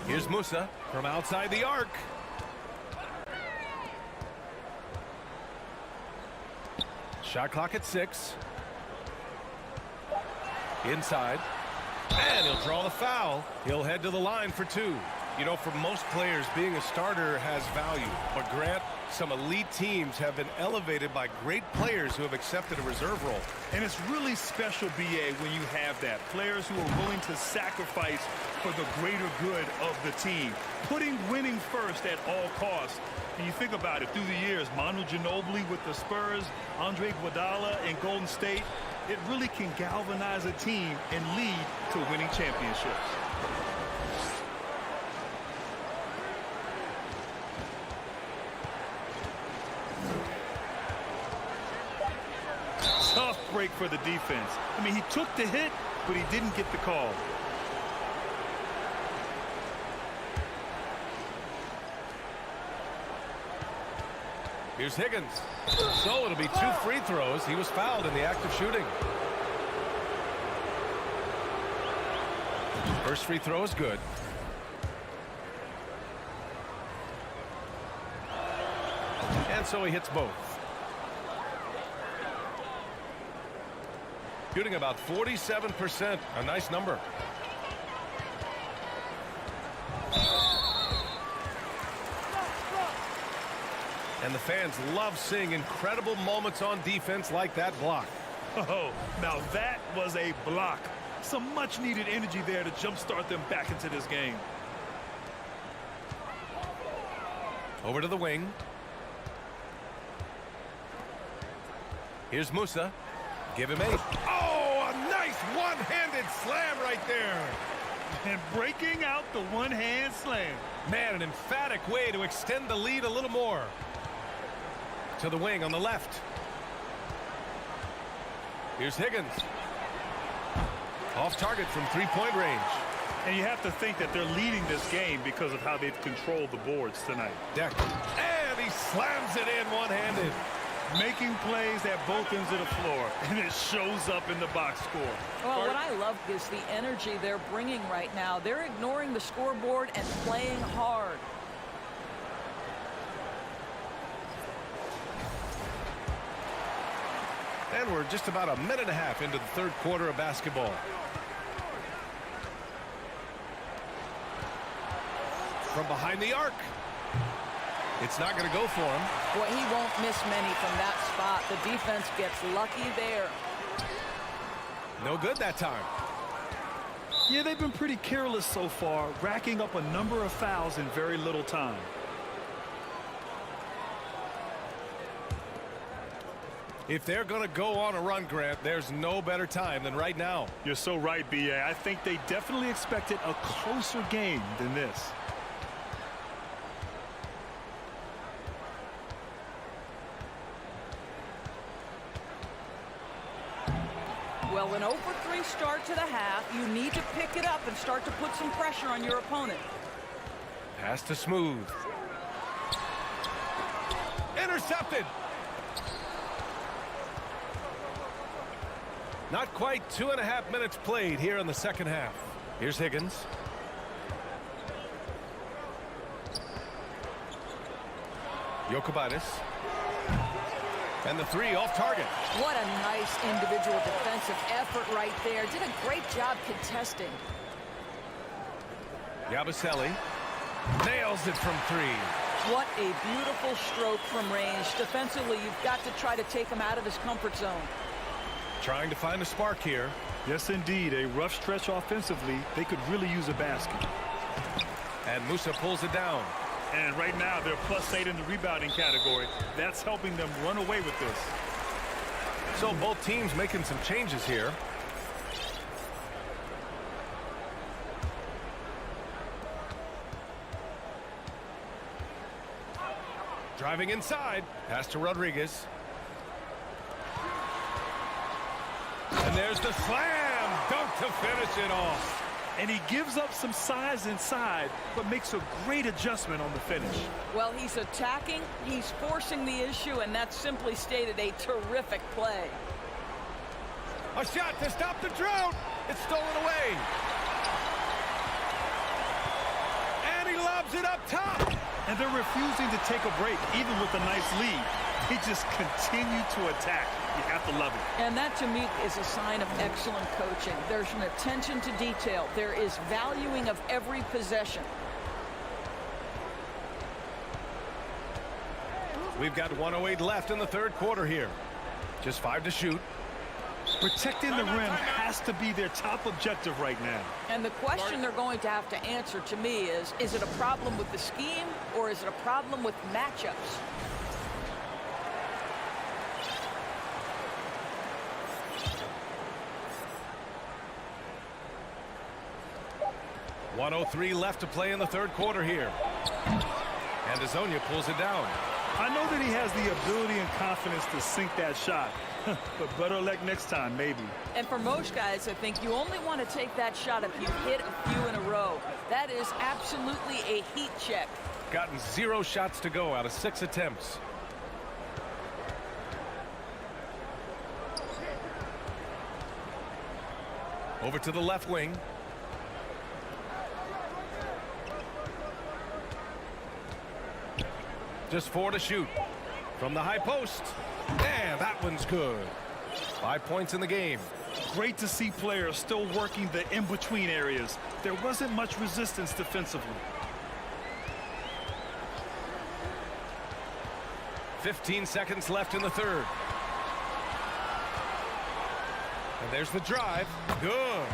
Here's Musa from outside the arc. Shot clock at 6. Inside. And he'll draw the foul. He'll head to the line for 2. You know, for most players, being a starter has value. But Grant, some elite teams have been elevated by great players who have accepted a reserve role. And it's really special, BA, when you have that. Players who are willing to sacrifice for the greater good of the team. Putting winning first at all costs. And you think about it, through the years, Manu Ginobili with the Spurs, Andre Iguodala in Golden State, it really can galvanize a team and lead to winning championships. Tough break for the defense. I mean, he took the hit, but he didn't get the call. Here's Higgins. So it'll be 2 free throws. He was fouled in the act of shooting. First free throw is good. And so he hits both. Shooting about 47%. A nice number. And the fans love seeing incredible moments on defense like that block. Oh, now that was a block. Some much needed energy there to jumpstart them back into this game. Over to the wing. Here's Musa. Give him 8. Oh, a nice one-handed slam right there. And breaking out the one-hand slam. Man, an emphatic way to extend the lead a little more. To the wing on the left. Here's Higgins. Off target from 3-point range. And you have to think that they're leading this game because of how they've controlled the boards tonight. Deck. And he slams it in one-handed. Making plays at both ends of the floor, and it shows up in the box score. Well, what I love is the energy they're bringing right now. They're ignoring the scoreboard and playing hard. And we're just about a minute and a half into the third quarter of basketball. From behind the arc. It's not going to go for him. Boy, he won't miss many from that spot. The defense gets lucky there. No good that time. Yeah, they've been pretty careless so far, racking up a number of fouls in very little time. If they're going to go on a run, Grant, there's no better time than right now. You're so right, B.A. I think they definitely expected a closer game than this. Well, an 0-for-3 start to the half. You need to pick it up and start to put some pressure on your opponent. Pass to Smooth. Intercepted. Not quite 2.5 minutes played here in the second half. Here's Higgins. Jokubaitis. And the three off target. What a nice individual defensive effort right there. Did a great job contesting. Yabusele nails it from three. What a beautiful stroke from range. Defensively, you've got to try to take him out of his comfort zone. Trying to find a spark here. Yes, indeed. A rough stretch offensively. They could really use a basket. And Musa pulls it down. And right now, they're +8 in the rebounding category. That's helping them run away with this. So both teams making some changes here. Driving inside. Pass to Rodriguez. And there's the slam dunk to finish it off. And he gives up some size inside, but makes a great adjustment on the finish. Well, he's attacking, he's forcing the issue, and that's simply stated a terrific play. A shot to stop the drought. It's stolen away. And he lobs it up top. And they're refusing to take a break, even with a nice lead. He just continued to attack. You have to love it. And that, to me, is a sign of excellent coaching. There's an attention to detail. There is valuing of every possession. We've got 1:08 left in the third quarter here. Just 5 to shoot. Protecting the rim has to be their top objective right now. And the question they're going to have to answer to me is it a problem with the scheme or is it a problem with matchups? .103 left to play in the third quarter here. And Azonia pulls it down. I know that he has the ability and confidence to sink that shot. But better luck next time, maybe. And for most guys, I think you only want to take that shot if you hit a few in a row. That is absolutely a heat check. Gotten 0 shots to go out of 6 attempts. Over to the left wing. Just 4 to shoot. From the high post. And that one's good. 5 points in the game. Great to see players still working the in-between areas. There wasn't much resistance defensively. 15 seconds left in the third. And there's the drive. Good.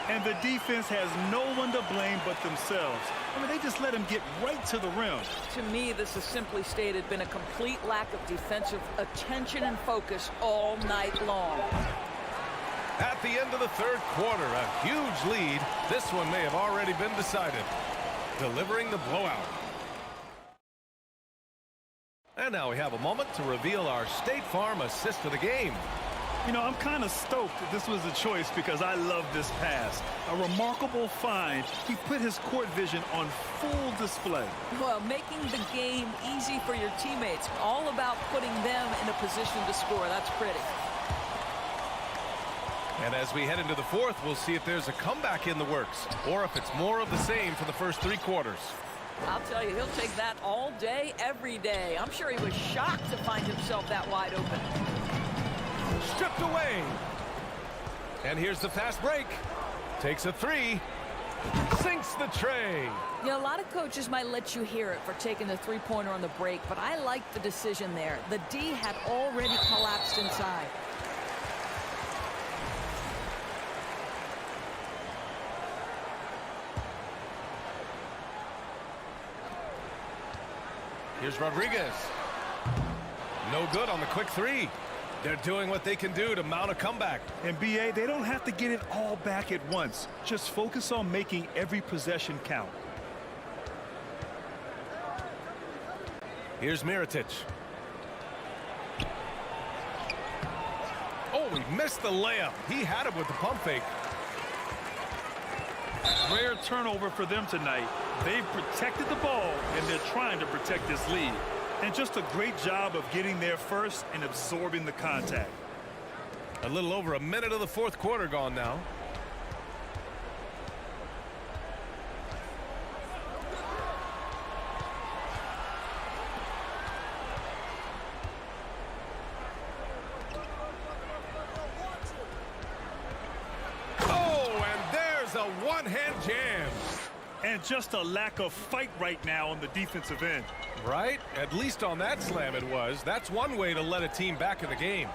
And the defense has no one to blame but themselves. I mean, they just let him get right to the rim. To me, this has simply stated been a complete lack of defensive attention and focus all night long. At the end of the third quarter, a huge lead. This one may have already been decided. Delivering the blowout. And now we have a moment to reveal our State Farm assist of the game. You know, I'm kind of stoked that this was a choice because I love this pass. A remarkable find. He put his court vision on full display. Well, making the game easy for your teammates. All about putting them in a position to score. That's pretty. And as we head into the fourth, we'll see if there's a comeback in the works or if it's more of the same for the first 3 quarters. I'll tell you, he'll take that all day, every day. I'm sure he was shocked to find himself that wide open. Stripped away. And here's the fast break. Takes a 3. Sinks the tray. You know, a lot of coaches might let you hear it for taking the three-pointer on the break, but I like the decision there. The D had already collapsed inside. Here's Rodriguez. No good on the quick 3. They're doing what they can do to mount a comeback. And BA, they don't have to get it all back at once. Just focus on making every possession count. Here's Mirotic. Oh, Oh, he missed the layup. He had it with the pump fake. Rare turnover for them tonight. They've protected the ball, and they're trying to protect this lead. And just a great job of getting there first and absorbing the contact. A little over a minute of the fourth quarter gone now. A one-hand jam. And just a lack of fight right now on the defensive end. Right? At least on that slam it was. That's one way to let a team back in the game.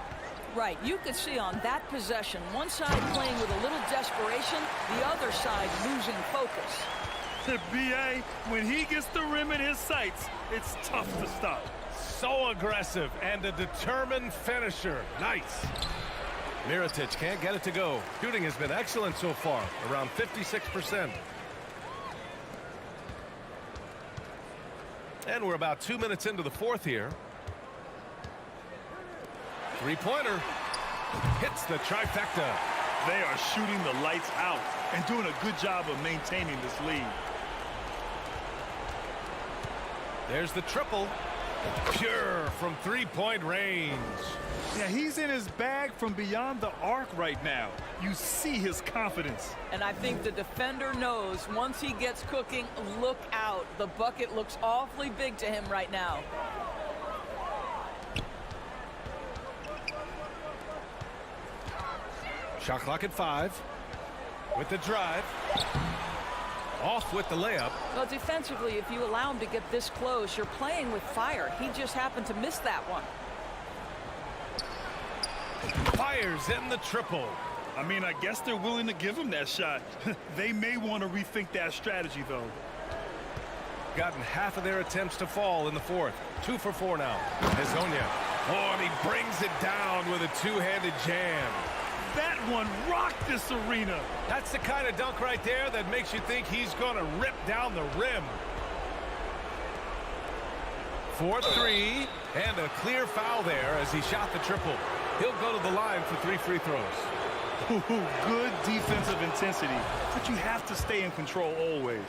Right. You could see on that possession, one side playing with a little desperation, the other side losing focus. The BA, when he gets the rim in his sights, it's tough to stop. So aggressive and a determined finisher. Nice. Mirotic can't get it to go. Shooting has been excellent so far, around 56%. And we're about 2 minutes into the fourth here. Three-pointer. Hits the trifecta. They are shooting the lights out and doing a good job of maintaining this lead. There's the triple. Pure from three-point range. Yeah, he's in his bag from beyond the arc right now. You see his confidence. And I think the defender knows once he gets cooking, look out. The bucket looks awfully big to him right now. Shot clock at 5. With the drive. Off with the layup. Well, defensively, if you allow him to get this close, you're playing with fire. He just happened to miss that one. Fires in the triple. I mean, I guess they're willing to give him that shot. They may want to rethink that strategy, though. Gotten half of their attempts to fall in the fourth. 2 for 4 now. Hazonia. Oh, and he brings it down with a two-handed jam. That one rocked this arena. That's the kind of dunk right there that makes you think he's going to rip down the rim. 4-3, and a clear foul there as he shot the triple. He'll go to the line for 3 free throws. Ooh, good defensive intensity, but you have to stay in control always.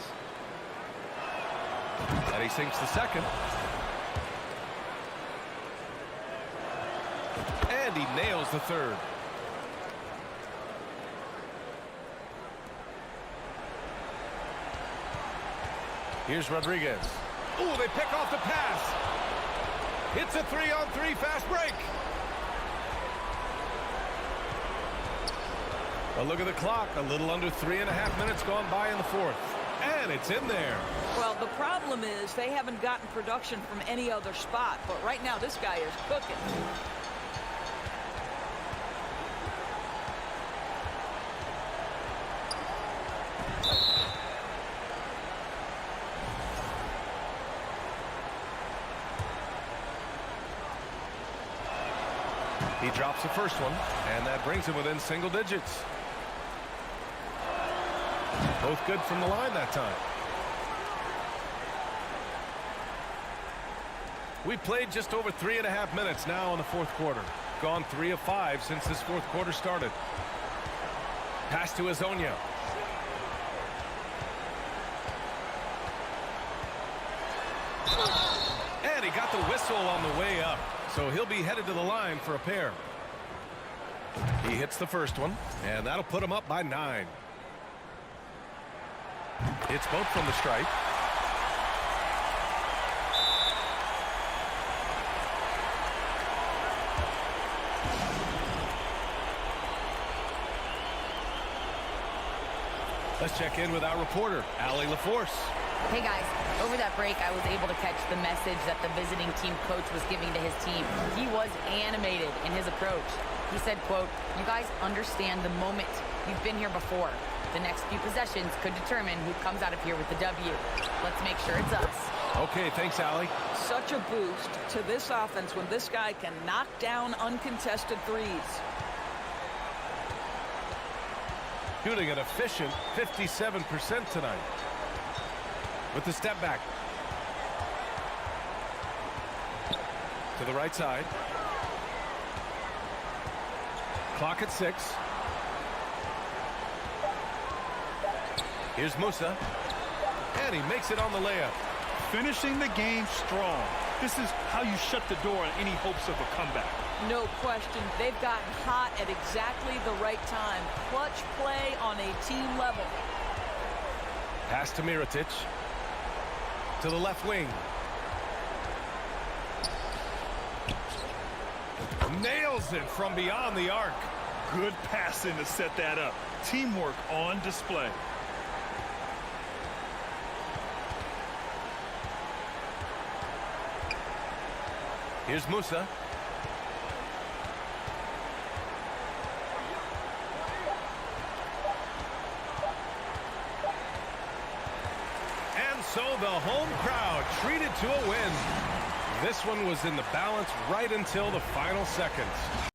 And he sinks the second. And he nails the third. Here's Rodriguez. Ooh, they pick off the pass. It's a 3-on-3 fast break. A look at the clock. A little under 3.5 minutes gone by in the fourth. And it's in there. Well, the problem is they haven't gotten production from any other spot. But right now, this guy is cooking. He drops the first one, and that brings him within single digits. Both good from the line that time. We played just over 3.5 minutes now in the fourth quarter. Gone 3 of 5 since this fourth quarter started. Pass to Hazonia. And he got the whistle on the way up. So he'll be headed to the line for a pair. He hits the first one, and that'll put him up by 9. It's both from the stripe. Let's check in with our reporter, Allie LaForce. Hey guys, over that break I was able to catch the message that the visiting team coach was giving to his team. He was animated in his approach. He said, quote, "You guys understand the moment. You've been here before. The next few possessions could determine who comes out of here with the W. Let's make sure it's us." Okay, thanks, Allie. Such a boost to this offense when this guy can knock down uncontested threes. Shooting an efficient 57% tonight. With the step back. To the right side. Clock at 6. Here's Musa. And he makes it on the layup. Finishing the game strong. This is how you shut the door on any hopes of a comeback. No question. They've gotten hot at exactly the right time. Clutch play on a team level. Pass to Mirotic. To the left wing. Nails it from beyond the arc. Good passing to set that up. Teamwork on display. Here's Musa. And so the home crowd treated to a win. This one was in the balance right until the final seconds.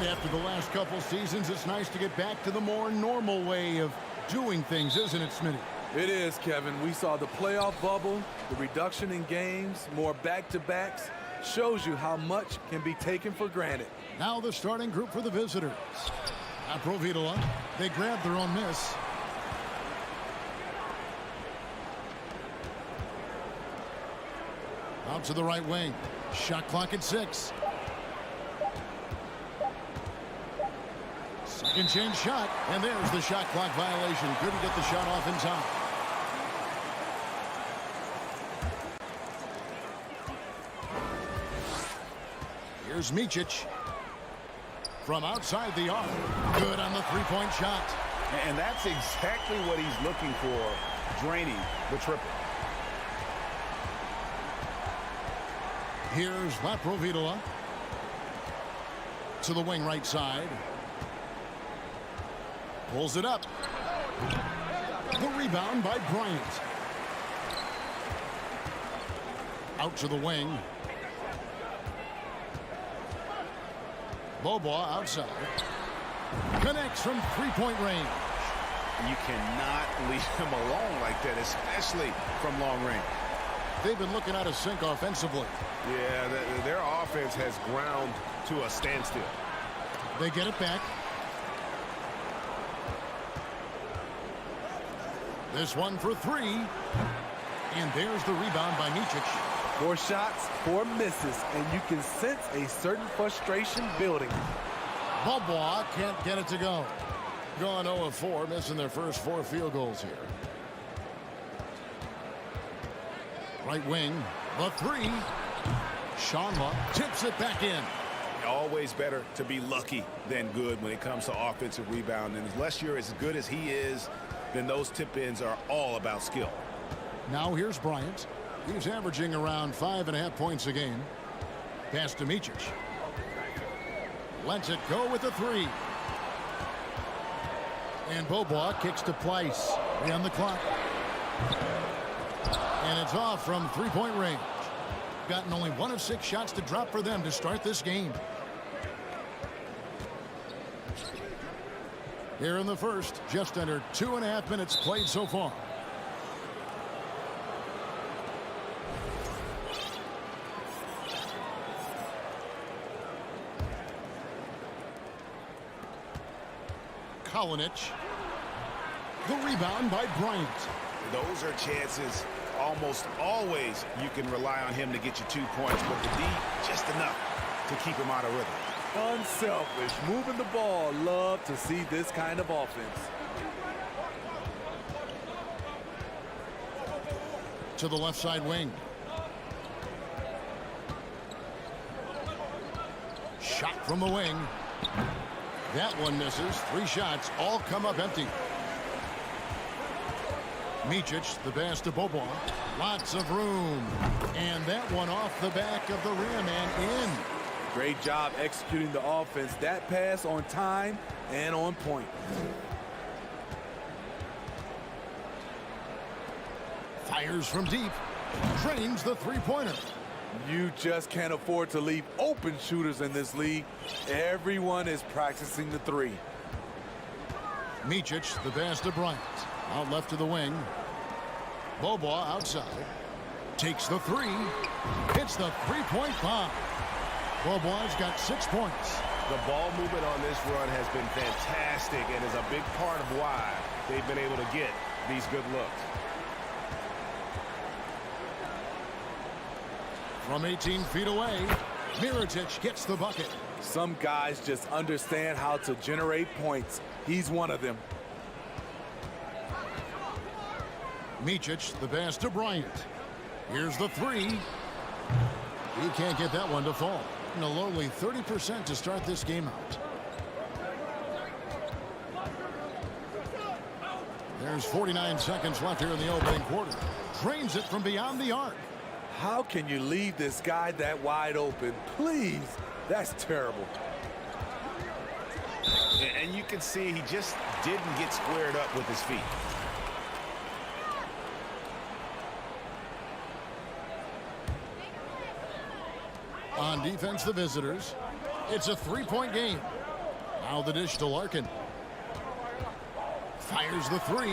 After the last couple seasons, it's nice to get back to the more normal way of doing things, isn't it, Smitty? It is, Kevin. We saw the playoff bubble, the reduction in games, more back-to-backs. Shows you how much can be taken for granted. Now the starting group for the visitors. Aprovitola. They grab their own miss. Out to the right wing. Shot clock at 6. Second chance shot, and there's the shot clock violation. Couldn't get the shot off in time. Here's Micic. From outside the arc. Good on the three-point shot. And that's exactly what he's looking for, draining the triple. Here's Laprovitola. To the wing right side. Pulls it up. The rebound by Bryant. Out to the wing. Bobois outside. Connects from three-point range. You cannot leave him alone like that, especially from long range. They've been looking out of sync offensively. Yeah, their offense has ground to a standstill. They get it back. This one for 3. And there's the rebound by Micic. 4 shots, 4 misses, and you can sense a certain frustration building. Bobois can't get it to go. Gone 0 of 4, missing their first 4 field goals here. Right wing, the 3. Shanla tips it back in. Always better to be lucky than good when it comes to offensive rebound. And unless you're as good as he is, then those tip-ins are all about skill. Now here's Bryant. He's averaging around 5.5 points a game. Pass to Micic. Lets it go with the 3. And Bobois kicks to Pleiss. On the clock. And it's off from three-point range. Gotten only 1 of 6 shots to drop for them to start this game. Here in the first, just under 2.5 minutes played so far. Kalinic. The rebound by Bryant. Those are chances almost always you can rely on him to get you 2 points, but the D, just enough to keep him out of rhythm. Unselfish, moving the ball. Love to see this kind of offense. To the left side wing. Shot from the wing. That one misses. 3 shots, all come up empty. Micic, the pass to Bobois. Lots of room. And that one off the back of the rim and in. Great job executing the offense. That pass on time and on point. Fires from deep. Drains the three-pointer. You just can't afford to leave open shooters in this league. Everyone is practicing the 3. Micic, the pass to Bryant. Out left to the wing. Bobois outside. Takes the 3. Hits the three-point bomb. Bobois got 6 points. The ball movement on this run has been fantastic and is a big part of why they've been able to get these good looks. From 18 feet away, Mirotic gets the bucket. Some guys just understand how to generate points. He's one of them. Micic, the pass to Bryant. Here's the 3. He can't get that one to fall. And a lowly 30% to start this game out. There's 49 seconds left here in the opening quarter. Drains it from beyond the arc. How can you leave this guy that wide open? Please, that's terrible. And you can see he just didn't get squared up with his feet. On defense, the visitors. It's a 3-point game. Now the dish to Larkin. Fires the 3.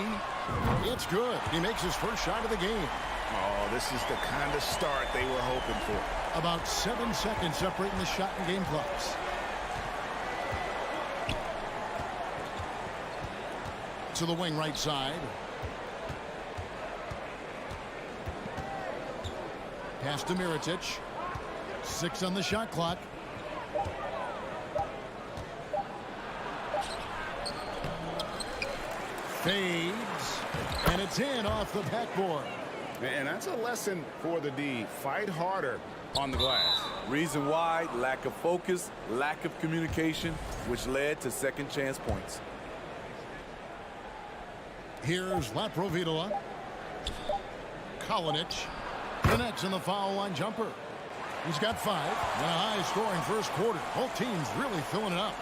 It's good. He makes his first shot of the game. Oh, this is the kind of start they were hoping for. About 7 seconds separating the shot and game clocks. To the wing right side. Pass to Mirotic. 6 on the shot clock. Fades. And it's in off the backboard. And that's a lesson for the D. Fight harder on the glass. Reason why: lack of focus, lack of communication, which led to second chance points. Here's Laprovitola. Kalinic connects in the foul line jumper. He's got 5 and a high-scoring first quarter. Both teams really filling it up.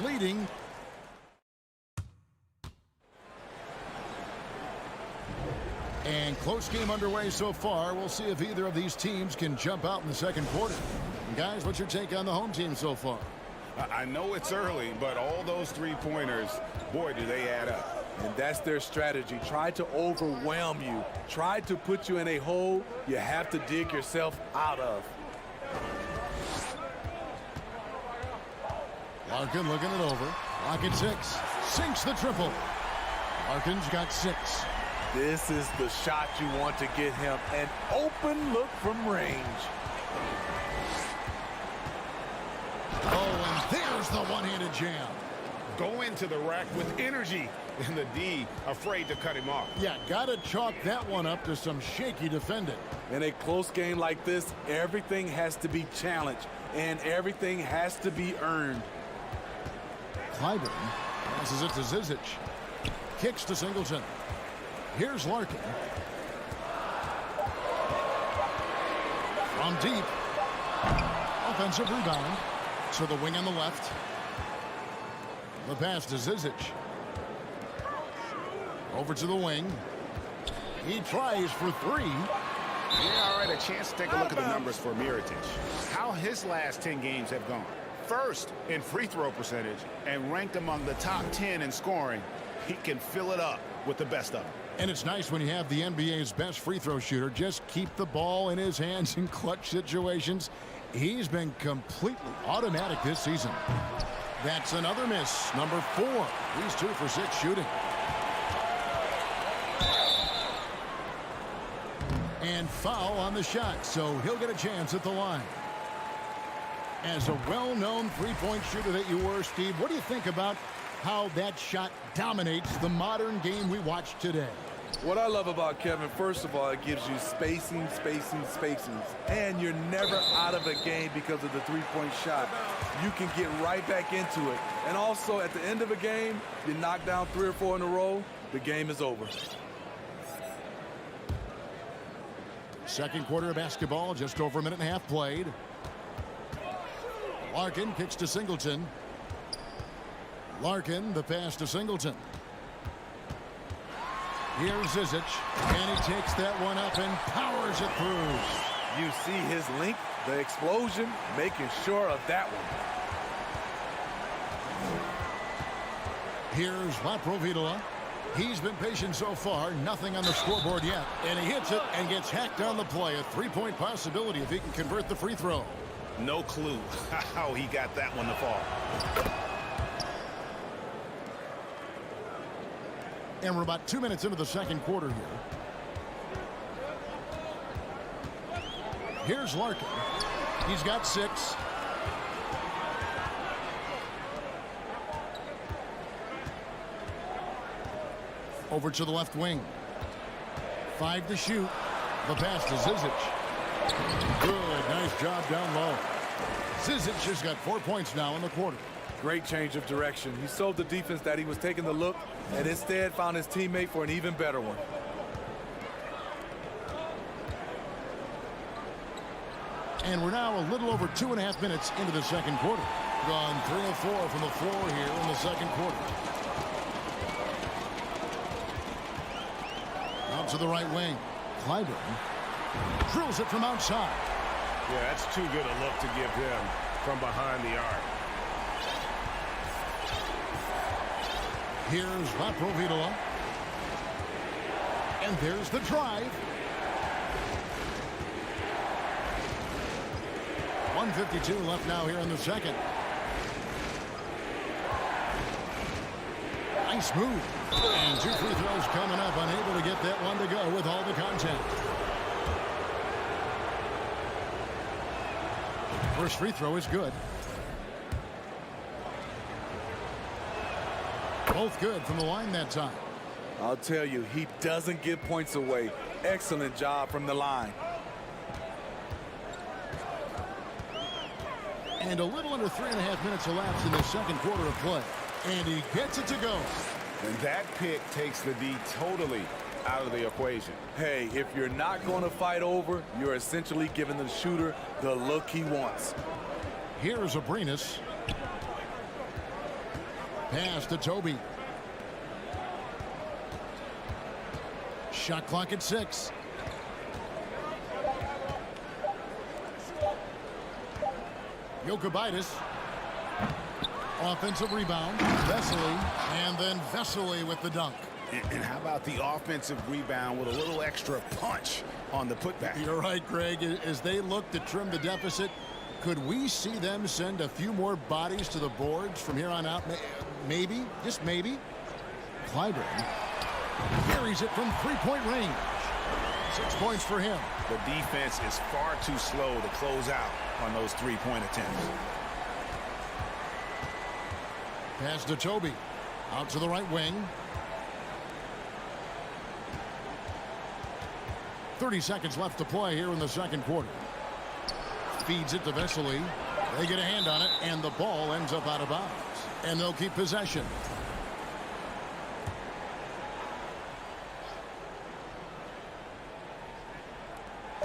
Leading. And close game underway so far. We'll see if either of these teams can jump out in the second quarter. And guys, what's your take on the home team so far? I know it's early, but all those three-pointers, boy, do they add up. And that's their strategy. Try to overwhelm you. Try to put you in a hole you have to dig yourself out of. Larkin looking it over. Lock at 6. Sinks the triple. Larkin's got 6. This is the shot you want to get him. An open look from range. Oh, and there's the one-handed jam. Go into the rack with energy. And the D afraid to cut him off. Yeah, gotta chalk that one up to some shaky defending. In a close game like this, everything has to be challenged and everything has to be earned. Clyburn passes it to Zizic. Kicks to Singleton. Here's Larkin. From deep. Offensive rebound. To the wing on the left. The pass to Zizic. Over to the wing. He tries for 3. Yeah, all right, a chance to take a look at the numbers for Mirotic. How his last 10 games have gone. First in free throw percentage and ranked among the top 10 in scoring. He can fill it up with the best of them. And it's nice when you have the NBA's best free throw shooter just keep the ball in his hands in clutch situations. He's been completely automatic this season. That's another miss. Number 4. He's 2 for 6 shooting. And foul on the shot, so he'll get a chance at the line. As a well-known three-point shooter that you were, Steve, what do you think about how that shot dominates the modern game we watch today? What I love about Kevin, first of all, it gives you spacing. And you're never out of a game because of the three-point shot. You can get right back into it. And also, at the end of a game, you knock down 3 or 4 in a row, the game is over. Second quarter of basketball, just over a minute and a half played. Larkin kicks to Singleton. Larkin, the pass to Singleton. Here's Zizic, and he takes that one up and powers it through. You see his length, the explosion, making sure of that one. Here's Laprovitola. He's been patient so far, nothing on the scoreboard yet. And he hits it and gets hacked on the play. A three-point possibility if he can convert the free throw. No clue how he got that one to fall. And we're about 2 minutes into the second quarter here. Here's Larkin. He's got 6. Over to the left wing. 5 to shoot. The pass to Zizic. Good. Nice job down low. Zizic has got 4 points now in the quarter. Great change of direction. He showed the defense that he was taking the look and instead found his teammate for an even better one. And we're now a little over 2.5 minutes into the second quarter. Gone 3 of 4 from the floor here in the second quarter. Out to the right wing. Clyburn drills it from outside. Yeah, that's too good a look to give him from behind the arc. Here's Laprovitola. And there's the drive. 1:52 left now here in the second. Nice move. And 2 free throws coming up. Unable to get that one to go with all the contact. First free throw is good. Both good from the line that time. I'll tell you, he doesn't give points away. Excellent job from the line. And a little under 3.5 minutes elapsed in the second quarter of play. And he gets it to go. And that pick takes the D totally out of the equation. Hey, if you're not going to fight over, you're essentially giving the shooter the look he wants. Here's Abrinas. Pass to Toby. Shot clock at 6. Jokubaitis. Offensive rebound. Vesely. And then Vesely with the dunk. And how about the offensive rebound with a little extra punch on the putback? You're right, Greg. As they look to trim the deficit, could we see them send a few more bodies to the boards from here on out? Maybe, just maybe. Clyburn carries it from three-point range. 6 points for him. The defense is far too slow to close out on those three-point attempts. Pass to Toby. Out to the right wing. 30 seconds left to play here in the second quarter. Feeds it to Vesely. They get a hand on it, and the ball ends up out of bounds. And they'll keep possession.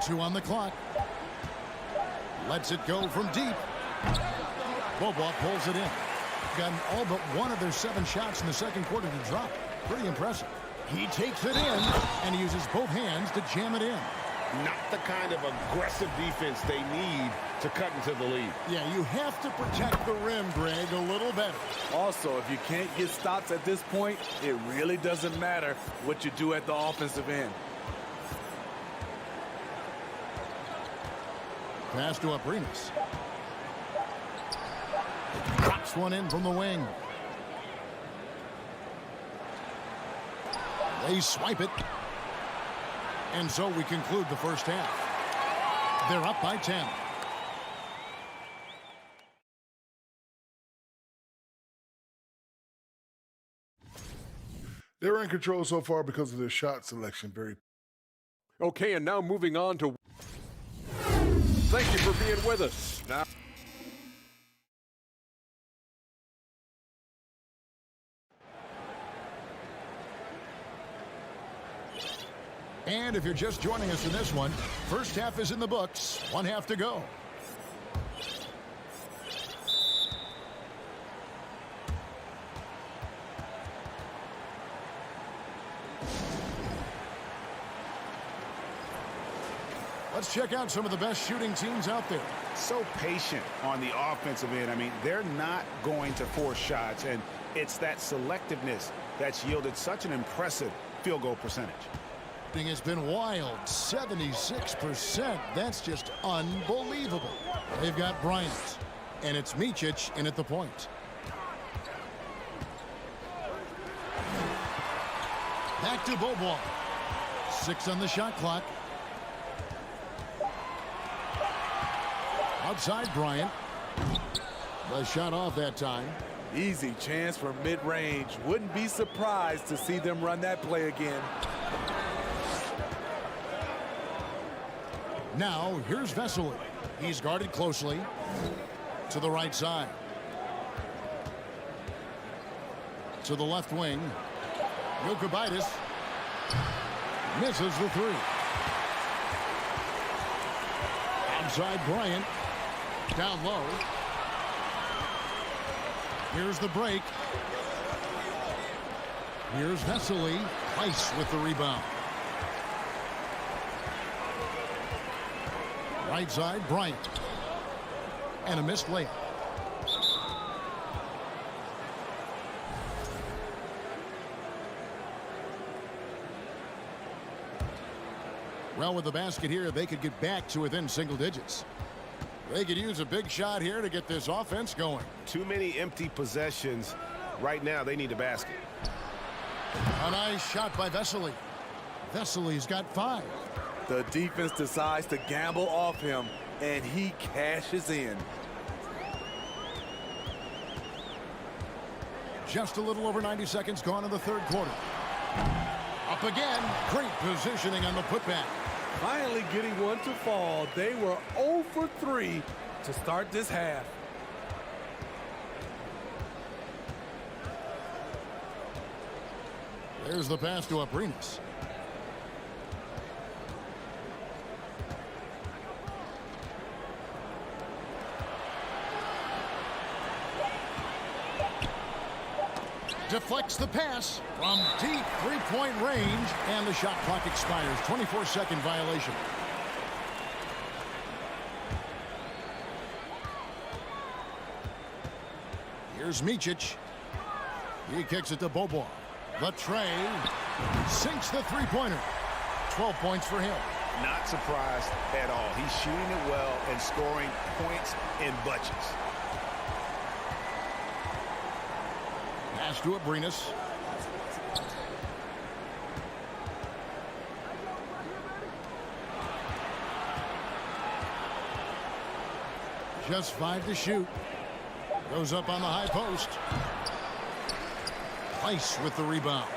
Two on the clock. Lets it go from deep. Bobois pulls it in. Gotten all but one of their 7 shots in the second quarter to drop. Pretty impressive. He takes it in and he uses both hands to jam it in. Not the kind of aggressive defense they need to cut into the lead. Yeah, you have to protect the rim, Greg, a little better. Also, if you can't get stops at this point, it really doesn't matter what you do at the offensive end. Pass to Abrinas. Drops one in from the wing. They swipe it. And so we conclude the first half. They're up by 10. They're in control so far because of their shot selection. Very. Okay, and now moving on to... Thank you for being with us. Now... And if you're just joining us in this one, first half is in the books. 1 half to go. Let's check out some of the best shooting teams out there. So patient on the offensive end. I mean, they're not going to force shots, and it's that selectiveness that's yielded such an impressive field goal percentage. Has been wild, 76%. That's just unbelievable. They've got Bryant, and it's Micic in at the point. Back to Bobo. 6 on the shot clock. Outside Bryant. The shot off that time. Easy chance for mid-range. Wouldn't be surprised to see them run that play again. Now, here's Vesely. He's guarded closely to the right side. To the left wing. Jokic misses the three. Outside Bryant. Down low. Here's the break. Here's Vesely. Price with the rebound. Right side, Bryant. And a missed layup. Well, with the basket here, they could get back to within single digits. They could use a big shot here to get this offense going. Too many empty possessions. Right now, they need a basket. A nice shot by Vesely. Vesely's got 5. The defense decides to gamble off him, and he cashes in. Just a little over 90 seconds gone in the third quarter. Up again. Great positioning on the putback. Finally getting one to fall. They were 0 for 3 to start this half. There's the pass to Aprinas. Deflects the pass from deep three-point range, and the shot clock expires. 24-second violation. Here's Micic. He kicks it to Bobo. The tray sinks the three-pointer. 12 points for him. Not surprised at all. He's shooting it well and scoring points in bunches. Pass to Aprinas. Just 5 to shoot. Goes up on the high post. Price with the rebound.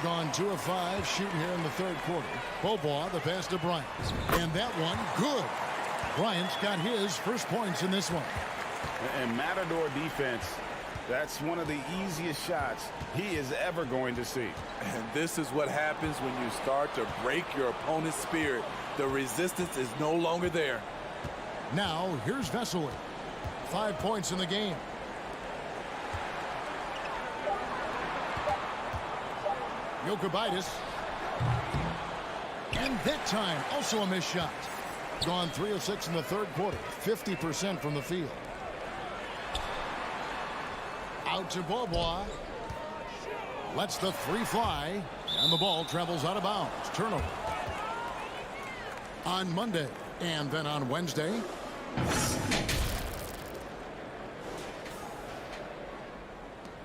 Gone 2 of 5 shooting here in the third quarter. Bobo, the pass to Bryant. And that one, good. Bryant's got his first points in this one. And Matador defense, that's one of the easiest shots he is ever going to see. And this is what happens when you start to break your opponent's spirit. The resistance is no longer there. Now, here's Vesely. 5 points in the game. Jokic. And that time, also a missed shot. Gone 3 of 6 in the third quarter. 50% from the field. Out to Bobo. Lets the 3 fly. And the ball travels out of bounds. Turnover. On Monday. And then on Wednesday.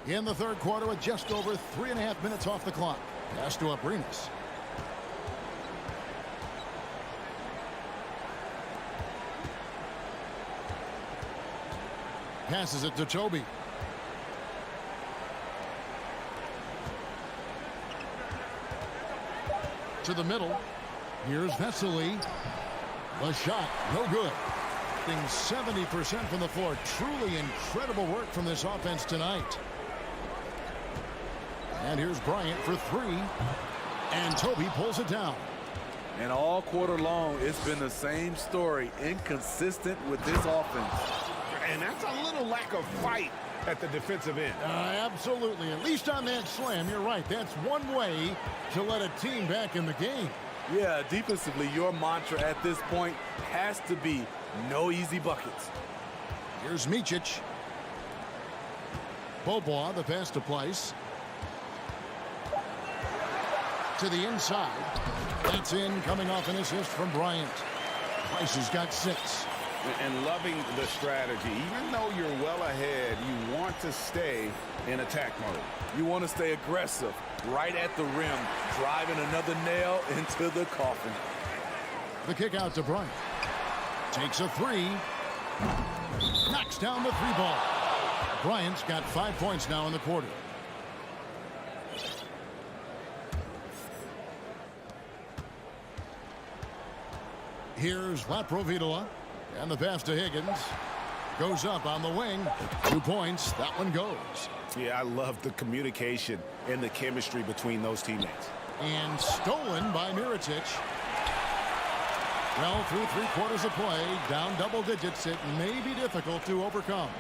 In the third quarter with just over 3.5 minutes off the clock. Pass to Aprinas. Passes it to Toby. To the middle. Here's Vesely. The shot, no good. Being 70% from the floor. Truly incredible work from this offense tonight. And here's Bryant for three. And Toby pulls it down. And all quarter long, it's been the same story. Inconsistent with this offense. And that's a little lack of fight at the defensive end. Absolutely. At least on that slam, you're right. That's one way to let a team back in the game. Yeah, defensively, your mantra at this point has to be no easy buckets. Here's Micic. Bobois, the pass to Place. To the inside. That's in, coming off an assist from Bryant. Price has got 6. And loving the strategy. Even though you're well ahead, you want to stay in attack mode. You want to stay aggressive, right at the rim, driving another nail into the coffin. The kick out to Bryant. Takes a 3. Knocks down the 3 ball. Bryant's got 5 points now in the quarter. Here's Laprovitola. And the pass to Higgins. Goes up on the wing. 2 points. That one goes. Yeah, I love the communication and the chemistry between those teammates. And stolen by Mirotic. Well, through 3 quarters of play, down double digits, it may be difficult to overcome.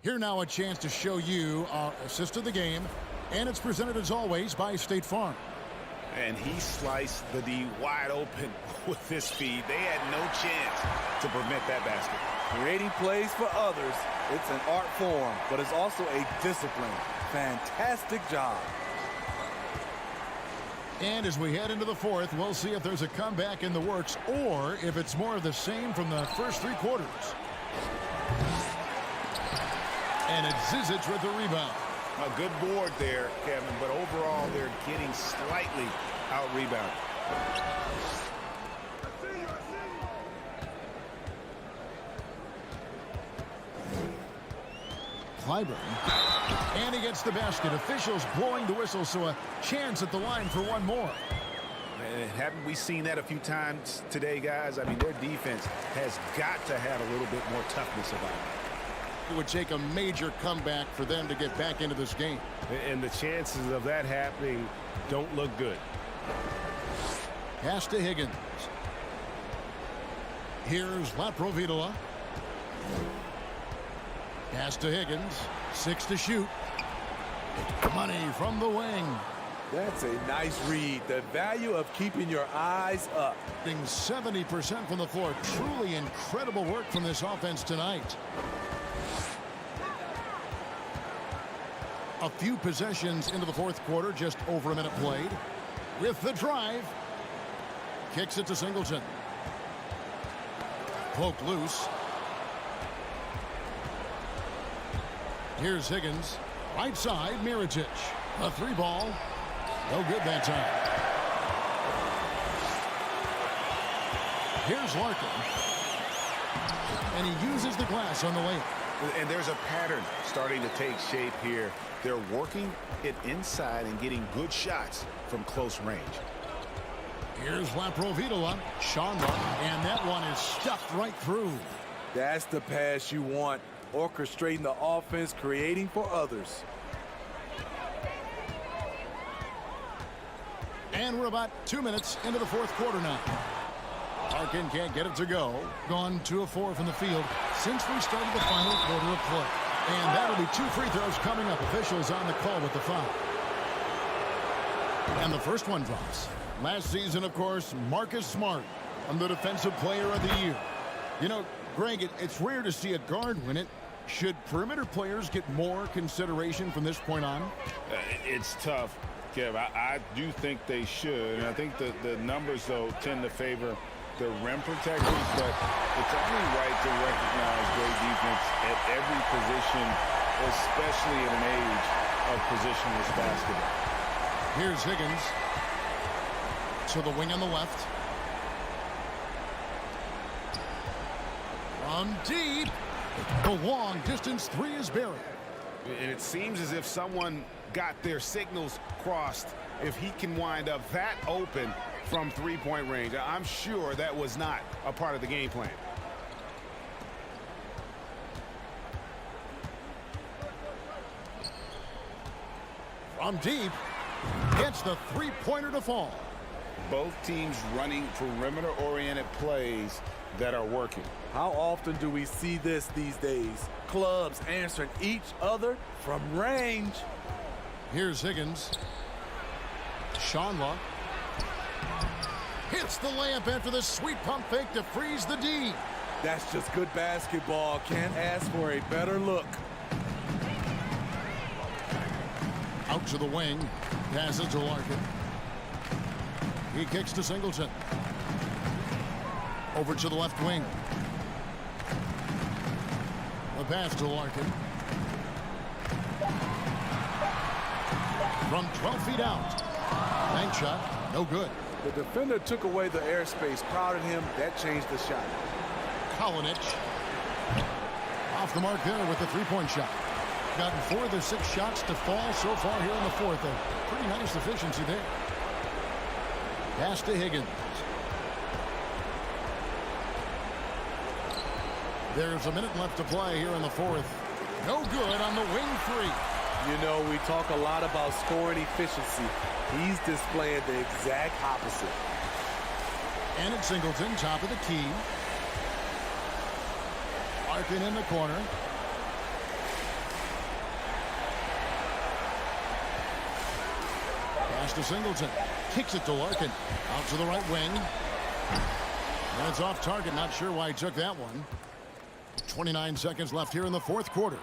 Here now a chance to show you our assist of the game. And it's presented as always by State Farm. And he sliced the D wide open with his speed. They had no chance to prevent that basket. Creating plays for others, it's an art form, but it's also a discipline. Fantastic job. And as we head into the fourth, we'll see if there's a comeback in the works or if it's more of the same from the first 3 quarters. And it's Zizic with the rebound. A good board there, Kevin, but overall they're getting slightly out-rebounded. Clyburn. And he gets the basket. Officials blowing the whistle, so a chance at the line for one more. And haven't we seen that a few times today, guys? I mean, their defense has got to have a little bit more toughness about it. It would take a major comeback for them to get back into this game. And the chances of that happening don't look good. Pass to Higgins. Here's Laprovitola. Pass to Higgins. 6 to shoot. Money from the wing. That's a nice read. The value of keeping your eyes up. Being 70% from the floor. Truly incredible work from this offense tonight. A few possessions into the fourth quarter, just over a minute played. With the drive. Kicks it to Singleton. Poked loose. Here's Higgins. Right side, Mirotic. A 3 ball. No good that time. Here's Larkin. And he uses the glass on the layup. And there's a pattern starting to take shape here. They're working it inside and getting good shots from close range. Here's Laprovitola. Chandler. And that one is stuffed right through. That's the pass you want. Orchestrating the offense, creating for others. And we're about 2 minutes into the fourth quarter now. Larkin can't get it to go. Gone 2 of 4 from the field since we started the final quarter of play. And that'll be 2 free throws coming up. Officials on the call with the foul. And the first one drops. Last season, of course, Marcus Smart on the Defensive Player of the Year. You know, Greg, it's rare to see a guard win it. Should perimeter players get more consideration from this point on? It's tough, Kev. I do think they should. And I think the numbers, though, tend to favor the rim protectors. But it's only right to recognize great defense at every position, especially at an age of positionless basketball. Here's Higgins. To the wing on the left. From deep. The long distance 3 is buried. And it seems as if someone got their signals crossed if he can wind up that open from three-point range. I'm sure that was not a part of the game plan. From deep, gets the three-pointer to fall. Both teams running perimeter-oriented plays that are working. How often do we see this these days? Clubs answering each other from range. Here's Higgins. Shonla hits the layup after the sweet pump fake to freeze the D. That's just good basketball. Can't ask for a better look. Out to the wing. Passes to Larkin. He kicks to Singleton. Over to the left wing. The pass to Larkin. From 12 feet out. Bank shot. No good. The defender took away the airspace, crowded him. That changed the shot. Kalinic. Off the mark there with the three-point shot. Gotten 4 of the 6 shots to fall so far here in the fourth. A pretty nice efficiency there. Pass to Higgins. There's a minute left to play here in the fourth. No good on the wing three. You know, we talk a lot about scoring efficiency. He's displaying the exact opposite. And it's Singleton, top of the key. Larkin in the corner. Pass to Singleton. Kicks it to Larkin. Out to the right wing. And it's off target. Not sure why he took that one. 29 seconds left here in the fourth quarter.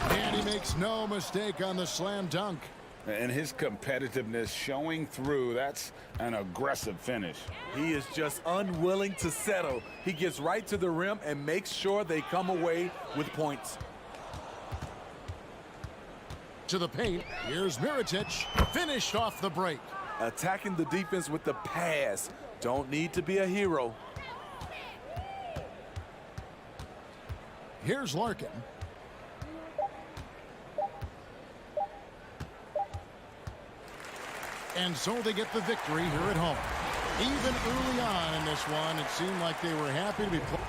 And he makes no mistake on the slam dunk. And his competitiveness showing through. That's an aggressive finish. He is just unwilling to settle. He gets right to the rim and makes sure they come away with points. To the paint. Here's Mirotic. Finished off the break. Attacking the defense with the pass. Don't need to be a hero. Here's Larkin. And so they get the victory here at home. Even early on in this one, it seemed like they were happy to be playing.